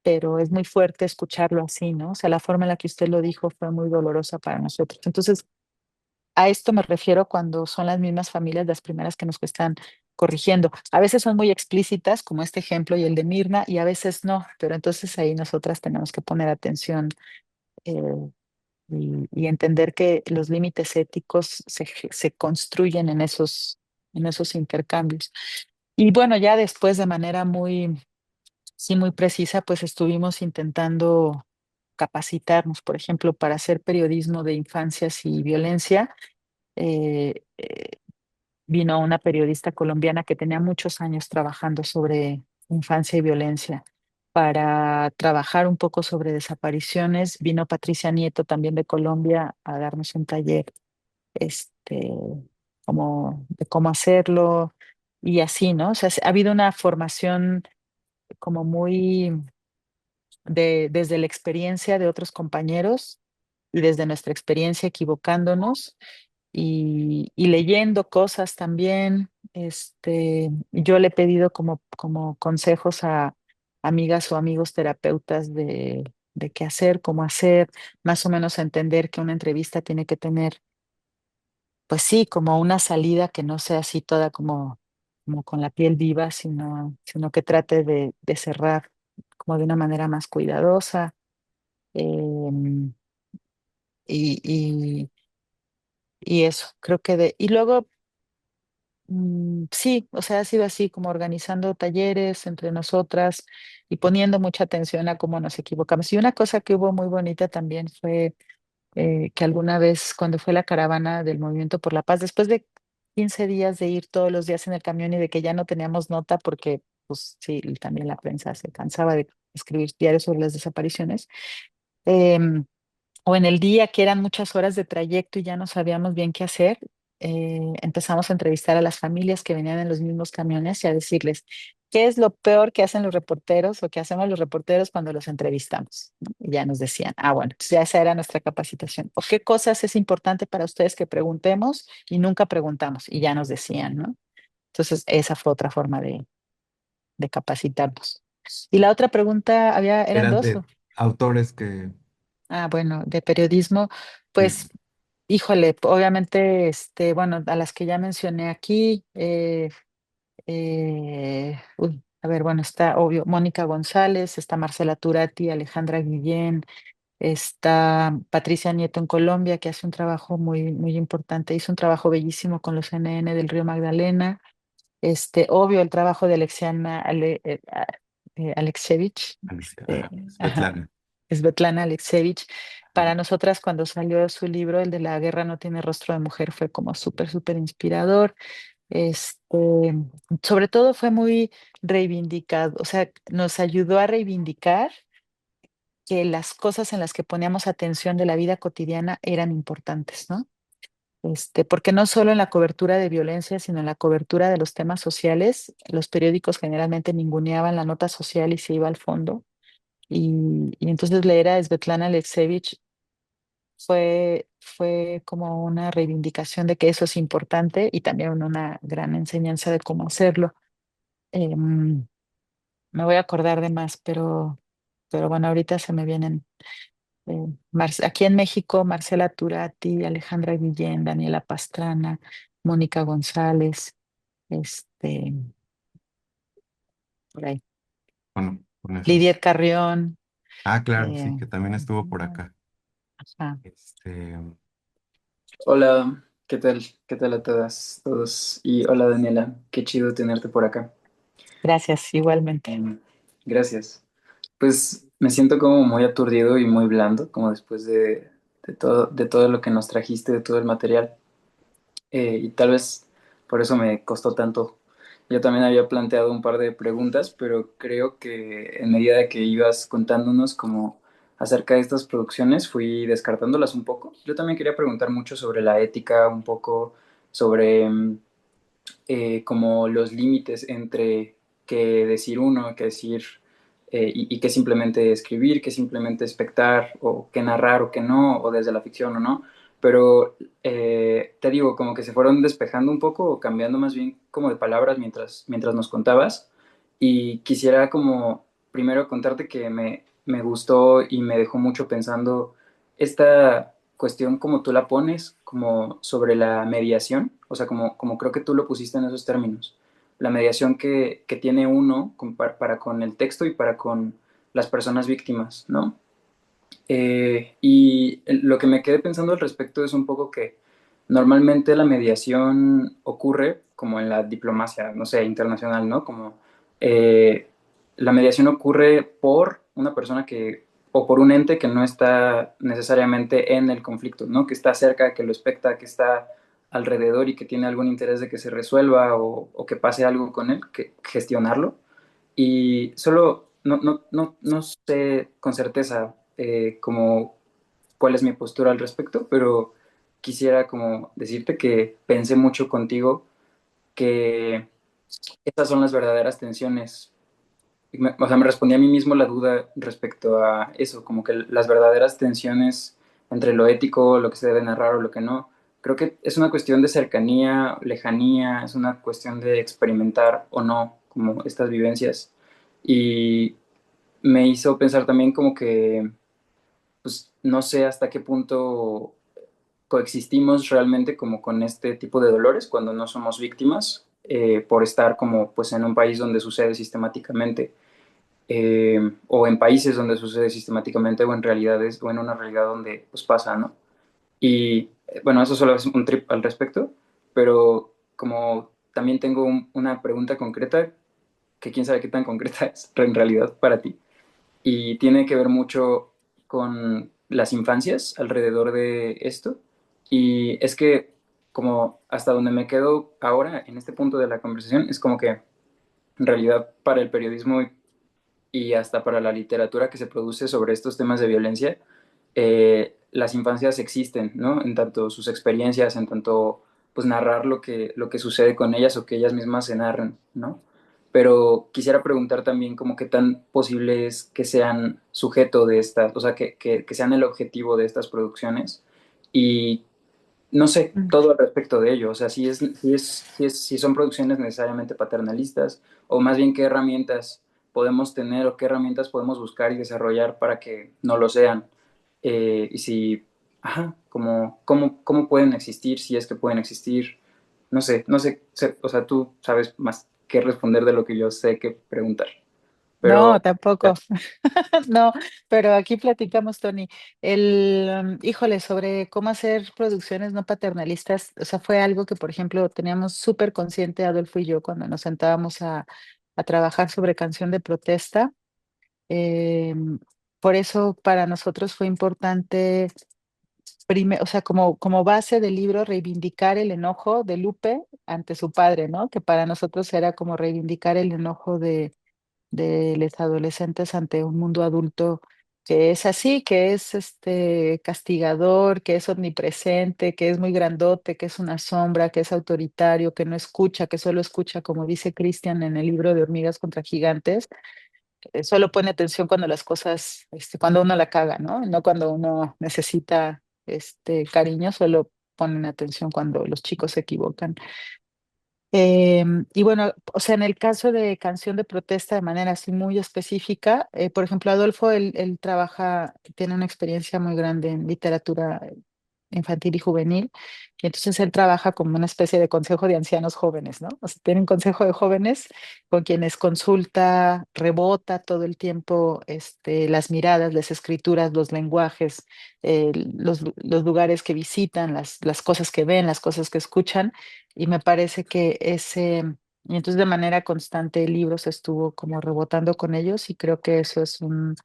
pero es muy fuerte escucharlo así, ¿no? O sea, la forma en la que usted lo dijo fue muy dolorosa para nosotros. Entonces, a esto me refiero cuando son las mismas familias las primeras que nos están corrigiendo. A veces son muy explícitas, como este ejemplo y el de Mirna, y a veces no, pero entonces ahí nosotras tenemos que poner atención, eh, y entender que los límites éticos se construyen en esos intercambios. Y bueno, ya después de manera muy, sí, muy precisa, pues estuvimos intentando capacitarnos, por ejemplo, para hacer periodismo de infancias y violencia. eh, eh, Vino una periodista colombiana que tenía muchos años trabajando sobre infancia y violencia. Para trabajar un poco sobre desapariciones, vino Patricia Nieto también de Colombia a darnos un taller, este, como de cómo hacerlo y así, ¿no? O sea, ha habido una formación como muy desde la experiencia de otros compañeros y desde nuestra experiencia equivocándonos y leyendo cosas también. Yo le he pedido como consejos a amigas o amigos terapeutas de qué hacer, cómo hacer, más o menos entender que una entrevista tiene que tener, pues sí, como una salida que no sea así toda como como con la piel viva, sino que trate de cerrar como de una manera más cuidadosa. em, y, y, y eso, creo que y luego, sí, o sea, ha sido así como organizando talleres entre nosotras y poniendo mucha atención a cómo nos equivocamos. Y una cosa que hubo muy bonita también fue que alguna vez cuando fue la caravana del Movimiento por la Paz, después de 15 días de ir todos los días en el camión y de que ya no teníamos nota porque, pues sí, también la prensa se cansaba de escribir diarios sobre las desapariciones, em, o en el día que eran muchas horas de trayecto y ya no sabíamos bien qué hacer, empezamos a entrevistar a las familias que venían en los mismos camiones y a decirles, ¿qué es lo peor que hacen los reporteros o que hacemos los reporteros cuando los entrevistamos? ¿No? Y ya nos decían, bueno, pues ya esa era nuestra capacitación. ¿O qué cosas es importante para ustedes que preguntemos y nunca preguntamos? Y ya nos decían, ¿no? Entonces, esa fue otra forma de capacitarnos. Y la otra pregunta, eran Eran dos. de autores que... Bueno, de periodismo, Sí, pues, híjole, obviamente, bueno, a las que ya mencioné aquí, a ver, bueno, está obvio Mónica González, está Marcela Turati, Alejandra Guillén, está Patricia Nieto en Colombia, que hace un trabajo muy, muy importante, hizo un trabajo bellísimo con los CNN del Río Magdalena, obvio, el trabajo de Alexiana Alexievich, ajá, ajá, Svetlana. Svetlana Alexievich. Ajá. Para nosotras, cuando salió su libro, el de La guerra no tiene rostro de mujer, fue como súper, súper inspirador. Este, sobre todo fue muy reivindicado, o sea, nos ayudó a reivindicar que las cosas en las que poníamos atención de la vida cotidiana eran importantes, ¿no? Porque no solo en la cobertura de violencia, sino en la cobertura de los temas sociales, los periódicos generalmente ninguneaban la nota social y se iba al fondo. Y entonces leer a Svetlana Alexievich fue como una reivindicación de que eso es importante y también una gran enseñanza de cómo hacerlo. Em, Me voy a acordar de más, pero bueno, ahorita se me vienen. Aquí en México, Marcela Turati, Alejandra Guillén, Daniela Pastrana, Mónica González, este, por ahí, Bueno, con Lidia esos. Carrión, Ah, claro, sí, eh, que también estuvo por acá. ajá, Este, Hola, ¿qué tal? ¿Qué tal a todas, todos? Y hola Daniela, qué chido tenerte por acá. gracias, igualmente. Em, Gracias. Pues me siento como muy aturdido y muy blando, como después de todo lo que nos trajiste, de todo el material. Y tal vez por eso me costó tanto. Yo también había planteado un par de preguntas, pero creo que en medida de que ibas contándonos como acerca de estas producciones, fui descartándolas un poco. Yo también quería preguntar mucho sobre la ética, un poco sobre como los límites entre qué decir uno, qué decir y qué simplemente escribir, qué simplemente espectar o qué narrar o qué no, o desde la ficción o no. Pero te digo, como que se fueron despejando un poco o cambiando más bien como de palabras mientras nos contabas. Y quisiera como primero contarte que me gustó y me dejó mucho pensando esta cuestión como tú la pones, como sobre la mediación, o sea, como creo que tú lo pusiste en esos términos, la mediación que tiene uno para con el texto y para con las personas víctimas, ¿no? Lo que me quedé pensando al respecto es un poco que normalmente la mediación ocurre como en la diplomacia, no sé, internacional, ¿no? Como eh, la mediación ocurre por una persona que, o por un ente que no está necesariamente en el conflicto, ¿no? Que está cerca, que lo expecta, que está alrededor y que tiene algún interés de que se resuelva o que pase algo con él, que gestionarlo. Y solo no sé con certeza como cuál es mi postura al respecto, pero quisiera como decirte que pensé mucho contigo que estas son las verdaderas tensiones. O sea, me respondí a mí mismo la duda respecto a eso, como que las verdaderas tensiones entre lo ético, lo que se debe narrar o lo que no. Creo que es una cuestión de cercanía, lejanía, es una cuestión de experimentar o no como estas vivencias. Y me hizo pensar también como que, pues, no sé hasta qué punto coexistimos realmente como con este tipo de dolores cuando no somos víctimas por estar como pues en un país donde sucede sistemáticamente, o en países donde sucede sistemáticamente, o en realidades, o en una realidad donde pues pasa, ¿no? Y bueno, eso solo es un trip al respecto, pero como también tengo una pregunta concreta, que quién sabe qué tan concreta es en realidad para ti, y tiene que ver mucho con las infancias alrededor de esto. Y es que como hasta donde me quedo ahora en este punto de la conversación, es como que en realidad para el periodismo y hasta para la literatura que se produce sobre estos temas de violencia, las infancias existen, ¿no? En tanto sus experiencias, en tanto pues narrar lo que sucede con ellas o que ellas mismas se narran, ¿no? Pero quisiera preguntar también como qué tan posible es que sean sujeto de estas, o sea, que sean el objetivo de estas producciones y no sé, Mm. todo al respecto de ello. O sea, si son producciones necesariamente paternalistas, o más bien qué herramientas podemos tener o qué herramientas podemos buscar y desarrollar para que no lo sean. Y si, ajá, cómo pueden existir, si es que pueden existir. No sé, o sea, tú sabes más qué responder de lo que yo sé que preguntar. No, Pero, tampoco. No, pero aquí platicamos, Tony. Híjole, sobre cómo hacer producciones no paternalistas, o sea, fue algo que, por ejemplo, teníamos súper consciente Adolfo y yo cuando nos sentábamos a trabajar sobre canción de protesta. Em, por eso para nosotros fue importante, o sea, como base del libro, reivindicar el enojo de Lupe ante su padre, ¿no? Que para nosotros era como reivindicar el enojo de los adolescentes ante un mundo adulto que es así, que es castigador, que es omnipresente, que es muy grandote, que es una sombra, que es autoritario, que no escucha, que solo escucha, como dice Christian en el libro de Hormigas contra Gigantes, solo pone atención cuando las cosas, cuando uno la caga, ¿no? No cuando uno necesita cariño, solo ponen atención cuando los chicos se equivocan. Y bueno, o sea, en el caso de canción de protesta de manera así muy específica, por ejemplo, Adolfo, él trabaja, tiene una experiencia muy grande en literatura infantil y juvenil, y entonces él trabaja como una especie de consejo de ancianos jóvenes, ¿no? O sea, tiene un consejo de jóvenes con quienes consulta, rebota todo el tiempo las miradas, las escrituras, los lenguajes, los lugares que visitan, las cosas que ven, las cosas que escuchan y me parece que y entonces de manera constante el libro se estuvo como rebotando con ellos y creo que eso es un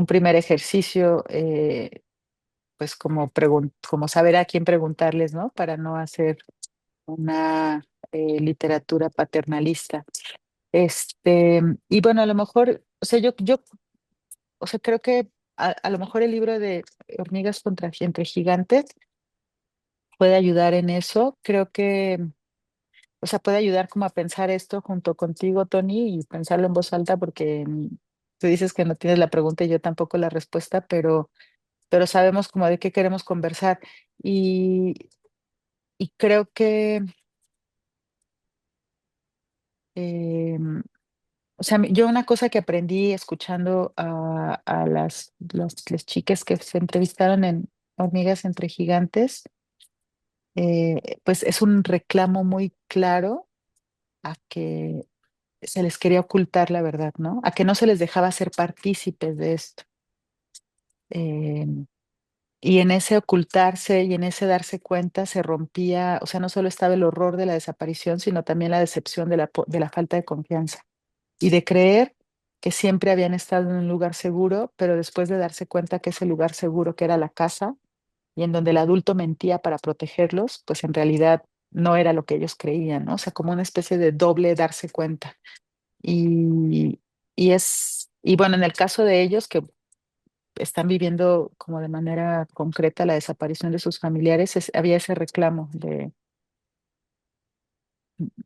primer ejercicio, pues como saber a quién preguntarles, ¿no? Para no hacer una literatura paternalista. Y bueno, a lo mejor, o sea, o sea, creo que a lo mejor el libro de Hormigas entre Gigantes puede ayudar en eso. Creo que o sea, puede ayudar como a pensar esto junto contigo, Tony, y pensarlo en voz alta porque tú dices que no tienes la pregunta y yo tampoco la respuesta, pero sabemos como de qué queremos conversar. Y, y creo que, em, o sea, yo una cosa que aprendí escuchando a las chicas que se entrevistaron en Hormigas entre Gigantes, pues es un reclamo muy claro a que se les quería ocultar la verdad, ¿no? A que no se les dejaba ser partícipes de esto. Eh, y en ese ocultarse y en ese darse cuenta se rompía, o sea, no solo estaba el horror de la desaparición, sino también la decepción de la falta de confianza y de creer que siempre habían estado en un lugar seguro, pero después de darse cuenta que ese lugar seguro, que era la casa, y en donde el adulto mentía para protegerlos, pues en realidad no era lo que ellos creían, ¿no? O sea, como una especie de doble darse cuenta. Y, y bueno, en el caso de ellos que están viviendo como de manera concreta la desaparición de sus familiares, había ese reclamo de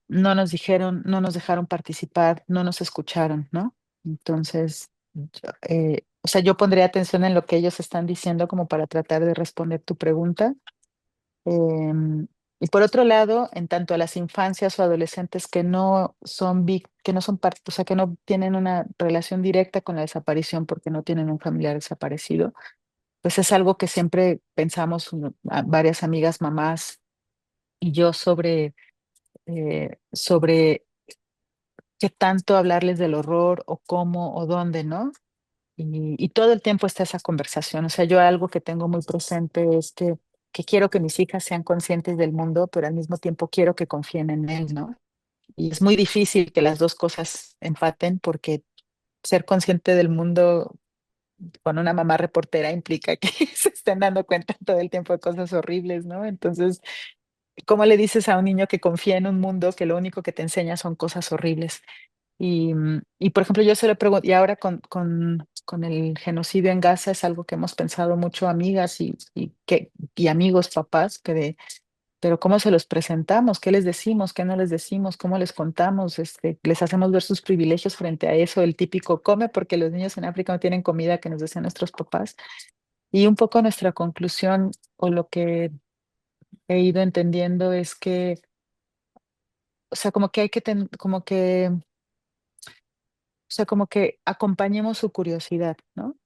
no nos dijeron, no nos dejaron participar, no nos escucharon, ¿no? Entonces, o sea, yo pondría atención en lo que ellos están diciendo como para tratar de responder tu pregunta. Em, y por otro lado, en tanto a las infancias o adolescentes que no son parte, o sea, que no tienen una relación directa con la desaparición porque no tienen un familiar desaparecido, pues es algo que siempre pensamos varias amigas mamás y yo sobre sobre qué tanto hablarles del horror o cómo o dónde, ¿no? Y todo el tiempo está esa conversación. O sea, yo algo que tengo muy presente es que quiero que mis hijas sean conscientes del mundo, pero al mismo tiempo quiero que confíen en él, ¿no? Y es muy difícil que las dos cosas empaten porque ser consciente del mundo con una mamá reportera implica que se estén dando cuenta todo el tiempo de cosas horribles, ¿no? Entonces, ¿cómo le dices a un niño que confía en un mundo que lo único que te enseña son cosas horribles? Y por ejemplo, yo se lo pregunto, y ahora con el genocidio en Gaza es algo que hemos pensado mucho amigas y amigos, papás, pero ¿cómo se los presentamos? ¿Qué les decimos? ¿Qué no les decimos? ¿Cómo les contamos? Les hacemos ver sus privilegios frente a eso, el típico come porque los niños en África no tienen comida que nos decían nuestros papás. Y un poco nuestra conclusión o lo que he ido entendiendo es que, o sea, como que hay que, como que acompañemos su curiosidad, ¿no?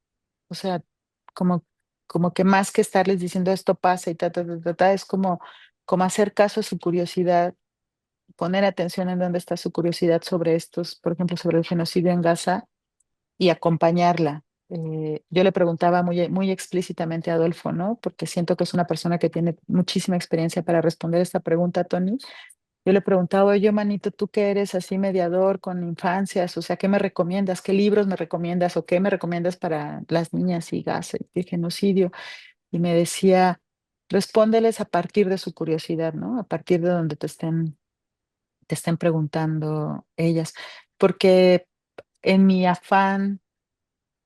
O sea, como, como que más que estarles diciendo esto pasa y ta, ta, ta, ta, ta, es como hacer caso a su curiosidad, poner atención en dónde está su curiosidad sobre estos, por ejemplo, sobre el genocidio en Gaza y acompañarla. Yo le preguntaba muy explícitamente a Adolfo, ¿no? Porque siento que es una persona que tiene muchísima experiencia para responder esta pregunta, Tony. Yo le preguntaba, oye, manito, tú que eres así mediador con infancias, o sea, ¿qué me recomiendas? ¿Qué libros me recomiendas? ¿O qué me recomiendas para las niñas y Gaza y genocidio? Y me decía, respóndeles a partir de su curiosidad, ¿no? A partir de donde te estén preguntando ellas. Porque en mi afán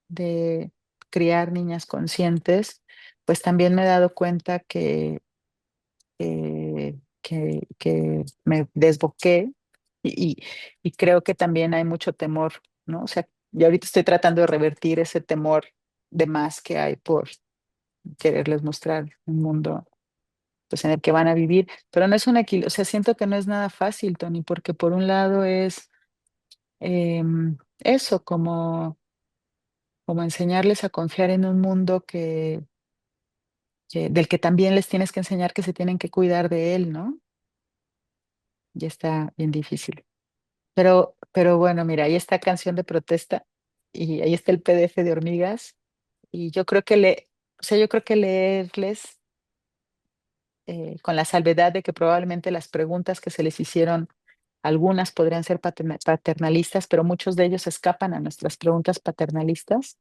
de criar niñas conscientes, pues también me he dado cuenta que me desboqué y, y creo que también hay mucho temor, ¿no? O sea, yo ahorita estoy tratando de revertir ese temor de más que hay por quererles mostrar un mundo pues en el que van a vivir, pero no es un equilibrio, o sea, siento que no es nada fácil, Tony, porque por un lado es eso, como enseñarles a confiar en un mundo del que también les tienes que enseñar que se tienen que cuidar de él, ¿no? Ya está bien difícil. Pero bueno, mira, ahí está canción de protesta y ahí está el PDF de hormigas y yo creo que leerles con la salvedad de que probablemente las preguntas que se les hicieron, algunas podrían ser paternalistas, pero muchos de ellos escapan a nuestras preguntas paternalistas.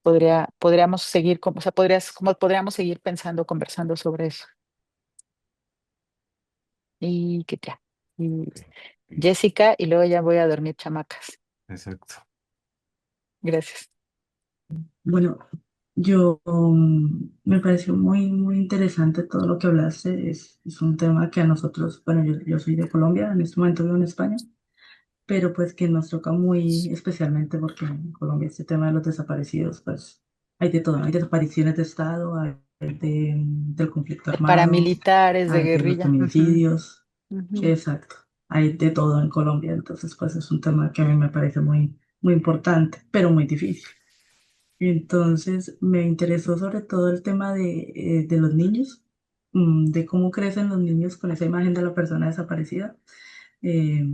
Podríamos seguir, o sea, podríamos seguir pensando, conversando sobre eso. Y que ya. Y Sí, Jessica, y luego ya voy a dormir chamacas. exacto. Gracias. Bueno, yo me pareció muy interesante todo lo que hablaste. Es un tema que a nosotros, bueno, yo soy de Colombia, en este momento vivo en España, pero pues que nos toca muy especialmente porque en Colombia este tema de los desaparecidos, pues hay de todo, ¿no? Hay desapariciones de Estado, hay del conflicto De armado, paramilitares, de hay de los guerrilla. Ujú, feminicidios, ujú. exacto, hay de todo en Colombia, entonces pues es un tema que a mí me parece muy importante, pero muy difícil. Entonces me interesó sobre todo el tema de los niños, de cómo crecen los niños con esa imagen de la persona desaparecida. eh,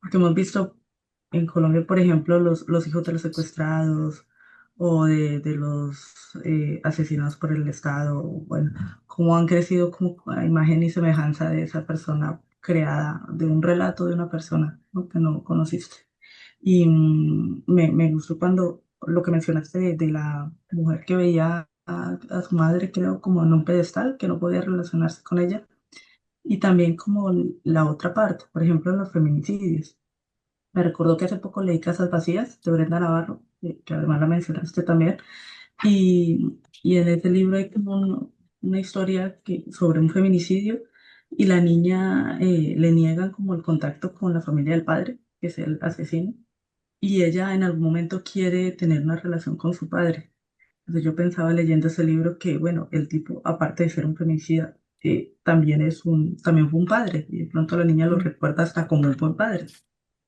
Porque hemos visto en Colombia, por ejemplo, los hijos de los secuestrados o de los asesinados por el Estado, bueno, cómo han crecido como a imagen y semejanza de esa persona creada, de un relato de una persona, ¿no? Que no conociste. Y me gustó cuando lo que mencionaste de la mujer que veía a su madre, creo, como en un pedestal, que no podía relacionarse con ella. Y también como la otra parte, por ejemplo, los feminicidios. Me recordó que hace poco leí Casas Vacías de Brenda Navarro, que además la mencionaste también, y en ese libro hay como una historia sobre un feminicidio y la niña le niegan como el contacto con la familia del padre, que es el asesino, y ella en algún momento quiere tener una relación con su padre. Entonces yo pensaba leyendo ese libro que, bueno, el tipo, aparte de ser un femicida, también fue un padre, y de pronto la niña lo recuerda hasta como un buen padre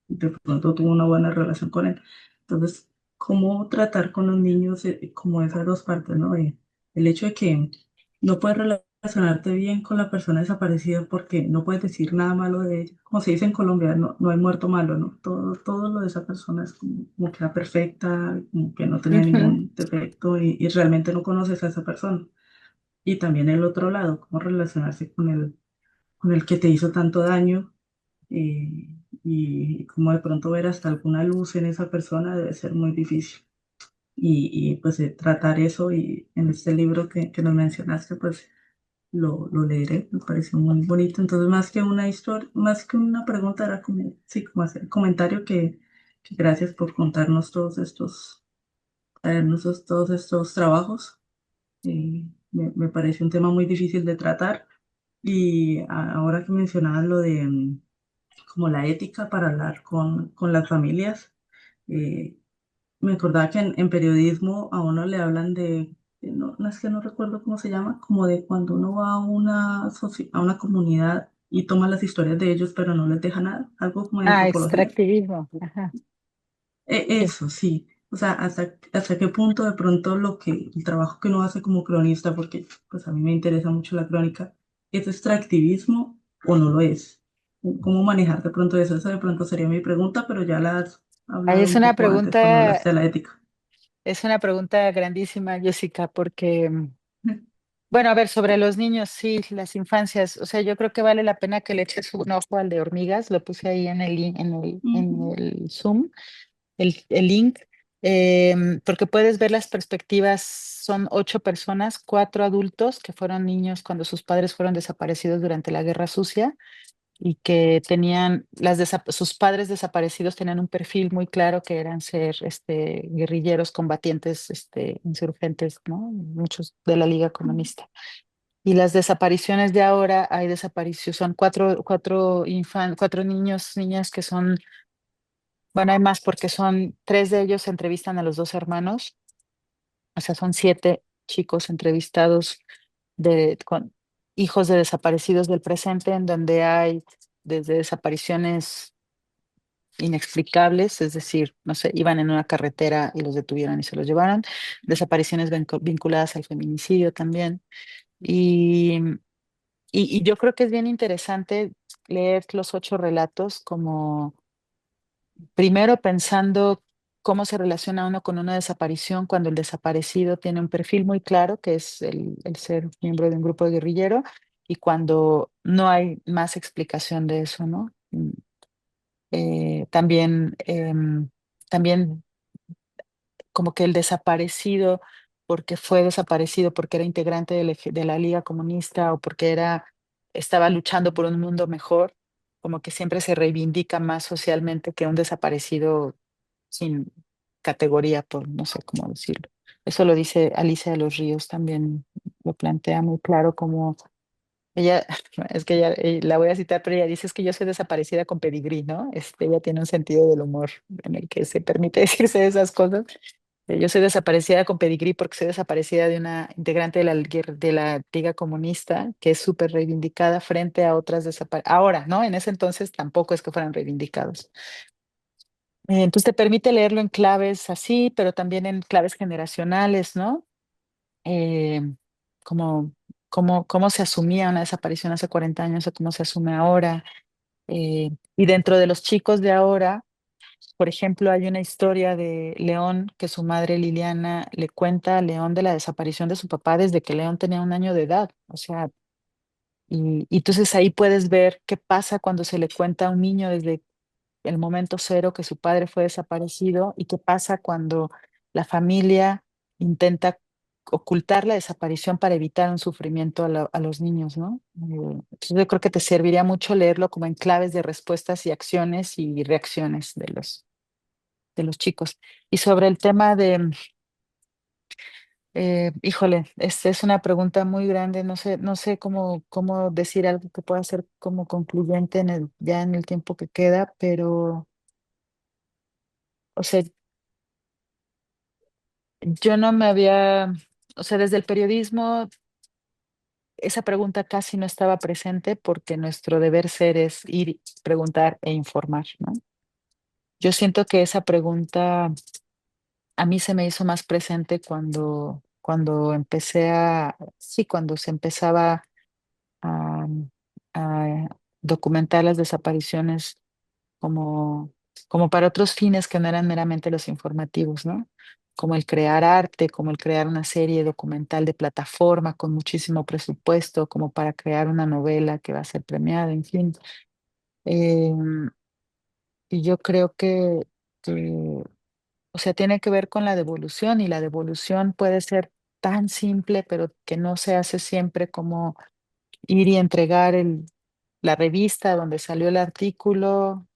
de pronto tuvo una buena relación con él. Entonces, ¿cómo tratar con los niños como esas dos partes, ¿no? El hecho de que no puedes relacionarte bien con la persona desaparecida porque no puedes decir nada malo de ella. Como se dice en Colombia, no, no hay muerto malo, ¿no? Todo lo de esa persona es como que era perfecta, como que no tenía Ujú. ningún defecto y realmente no conoces a esa persona. Y también el otro lado, cómo relacionarse con el que te hizo tanto daño y cómo de pronto ver hasta alguna luz en esa persona debe ser muy difícil. Pues tratar eso y en este libro que nos mencionaste, pues lo leeré, me pareció muy bonito. Entonces, más que una historia, más que una pregunta, era como, sí, como hacer comentario que gracias por contarnos todos estos, traernos todos estos trabajos. Me parece un tema muy difícil de tratar. Y ahora que mencionabas lo de como la ética para hablar con las familias, eh, me acordaba que en periodismo a uno le hablan no, no es que no recuerdo cómo se llama, como de cuando uno va a a una comunidad y toma las historias de ellos, pero no les deja nada, algo como de Ah, antropología. extractivismo. Ajá. Sí. Eso, sí. O sea, hasta qué punto de pronto el trabajo que uno hace como cronista, porque pues a mí me interesa mucho la crónica, ¿es extractivismo o no lo es? ¿Cómo manejar de pronto eso? Esa de pronto sería mi pregunta, pero ya la has Ahí hablado un poco antes cuando hablaste de la ética. es una pregunta grandísima, Jessica, porque bueno, a ver, sobre los niños, sí, las infancias, o sea, yo creo que vale la pena que le eches un ojo al de hormigas, lo puse ahí en en Ujú. el Zoom, el link, porque puedes ver las perspectivas, son 8 personas, 4 adultos que fueron niños cuando sus padres fueron desaparecidos durante la Guerra Sucia y que tenían, sus padres desaparecidos tenían un perfil muy claro que eran ser guerrilleros, combatientes, insurgentes, ¿no? Muchos de la Liga Comunista. Y las desapariciones de ahora, hay desapariciones, son cuatro niños, niñas que son, bueno, hay más porque son 3 de ellos entrevistan a los 2 hermanos, o sea, son 7 chicos entrevistados con hijos de desaparecidos del presente, en donde hay desde desapariciones inexplicables, es decir, no sé, iban en una carretera y los detuvieron y se los llevaron, desapariciones vinculadas al feminicidio también. Y, y yo creo que es bien interesante leer los 8 relatos como primero pensando cómo se relaciona uno con una desaparición cuando el desaparecido tiene un perfil muy claro, que es el ser miembro de un grupo de guerrillero, y cuando no hay más explicación de eso, ¿no? También, también como que el desaparecido, porque fue desaparecido, porque era integrante de la Liga Comunista o porque estaba luchando por un mundo mejor, como que siempre se reivindica más socialmente que un desaparecido sin categoría, por no sé cómo decirlo. Eso lo dice Alicia de los Ríos, también lo plantea muy claro como ella, es que la voy a citar, pero ella dice es que yo soy desaparecida con pedigrí, ¿no? Ella tiene un sentido del humor en el que se permite decirse esas cosas. Yo soy desaparecida con pedigrí porque soy desaparecida de una integrante de la Liga Comunista que es súper reivindicada frente a otras desaparecidas. Ahora, ¿no? En ese entonces tampoco es que fueran reivindicados. Entonces te permite leerlo en claves así, pero también en claves generacionales, ¿no? Eh, como cómo se asumía una desaparición hace 40 años o cómo se asume ahora. Y dentro de los chicos de ahora, por ejemplo, hay una historia de León que su madre Liliana le cuenta a León de la desaparición de su papá desde que León tenía 1 año de edad. O sea, y entonces ahí puedes ver qué pasa cuando se le cuenta a un niño desde el momento cero que su padre fue desaparecido y qué pasa cuando la familia intenta ocultar la desaparición para evitar un sufrimiento a los niños, ¿no? Entonces yo creo que te serviría mucho leerlo como en claves de respuestas y acciones y reacciones de los chicos. Y sobre el tema híjole, es una pregunta muy grande, no sé cómo decir algo que pueda ser como concluyente ya en el tiempo que queda, pero, o sea, yo no me había, o sea, desde el periodismo, esa pregunta casi no estaba presente porque nuestro deber ser es ir, preguntar e informar, ¿no? Yo siento que esa pregunta a mí se me hizo más presente cuando sí, cuando se empezaba a, a documentar las desapariciones como, como para otros fines que no eran meramente los informativos, ¿no? Como el crear arte, como el crear una serie documental de plataforma con muchísimo presupuesto, como para crear una novela que va a ser premiada, en fin. Em, y yo creo que, o sea, tiene que ver con la devolución y la devolución puede ser tan simple, pero que no se hace siempre como ir y entregar la revista donde salió el artículo,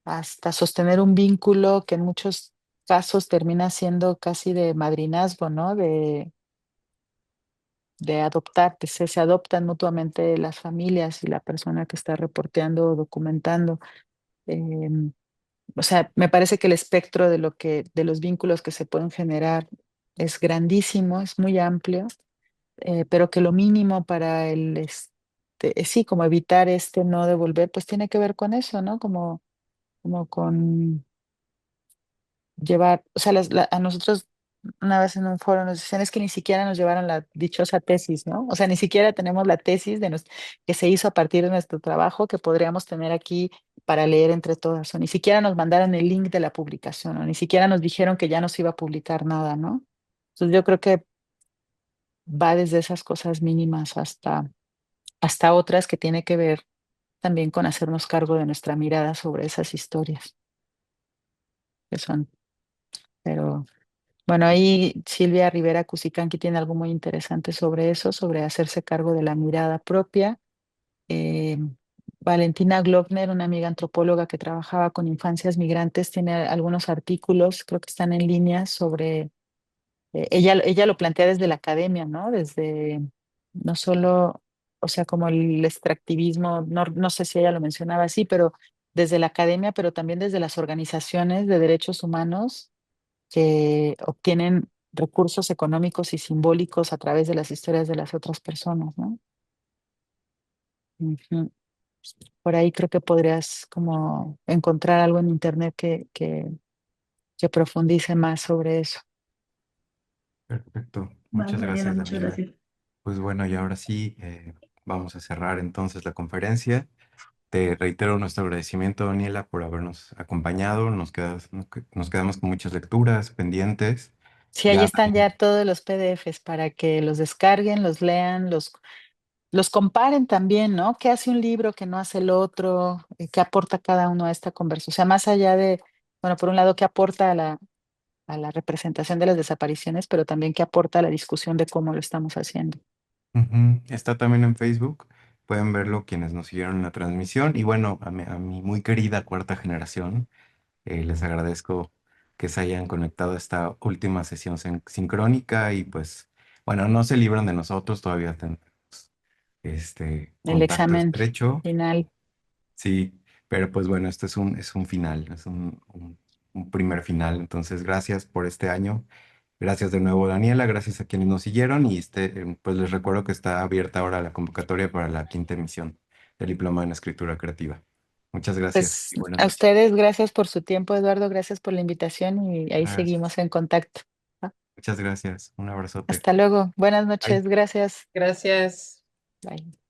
hasta sostener un vínculo que en muchos casos termina siendo casi de madrinazgo, ¿no? De adoptar, que se adoptan mutuamente las familias y la persona que está reporteando o documentando. Em, o sea, me parece que el espectro de los vínculos que se pueden generar es grandísimo, es muy amplio, pero que lo mínimo para sí, como evitar no devolver, pues tiene que ver con eso, ¿no? Como con llevar, o sea, a nosotros una vez en un foro nos decían es que ni siquiera nos llevaron la dichosa tesis, ¿no? O sea, ni siquiera tenemos la tesis que se hizo a partir de nuestro trabajo que podríamos tener aquí para leer entre todas, o ni siquiera nos mandaron el link de la publicación, o ni siquiera nos dijeron que ya no se iba a publicar nada, ¿no? Entonces yo creo que va desde esas cosas mínimas hasta otras que tiene que ver también con hacernos cargo de nuestra mirada sobre esas historias que son, pero bueno, ahí Silvia Rivera Cusicanqui tiene algo muy interesante sobre eso, sobre hacerse cargo de la mirada propia. Eh, Valentina Glockner, una amiga antropóloga que trabajaba con infancias migrantes, tiene algunos artículos, creo que están en línea, sobre, ella lo plantea desde la academia, ¿no? Desde no solo, o sea, como el extractivismo, no sé si ella lo mencionaba así, pero desde la academia, pero también desde las organizaciones de derechos humanos que obtienen recursos económicos y simbólicos a través de las historias de las otras personas, ¿no? Ujú. Por ahí creo que podrías como encontrar algo en internet que profundice más sobre eso. Perfecto. Vale, Muchas Mariana, gracias, muchas Daniela. gracias. Pues bueno, y ahora sí, vamos a cerrar entonces la conferencia. Te reitero nuestro agradecimiento, Daniela, por habernos acompañado. Nos quedamos con muchas lecturas pendientes. Sí, ahí Ya están ya todos los PDFs para que los descarguen, los lean, los comparen también, ¿no? ¿Qué hace un libro que no hace el otro? ¿Qué aporta cada uno a esta conversación? O sea, más allá de, bueno, por un lado, ¿qué aporta a la representación de las desapariciones, pero también qué aporta a la discusión de cómo lo estamos haciendo? Está también en Facebook. Pueden verlo quienes nos siguieron en la transmisión. Y bueno, a mi muy querida cuarta generación, les agradezco que se hayan conectado a esta última sesión sincrónica y pues, bueno, no se libran de nosotros, todavía tenemos El contacto examen estrecho. final. Sí, pero pues bueno, esto es un final, es un primer final. Entonces, gracias por este año. Gracias de nuevo, Daniela. Gracias a quienes nos siguieron. Y pues les recuerdo que está abierta ahora la convocatoria para la quinta emisión del Diploma en Escritura Creativa. Muchas gracias Pues y buenas a noches. ustedes, gracias por su tiempo, Eduardo, gracias por la invitación y ahí Gracias. seguimos en contacto. ¿Va? Muchas gracias. Un abrazote. Hasta luego. Buenas Bye. noches, gracias. Gracias. Bye.